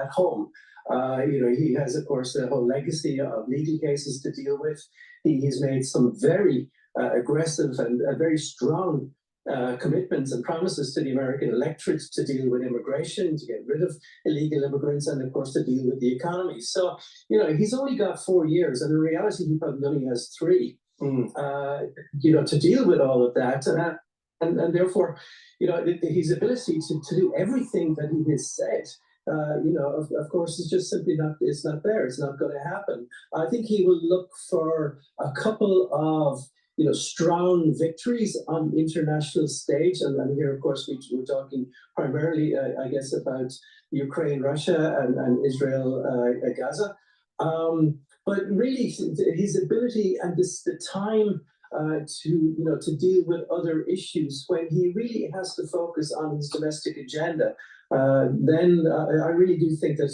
at home. He has, of course, the whole legacy of legal cases to deal with. He has made some very aggressive and very strong commitments and promises to the American electorate to deal with immigration, to get rid of illegal immigrants, and of course to deal with the economy. So, he's only got 4 years, and in reality, he probably only has 3. To deal with all of that, and therefore, his ability to do everything that he has said, of course, is just simply not. It's not there. It's not going to happen. I think he will look for a couple of strong victories on the international stage, and here, of course, we're talking primarily, I guess, about Ukraine, Russia, and Israel, Gaza. But really, his ability and the time to deal with other issues when he really has to focus on his domestic agenda, then I really do think that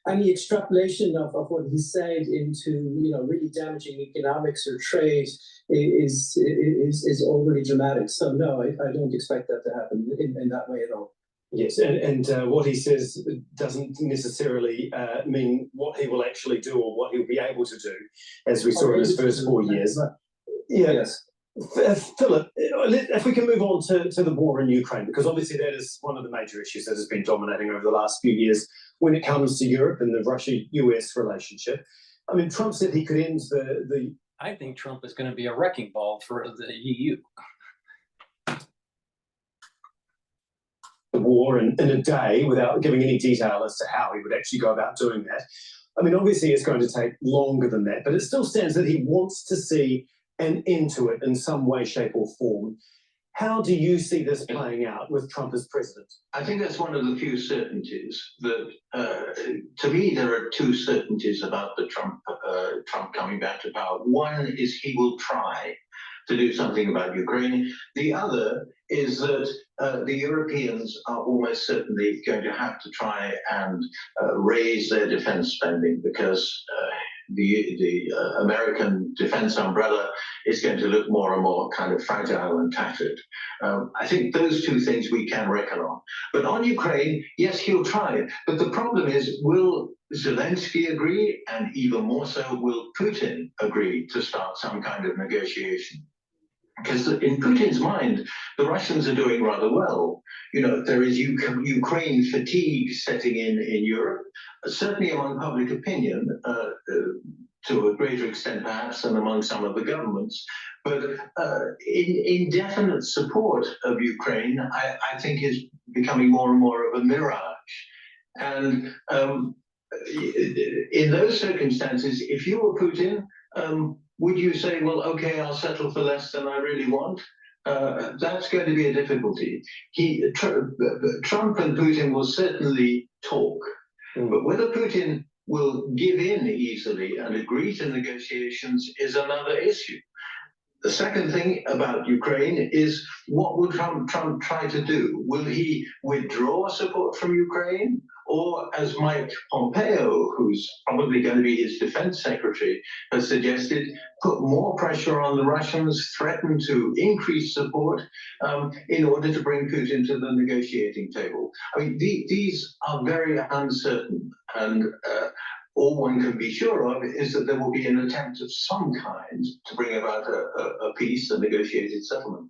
any extrapolation of what he said into really damaging economics or trade is overly dramatic. So no, I don't expect that to happen in that way at all. Yes, and what he says doesn't necessarily mean what he will actually do or what he'll be able to do, as we saw in his first 4 years. Yeah. Yes. Philip, if we can move on to the war in Ukraine, because obviously that is one of the major issues that has been dominating over the last few years when it comes to Europe and the Russia-US relationship. I mean, Trump said he could end the I think Trump is going to be a wrecking ball for the EU. The war in a day without giving any detail as to how he would actually go about doing that. I mean, obviously it's going to take longer than that, but it still stands that he wants to see an end to it in some way, shape or form. How do you see this playing out with Trump as president? I think that's one of the few certainties that, to me, there are two certainties about the Trump coming back to power. One is he will try to do something about Ukraine. The other is that the Europeans are almost certainly going to have to try and raise their defense spending because the American defense umbrella is going to look more and more kind of fragile and tattered. I think those two things we can reckon on. But on Ukraine, yes, he'll try. But the problem is, will Zelensky agree? And even more so, will Putin agree to start some kind of negotiation? Because in Putin's mind, the Russians are doing rather well. You know, there is Ukraine fatigue setting in Europe, certainly among public opinion, to a greater extent perhaps than among some of the governments. But indefinite support of Ukraine, I think, is becoming more and more of a mirage. And in those circumstances, if you were Putin, would you say, well, okay, I'll settle for less than I really want? That's going to be a difficulty. Trump and Putin will certainly talk, but whether Putin will give in easily and agree to negotiations is another issue. The second thing about Ukraine is, what will Trump try to do? Will he withdraw support from Ukraine? Or, as Mike Pompeo, who's probably going to be his defense secretary, has suggested, put more pressure on the Russians, threaten to increase support in order to bring Putin to the negotiating table? I mean, these are very uncertain, and all one can be sure of is that there will be an attempt of some kind to bring about a peace, a negotiated settlement.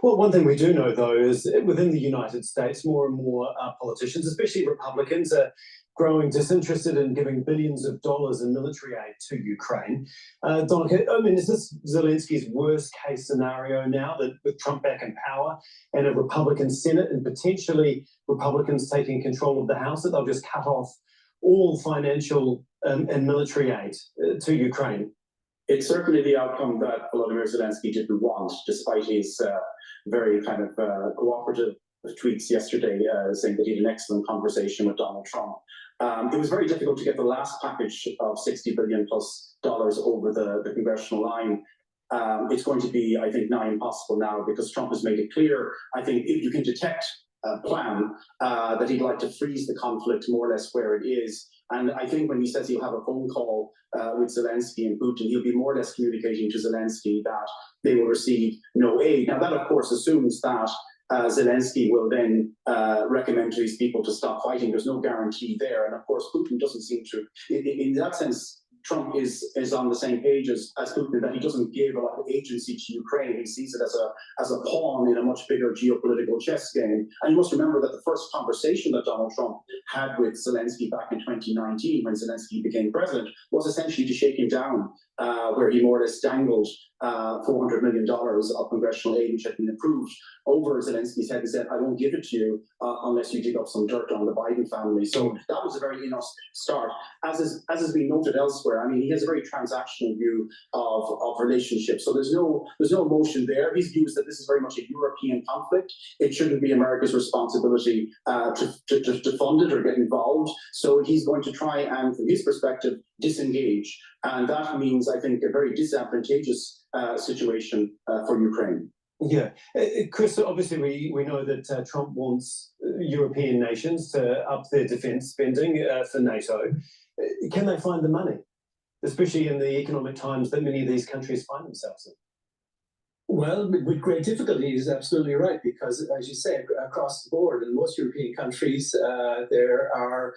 Well, one thing we do know, though, is within the United States, more and more politicians, especially Republicans, are growing disinterested in giving billions of dollars in military aid to Ukraine. Don, I mean, is this Zelensky's worst case scenario now, that with Trump back in power and a Republican Senate and potentially Republicans taking control of the House, that they'll just cut off all financial and military aid to Ukraine? It's certainly the outcome that Volodymyr Zelensky didn't want, despite his very kind of cooperative tweets yesterday saying that he had an excellent conversation with Donald Trump. It was very difficult to get the last package of $60 billion plus over the congressional line. It's going to be, I think, nigh impossible now, because Trump has made it clear, I think, if you can detect a plan, that he'd like to freeze the conflict more or less where it is. And I think when he says he'll have a phone call with Zelensky and Putin, he'll be more or less communicating to Zelensky that they will receive no aid. Now, that, of course, assumes that Zelensky will then recommend to these people to stop fighting. There's no guarantee there. And, of course, Putin doesn't seem to, in that sense, Trump is on the same page as Putin, that he doesn't give a lot of agency to Ukraine. He sees it as a pawn in a much bigger geopolitical chess game. And you must remember that the first conversation that Donald Trump had with Zelensky back in 2019, when Zelensky became president, was essentially to shake him down, where he more or less dangled $400 million of congressional aid, which had been approved, over Zelensky's head and said, I won't give it to you unless you dig up some dirt on the Biden family. So that was a very inauspicious start. As has been noted elsewhere, I mean, he has a very transactional view of relationships. So there's no emotion there. His view is that this is very much a European conflict. It shouldn't be America's responsibility to fund it or get involved. So he's going to try and, from his perspective, disengage. And that means, I think, a very disadvantageous situation for Ukraine. Yeah. Chris, obviously we know that Trump wants European nations to up their defence spending for NATO. Can they find the money, especially in the economic times that many of these countries find themselves in? Well, with great difficulty, is absolutely right, because, as you say, across the board in most European countries, there are,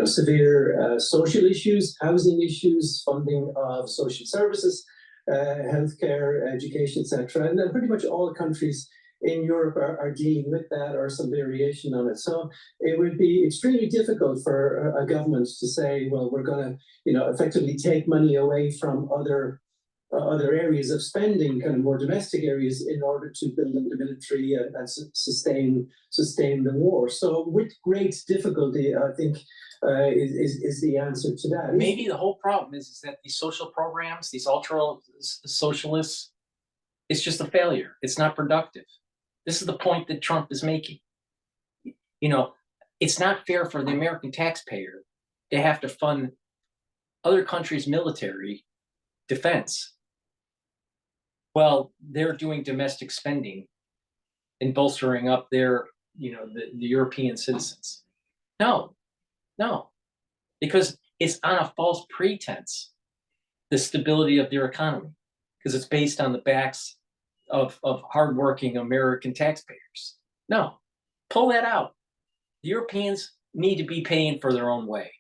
severe social issues, housing issues, funding of social services, healthcare, education, etc. And then pretty much all countries in Europe are dealing with that or some variation on it. So it would be extremely difficult for a government to say, well, we're going to, effectively take money away from other other areas of spending, kind of more domestic areas, in order to build up the military and sustain the war. So with great difficulty, I think, is the answer to that. Maybe the whole problem is that these social programs, these ultra socialists, it's just a failure. It's not productive. This is the point that Trump is making. You know, it's not fair for the American taxpayer to have to fund other countries' military defense. Well, they're doing domestic spending and bolstering up their, the European citizens. No, because it's on a false pretense, the stability of their economy, because it's based on the backs of hardworking American taxpayers. No, pull that out. The Europeans need to be paying for their own way.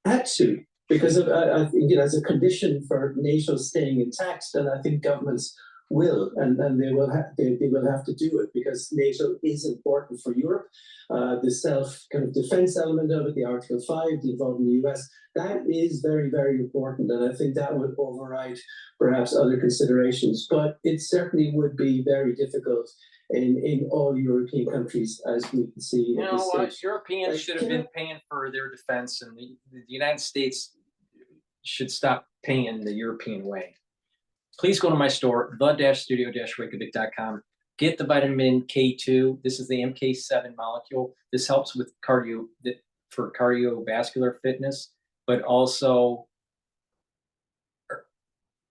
Had to, because I think, as a condition for NATO staying intact, and I think governments will, and they will have to do it, because NATO is important for Europe. The self kind of defense element of it, the Article 5, the involvement in the US, that is very, very important, and I think that would override perhaps other considerations. But it certainly would be very difficult in all European countries, as we can see. You know what? Europeans should have been paying for their defense, and the United States should stop paying the European way. Please go to my store, the-studio-reykjavik.com. Get the vitamin K2. This is the MK7 molecule. This helps with for cardiovascular fitness, but also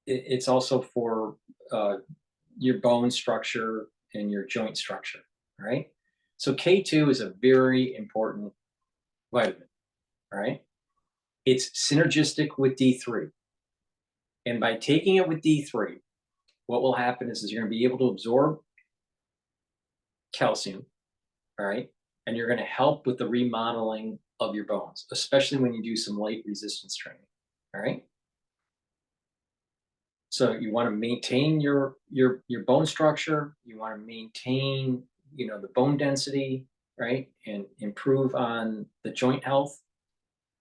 it's also for your bone structure and your joint structure, right? So K2 is a very important vitamin, right? It's synergistic with D3. And by taking it with D3, what will happen is you're going to be able to absorb calcium, all right? And you're going to help with the remodeling of your bones, especially when you do some light resistance training, all right? So you want to maintain your bone structure. You want to maintain, the bone density, right? And improve on the joint health.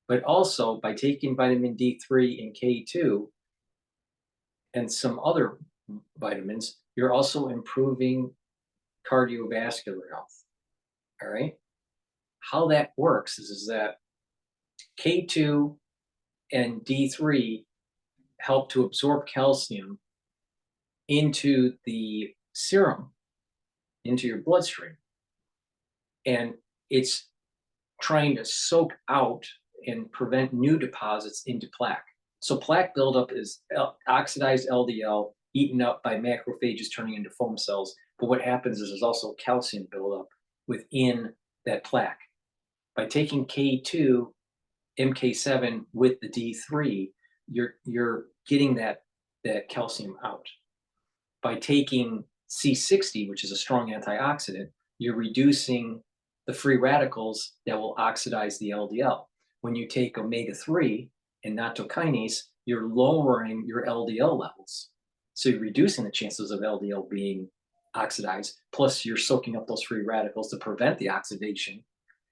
But also by taking vitamin D3 and K2 and some other vitamins, you're also improving cardiovascular health, all right? How that works is that K2 and D3 help to absorb calcium into the serum, into your bloodstream. And it's trying to soak out and prevent new deposits into plaque. So plaque buildup is oxidized LDL eaten up by macrophages turning into foam cells. But what happens is there's also calcium buildup within that plaque. By taking K2, MK7 with the D3, you're getting that calcium out. By taking C60, which is a strong antioxidant, you're reducing the free radicals that will oxidize the LDL. When you take omega-3 and nattokinase, you're lowering your LDL levels. So you're reducing the chances of LDL being oxidized, plus you're soaking up those free radicals to prevent the oxidation.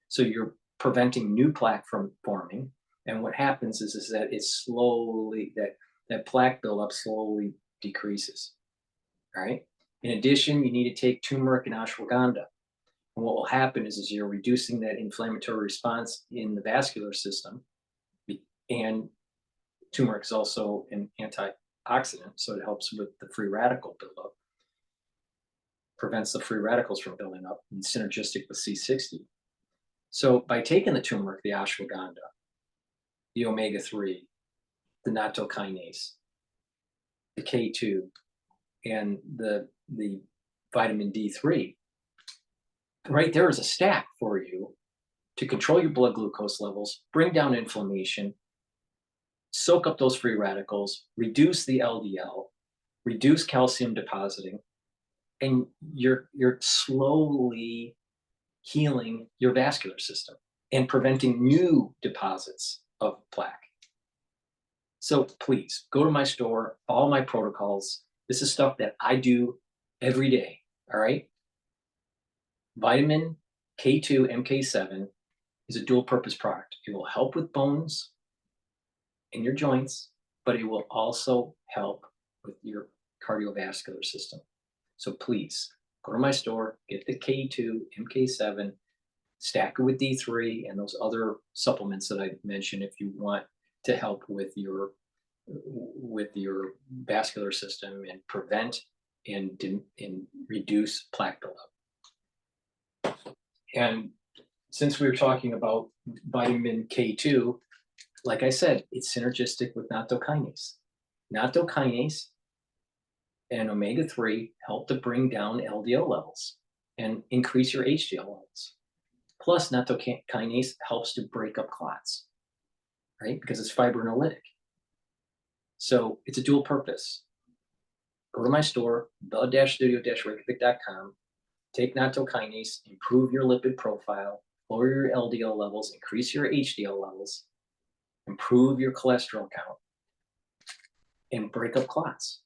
So you're preventing new plaque from forming. And what happens is that it's slowly, that plaque buildup slowly decreases, all right? In addition, you need to take turmeric and ashwagandha. And what will happen is you're reducing that inflammatory response in the vascular system. And turmeric is also an antioxidant, so it helps with the free radical buildup, prevents the free radicals from building up, and synergistic with C60. So by taking the turmeric, the ashwagandha, the omega-3, the nattokinase, the K2, and the vitamin D3, right there is a stack for you to control your blood glucose levels, bring down inflammation, soak up those free radicals, reduce the LDL, reduce calcium depositing, and you're slowly healing your vascular system and preventing new deposits of plaque. So please go to my store, follow my protocols. This is stuff that I do every day, all right? Vitamin K2, MK7 is a dual purpose product. It will help with bones in your joints, but it will also help with your cardiovascular system. So please go to my store, get the K2, MK7, stack it with D3 and those other supplements that I mentioned if you want to help with your vascular system and prevent and reduce plaque buildup. And since we were talking about vitamin K2, like I said, it's synergistic with nattokinase. Nattokinase and omega-3 help to bring down LDL levels and increase your HDL levels. Plus, nattokinase helps to break up clots, right? Because it's fibrinolytic. So it's a dual purpose. Go to my store, the-studio-reykjavik.com, take nattokinase, improve your lipid profile, lower your LDL levels, increase your HDL levels, improve your cholesterol count, and break up clots.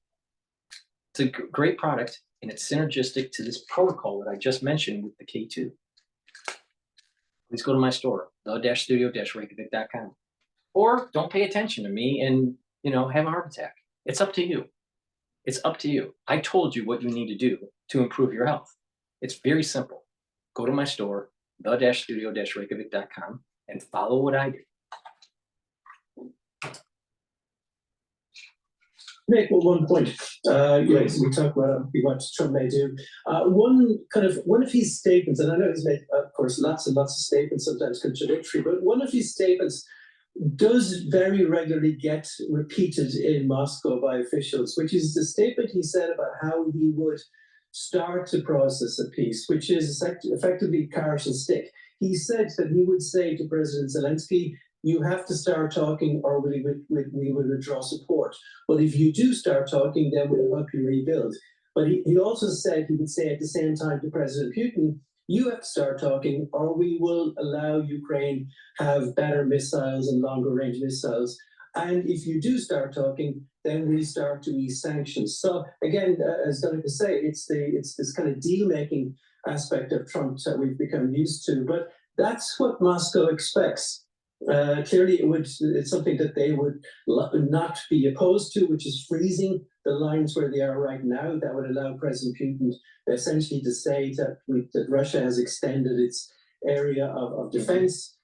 It's a great product, and it's synergistic to this protocol that I just mentioned with the K2. Please go to my store, the-studio-reykjavik.com. Or don't pay attention to me and, have a heart attack. It's up to you. It's up to you. I told you what you need to do to improve your health. It's very simple. Go to my store, the-studio-reykjavik.com, and follow what I do. Make one point. Yes, we talk about what Trump may do. One of his statements, and I know he's made, of course, lots and lots of statements, sometimes contradictory, but one of his statements does very regularly get repeated in Moscow by officials, which is the statement he said about how he would start the process of peace, which is effectively carrot and stick. He said that he would say to President Zelensky, you have to start talking or we will withdraw support. But if you do start talking, then we'll help you rebuild. But he also said he would say at the same time to President Putin, you have to start talking or we will allow Ukraine have better missiles and longer range missiles. And if you do start talking, then we start to ease sanctions. So again, as Donica say, it's this kind of deal-making aspect of Trump that we've become used to. But that's what Moscow expects. Clearly, it's something that they would not be opposed to, which is freezing the lines where they are right now. That would allow President Putin essentially to say that Russia has extended its area of defense,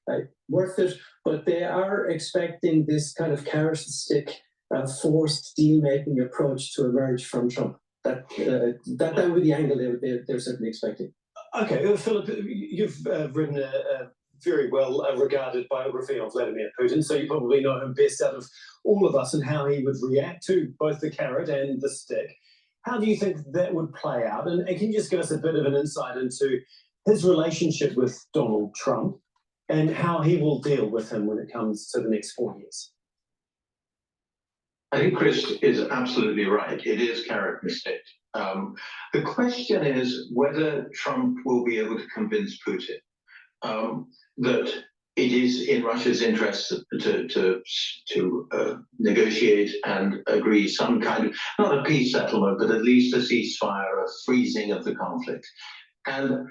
worth it. But they are expecting this kind of carrot and stick, forced deal-making approach to emerge from Trump. That would be the angle they're certainly expecting. Okay, Philip, you've written a very well regarded biography of Vladimir Putin, so you probably know him best out of all of us and how he would react to both the carrot and the stick. How do you think that would play out? And can you just give us a bit of an insight into his relationship with Donald Trump and how he will deal with him when it comes to the next 4 years? I think Chris is absolutely right. It is carrot and stick. The question is whether Trump will be able to convince Putin that it is in Russia's interest to negotiate and agree some kind of, not a peace settlement, but at least a ceasefire, a freezing of the conflict. And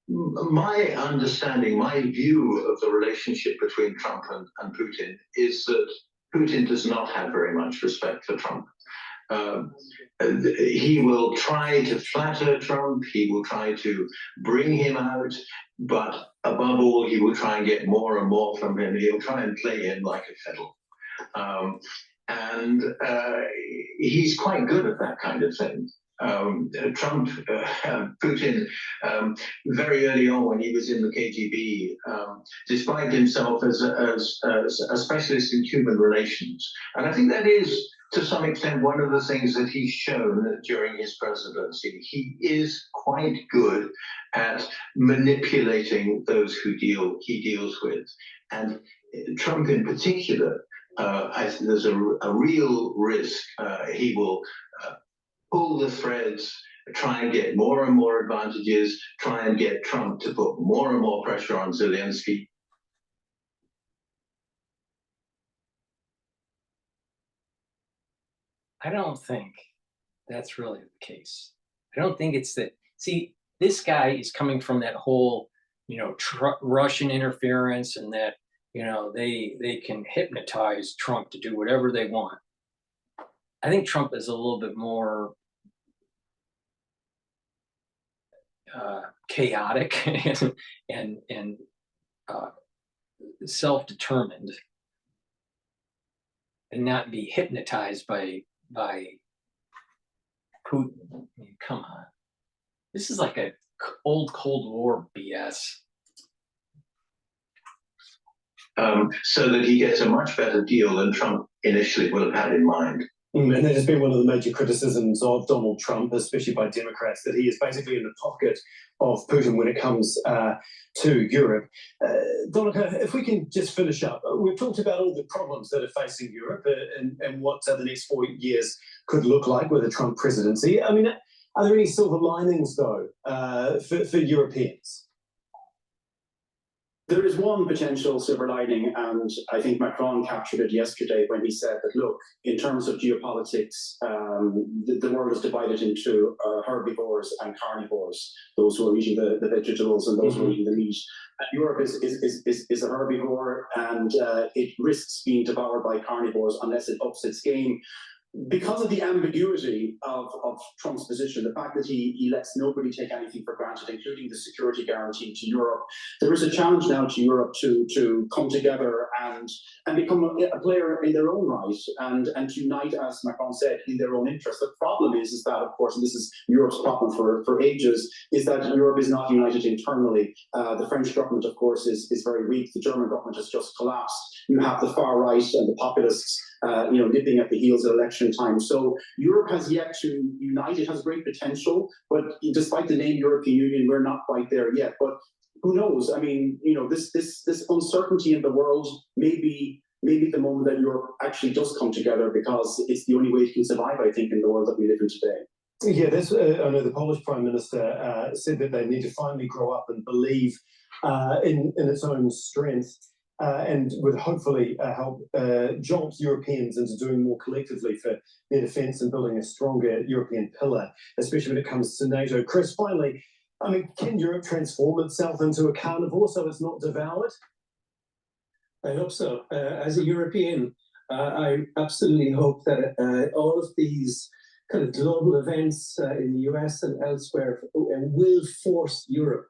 my understanding, my view of the relationship between Trump and Putin is that Putin does not have very much respect for Trump. He will try to flatter Trump, he will try to bring him out, but above all, he will try and get more and more from him. He'll try and play him like a fiddle. And he's quite good at that kind of thing. Putin, very early on when he was in the KGB, described himself as a specialist in human relations. And I think that is, to some extent, one of the things that he's shown during his presidency. He is quite good at manipulating those who he deals with. And Trump in particular, I think there's a real risk he will pull the threads, try and get more and more advantages, try and get Trump to put more and more pressure on Zelensky. I don't think that's really the case. I don't think it's that. See, this guy is coming from that whole, Russian interference and that you know, they can hypnotize Trump to do whatever they want. I think Trump is a little bit more chaotic and self-determined, and not be hypnotized by Putin. I mean, come on, this is like a old Cold War BS. So that he gets a much better deal than Trump initially would have had in mind. And that has been one of the major criticisms of Donald Trump, especially by Democrats, that he is basically in the pocket of Putin when it comes to Europe. Donica, if we can just finish up, we've talked about all the problems that are facing Europe and what the next 4 years could look like with a Trump presidency. I mean, are there any silver linings, though, for Europeans? There is one potential silver lining, and I think Macron captured it yesterday when he said that, look, in terms of geopolitics, the world is divided into herbivores and carnivores, those who are eating the vegetables and those who are eating the meat. Europe is a herbivore, and it risks being devoured by carnivores unless it ups its game. Because of the ambiguity of Trump's position, the fact that he lets nobody take anything for granted, including the security guarantee to Europe, there is a challenge now to Europe to come together and become a player in their own right and to unite, as Macron said, in their own interest. The problem is that, of course, and this is Europe's problem for ages, is that Europe is not united internally. The French government, of course, is very weak. The German government has just collapsed. You have the far right and the populists nipping at the heels at election time. So Europe has yet to unite. It has great potential, but despite the name European Union, we're not quite there yet. But who knows? I mean, this uncertainty in the world may be the moment that Europe actually does come together, because it's the only way it can survive, I think, in the world that we live in today. Yeah, that's. I know the Polish Prime Minister said that they need to finally grow up and believe in its own strength. And would hopefully help jolt Europeans into doing more collectively for their defence and building a stronger European pillar, especially when it comes to NATO. Chris, finally, I mean, can Europe transform itself into a carnivore so it's not devoured? I hope so. As a European, I absolutely hope that all of these kind of global events in the US and elsewhere will force Europe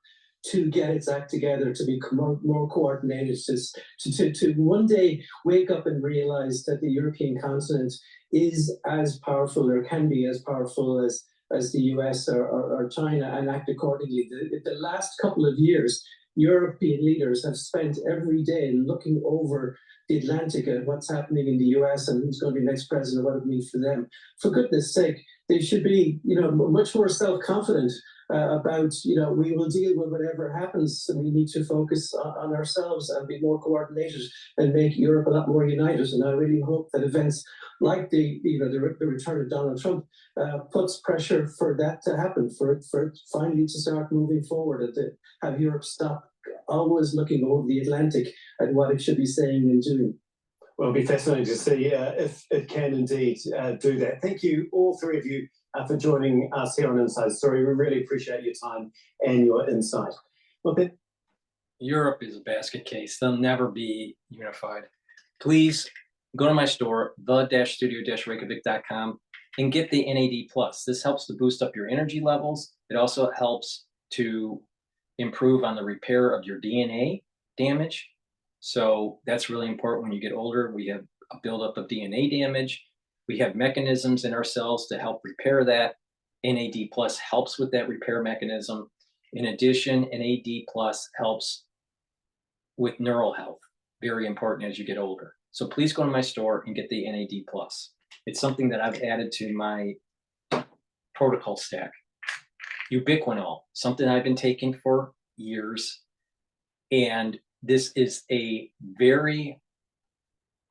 to get its act together, to become more coordinated, to one day wake up and realize that the European continent is as powerful, or can be as powerful as the US or China, and act accordingly. The last couple of years, European leaders have spent every day looking over the Atlantic at what's happening in the US and who's going to be next president, what it means for them. For goodness sake, they should be, much more self-confident about, we will deal with whatever happens, and we need to focus on ourselves and be more coordinated and make Europe a lot more united. And I really hope that events like the return of Donald Trump puts pressure for that to happen, for it finally to start moving forward, and to have Europe stop always looking over the Atlantic at what it should be saying and doing. Well, it'll be fascinating to see if it can indeed do that. Thank you, all three of you, for joining us here on Inside Story. We really appreciate your time and your insight. Okay. Europe is a basket case. They'll never be unified. Please go to my store, the-studio-reykjavik.com, and get the NAD+. This helps to boost up your energy levels. It also helps to improve on the repair of your DNA damage. So that's really important when you get older. We have a buildup of DNA damage. We have mechanisms in our cells to help repair that. NAD+ helps with that repair mechanism. In addition, NAD+ helps with neural health. Very important as you get older. So please go to my store and get the NAD+. It's something that I've added to my protocol stack. Ubiquinol, something I've been taking for years. And this is a very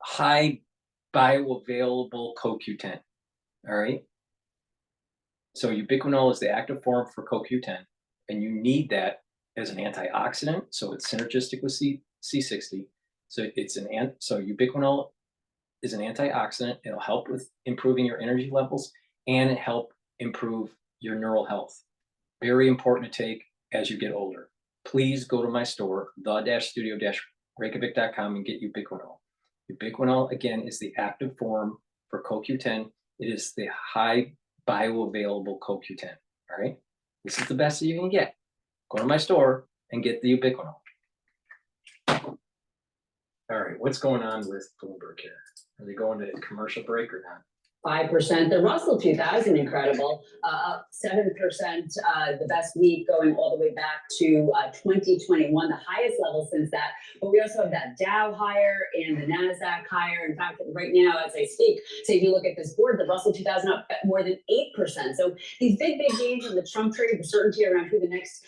high bioavailable CoQ10, all right? So ubiquinol is the active form for CoQ10, and you need that as an antioxidant, so it's synergistic with C60. So ubiquinol is an antioxidant. It'll help with improving your energy levels, and it help improve your neural health. Very important to take as you get older. Please go to my store, the-studio-reykjavik.com, Reykjavik.com and get ubiquinol. Ubiquinol, again, is the active form for CoQ10. It is the high bioavailable CoQ10, all right? This is the best that you can get. Go to my store and get the ubiquinol. All right, what's going on with Bloomberg here? Are they going to commercial break or not? 5%. The Russell 2000, incredible, up 7%, the best week going all the way back to 2021, the highest level since that. But we also have that Dow higher and the NASDAQ higher. In fact, right now, as I speak, so if you look at this board, the Russell 2000 up at more than 8%. So these big gains in the Trump trade, the certainty around who the next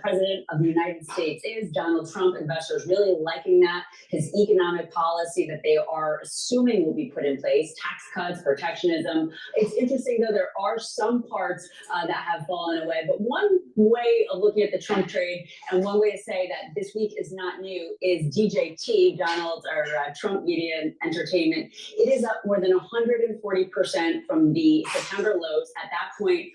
president of the United States is, Donald Trump, investors really liking that. His economic policy that they are assuming will be put in place, tax cuts, protectionism. It's interesting, though, there are some parts that have fallen away. But one way of looking at the Trump trade and one way to say that this week is not new is DJT, Trump Media and Entertainment. It is up more than 140% from the September lows. At that point,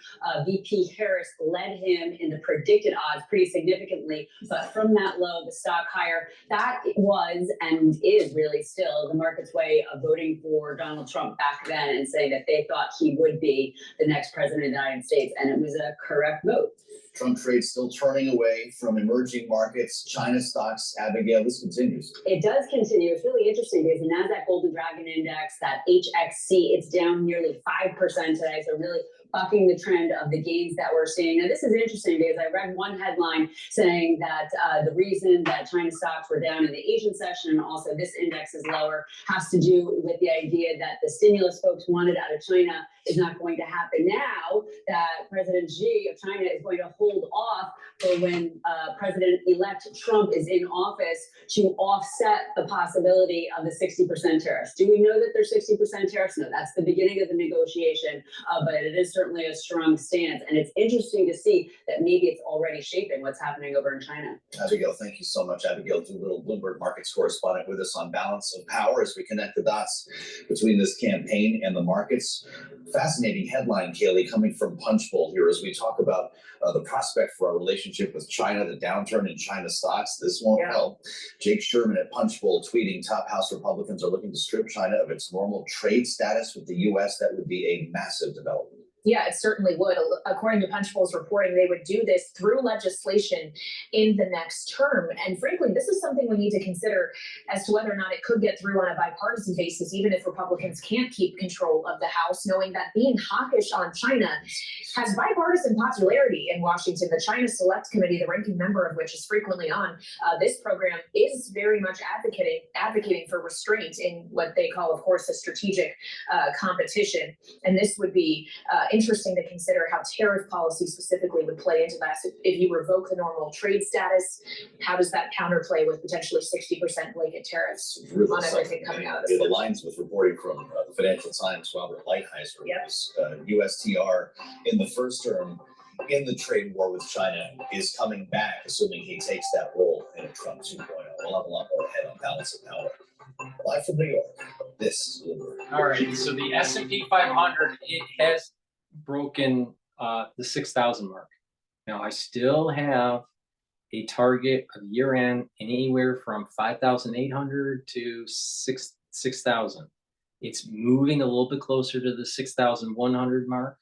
VP Harris led him in the predicted odds pretty significantly. But from that low, the stock higher, that was and is really still the market's way of voting for Donald Trump back then and saying that they thought he would be the next president of the United States. And it was a correct vote. Trump trade still turning away from emerging markets, China stocks. Abigail, this continues. It does continue. It's really interesting because the NASDAQ Golden Dragon Index, that HXC, it's down nearly 5% today. So really bucking the trend of the gains that we're seeing. Now, this is interesting because I read one headline saying that the reason that China stocks were down in the Asian session and also this index is lower has to do with the idea that the stimulus folks wanted out of China is not going to happen now, that President Xi of China is going to hold off for when President-elect Trump is in office to offset the possibility of the 60% tariffs. Do we know that there's 60% tariffs? No, that's the beginning of the negotiation, but it is certainly a strong stance. And it's interesting to see that maybe it's already shaping what's happening over in China. Abigail, thank you so much. Abigail Doolittle, Bloomberg Markets correspondent, with us on Balance of Power as we connect the dots between this campaign and the markets. Fascinating headline, Kaylee, coming from Punchbowl here as we talk about the prospect for our relationship with China, the downturn in China stocks. This won't help. Jake Sherman at Punchbowl tweeting, top House Republicans are looking to strip China of its normal trade status with the U.S. That would be a massive development. Yeah, it certainly would. According to Punchbowl's reporting, they would do this through legislation in the next term. And frankly, this is something we need to consider as to whether or not it could get through on a bipartisan basis, even if Republicans can't keep control of the House, knowing that being hawkish on China has bipartisan popularity in Washington. The China Select Committee, the ranking member of which is frequently on this program, is very much advocating for restraint in what they call, of course, a strategic competition. And this would be interesting to consider how tariff policy specifically would play into that. So if you revoke the normal trade status, how does that counterplay with potentially 60% blanket tariffs on everything coming out of this? It aligns with reporting from the Financial Times, Robert Lighthizer. USTR in the first term in the trade war with China is coming back, assuming he takes that role in a Trump 2.0. We'll have a lot more ahead on Balance of Power. Live from New York, this is Bloomberg. All right, so the S&P 500, it has broken the 6,000 mark. Now, I still have a target of year end anywhere from 5,800 to 6,000. It's moving a little bit closer to the 6,100 mark.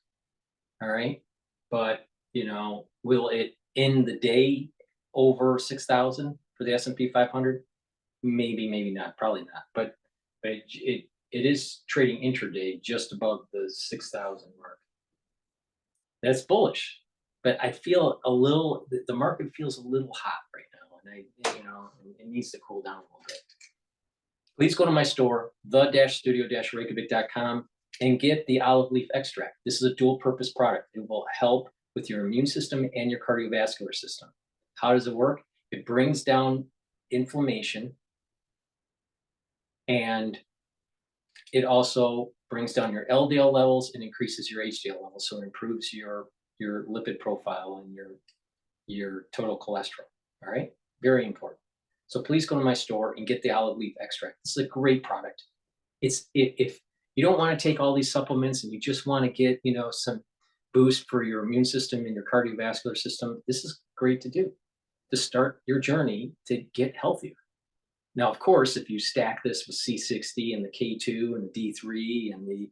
All right, but you know, will it end the day over 6,000 for the S&P 500? Maybe, maybe not, probably not. But it is trading intraday just above the 6,000 mark. That's bullish, but I feel the market feels a little hot right now, and it needs to cool down a little bit. Please go to my store, the-studio-reykjavik.com, and get the olive leaf extract. This is a dual purpose product. It will help with your immune system and your cardiovascular system. How does it work? It brings down inflammation, and it also brings down your LDL levels and increases your HDL levels, so it improves your lipid profile and your total cholesterol. All right, very important. So please go to my store and get the olive leaf extract. This is a great product. If you don't want to take all these supplements and you just want to get some boost for your immune system and your cardiovascular system, this is great to do to start your journey to get healthier. Now, of course, if you stack this with C60 and the K2 and the D3 and the,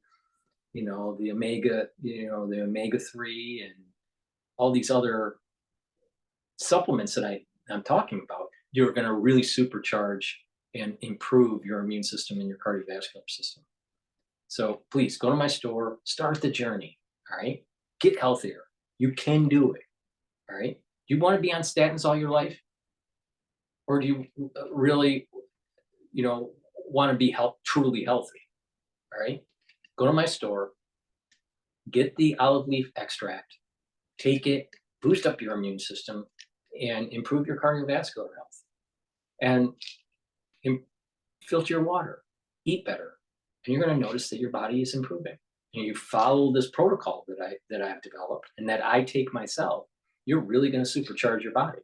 the omega-3 and all these other supplements that I'm talking about, you're going to really supercharge and improve your immune system and your cardiovascular system. So please go to my store, start the journey. All right. Get healthier. You can do it. All right. Do you want to be on statins all your life? Or do you really, want to be truly healthy? All right. Go to my store, get the olive leaf extract, take it, boost up your immune system, and improve your cardiovascular health. And filter your water, eat better, and you're going to notice that your body is improving. And you follow this protocol that I've developed and that I take myself, you're really going to supercharge your body.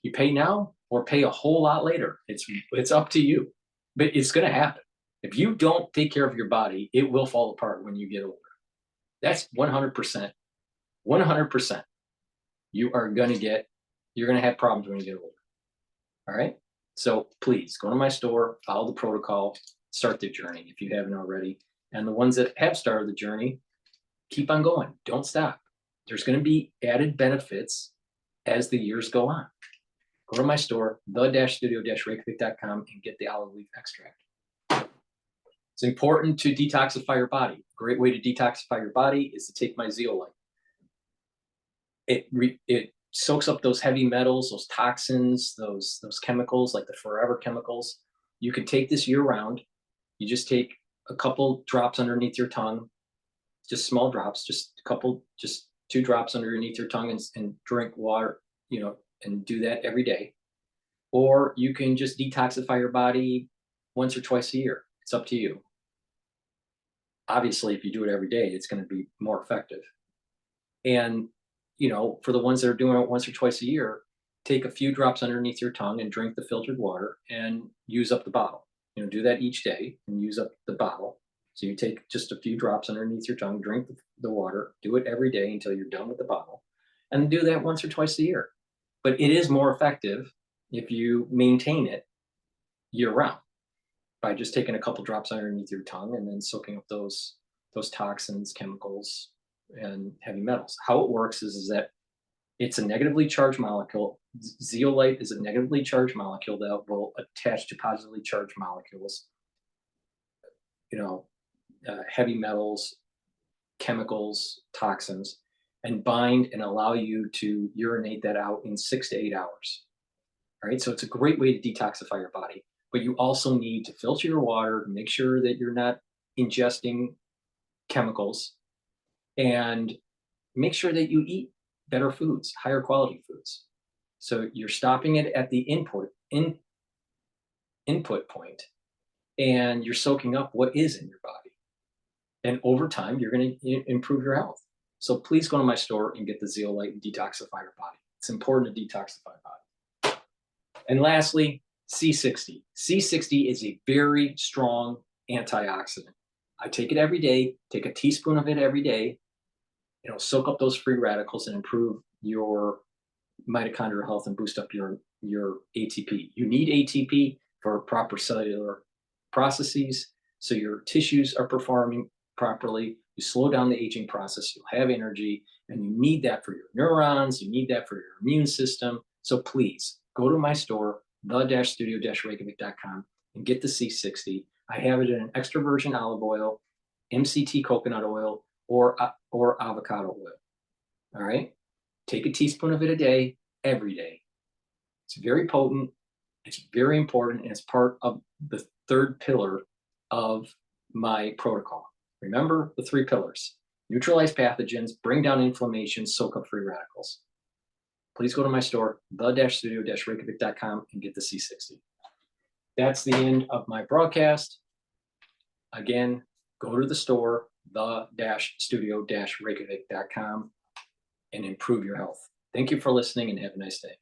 You pay now or pay a whole lot later. It's up to you, but it's going to happen. If you don't take care of your body, it will fall apart when you get older. That's 100%. 100%. You're going to have problems when you get older. All right. So please go to my store, follow the protocol, start the journey if you haven't already. And the ones that have started the journey, keep on going. Don't stop. There's going to be added benefits as the years go on. Go to my store, the-studio-reykjavik.com, and get the olive leaf extract. It's important to detoxify your body. A great way to detoxify your body is to take my zeolite. It soaks up those heavy metals, those toxins, those chemicals, like the forever chemicals. You can take this year round. You just take a couple drops underneath your tongue, just small drops, just 2 drops underneath your tongue and drink water, and do that every day. Or you can just detoxify your body once or twice a year. It's up to you. Obviously, if you do it every day, it's going to be more effective. And, for the ones that are doing it once or twice a year, take a few drops underneath your tongue and drink the filtered water and use up the bottle. Do that each day and use up the bottle. So you take just a few drops underneath your tongue, drink the water, do it every day until you're done with the bottle, and do that once or twice a year. But it is more effective if you maintain it year round by just taking a couple drops underneath your tongue and then soaking up those toxins, chemicals, and heavy metals. How it works is that it's a negatively charged molecule. Zeolite is a negatively charged molecule that will attach to positively charged molecules, heavy metals, chemicals, toxins, and bind and allow you to urinate that out in 6 to 8 hours. All right, so it's a great way to detoxify your body, but you also need to filter your water, make sure that you're not ingesting chemicals, and make sure that you eat better foods, higher quality foods. So you're stopping it at the input point, and you're soaking up what is in your body. And over time, you're going to improve your health. So please go to my store and get the zeolite and detoxify your body. It's important to detoxify your body. And lastly, C60. C60 is a very strong antioxidant. I take it every day, take a teaspoon of it every day. Soak up those free radicals and improve your mitochondrial health and boost up your ATP. You need ATP for proper cellular processes, so your tissues are performing properly. You slow down the aging process, you'll have energy, and you need that for your neurons, you need that for your immune system. So please go to my store, the-studio-reykjavik.com, and get the C60. I have it in an extra virgin olive oil, MCT coconut oil, or avocado oil. All right, take a teaspoon of it a day, every day. It's very potent, it's very important, and it's part of the 3rd pillar of my protocol. Remember the 3 pillars: neutralize pathogens, bring down inflammation, soak up free radicals. Please go to my store, the-studio-reykjavik.com, and get the C60. That's the end of my broadcast. Again, go to the store, the-studio-reykjavik.com, and improve your health. Thank you for listening and have a nice day.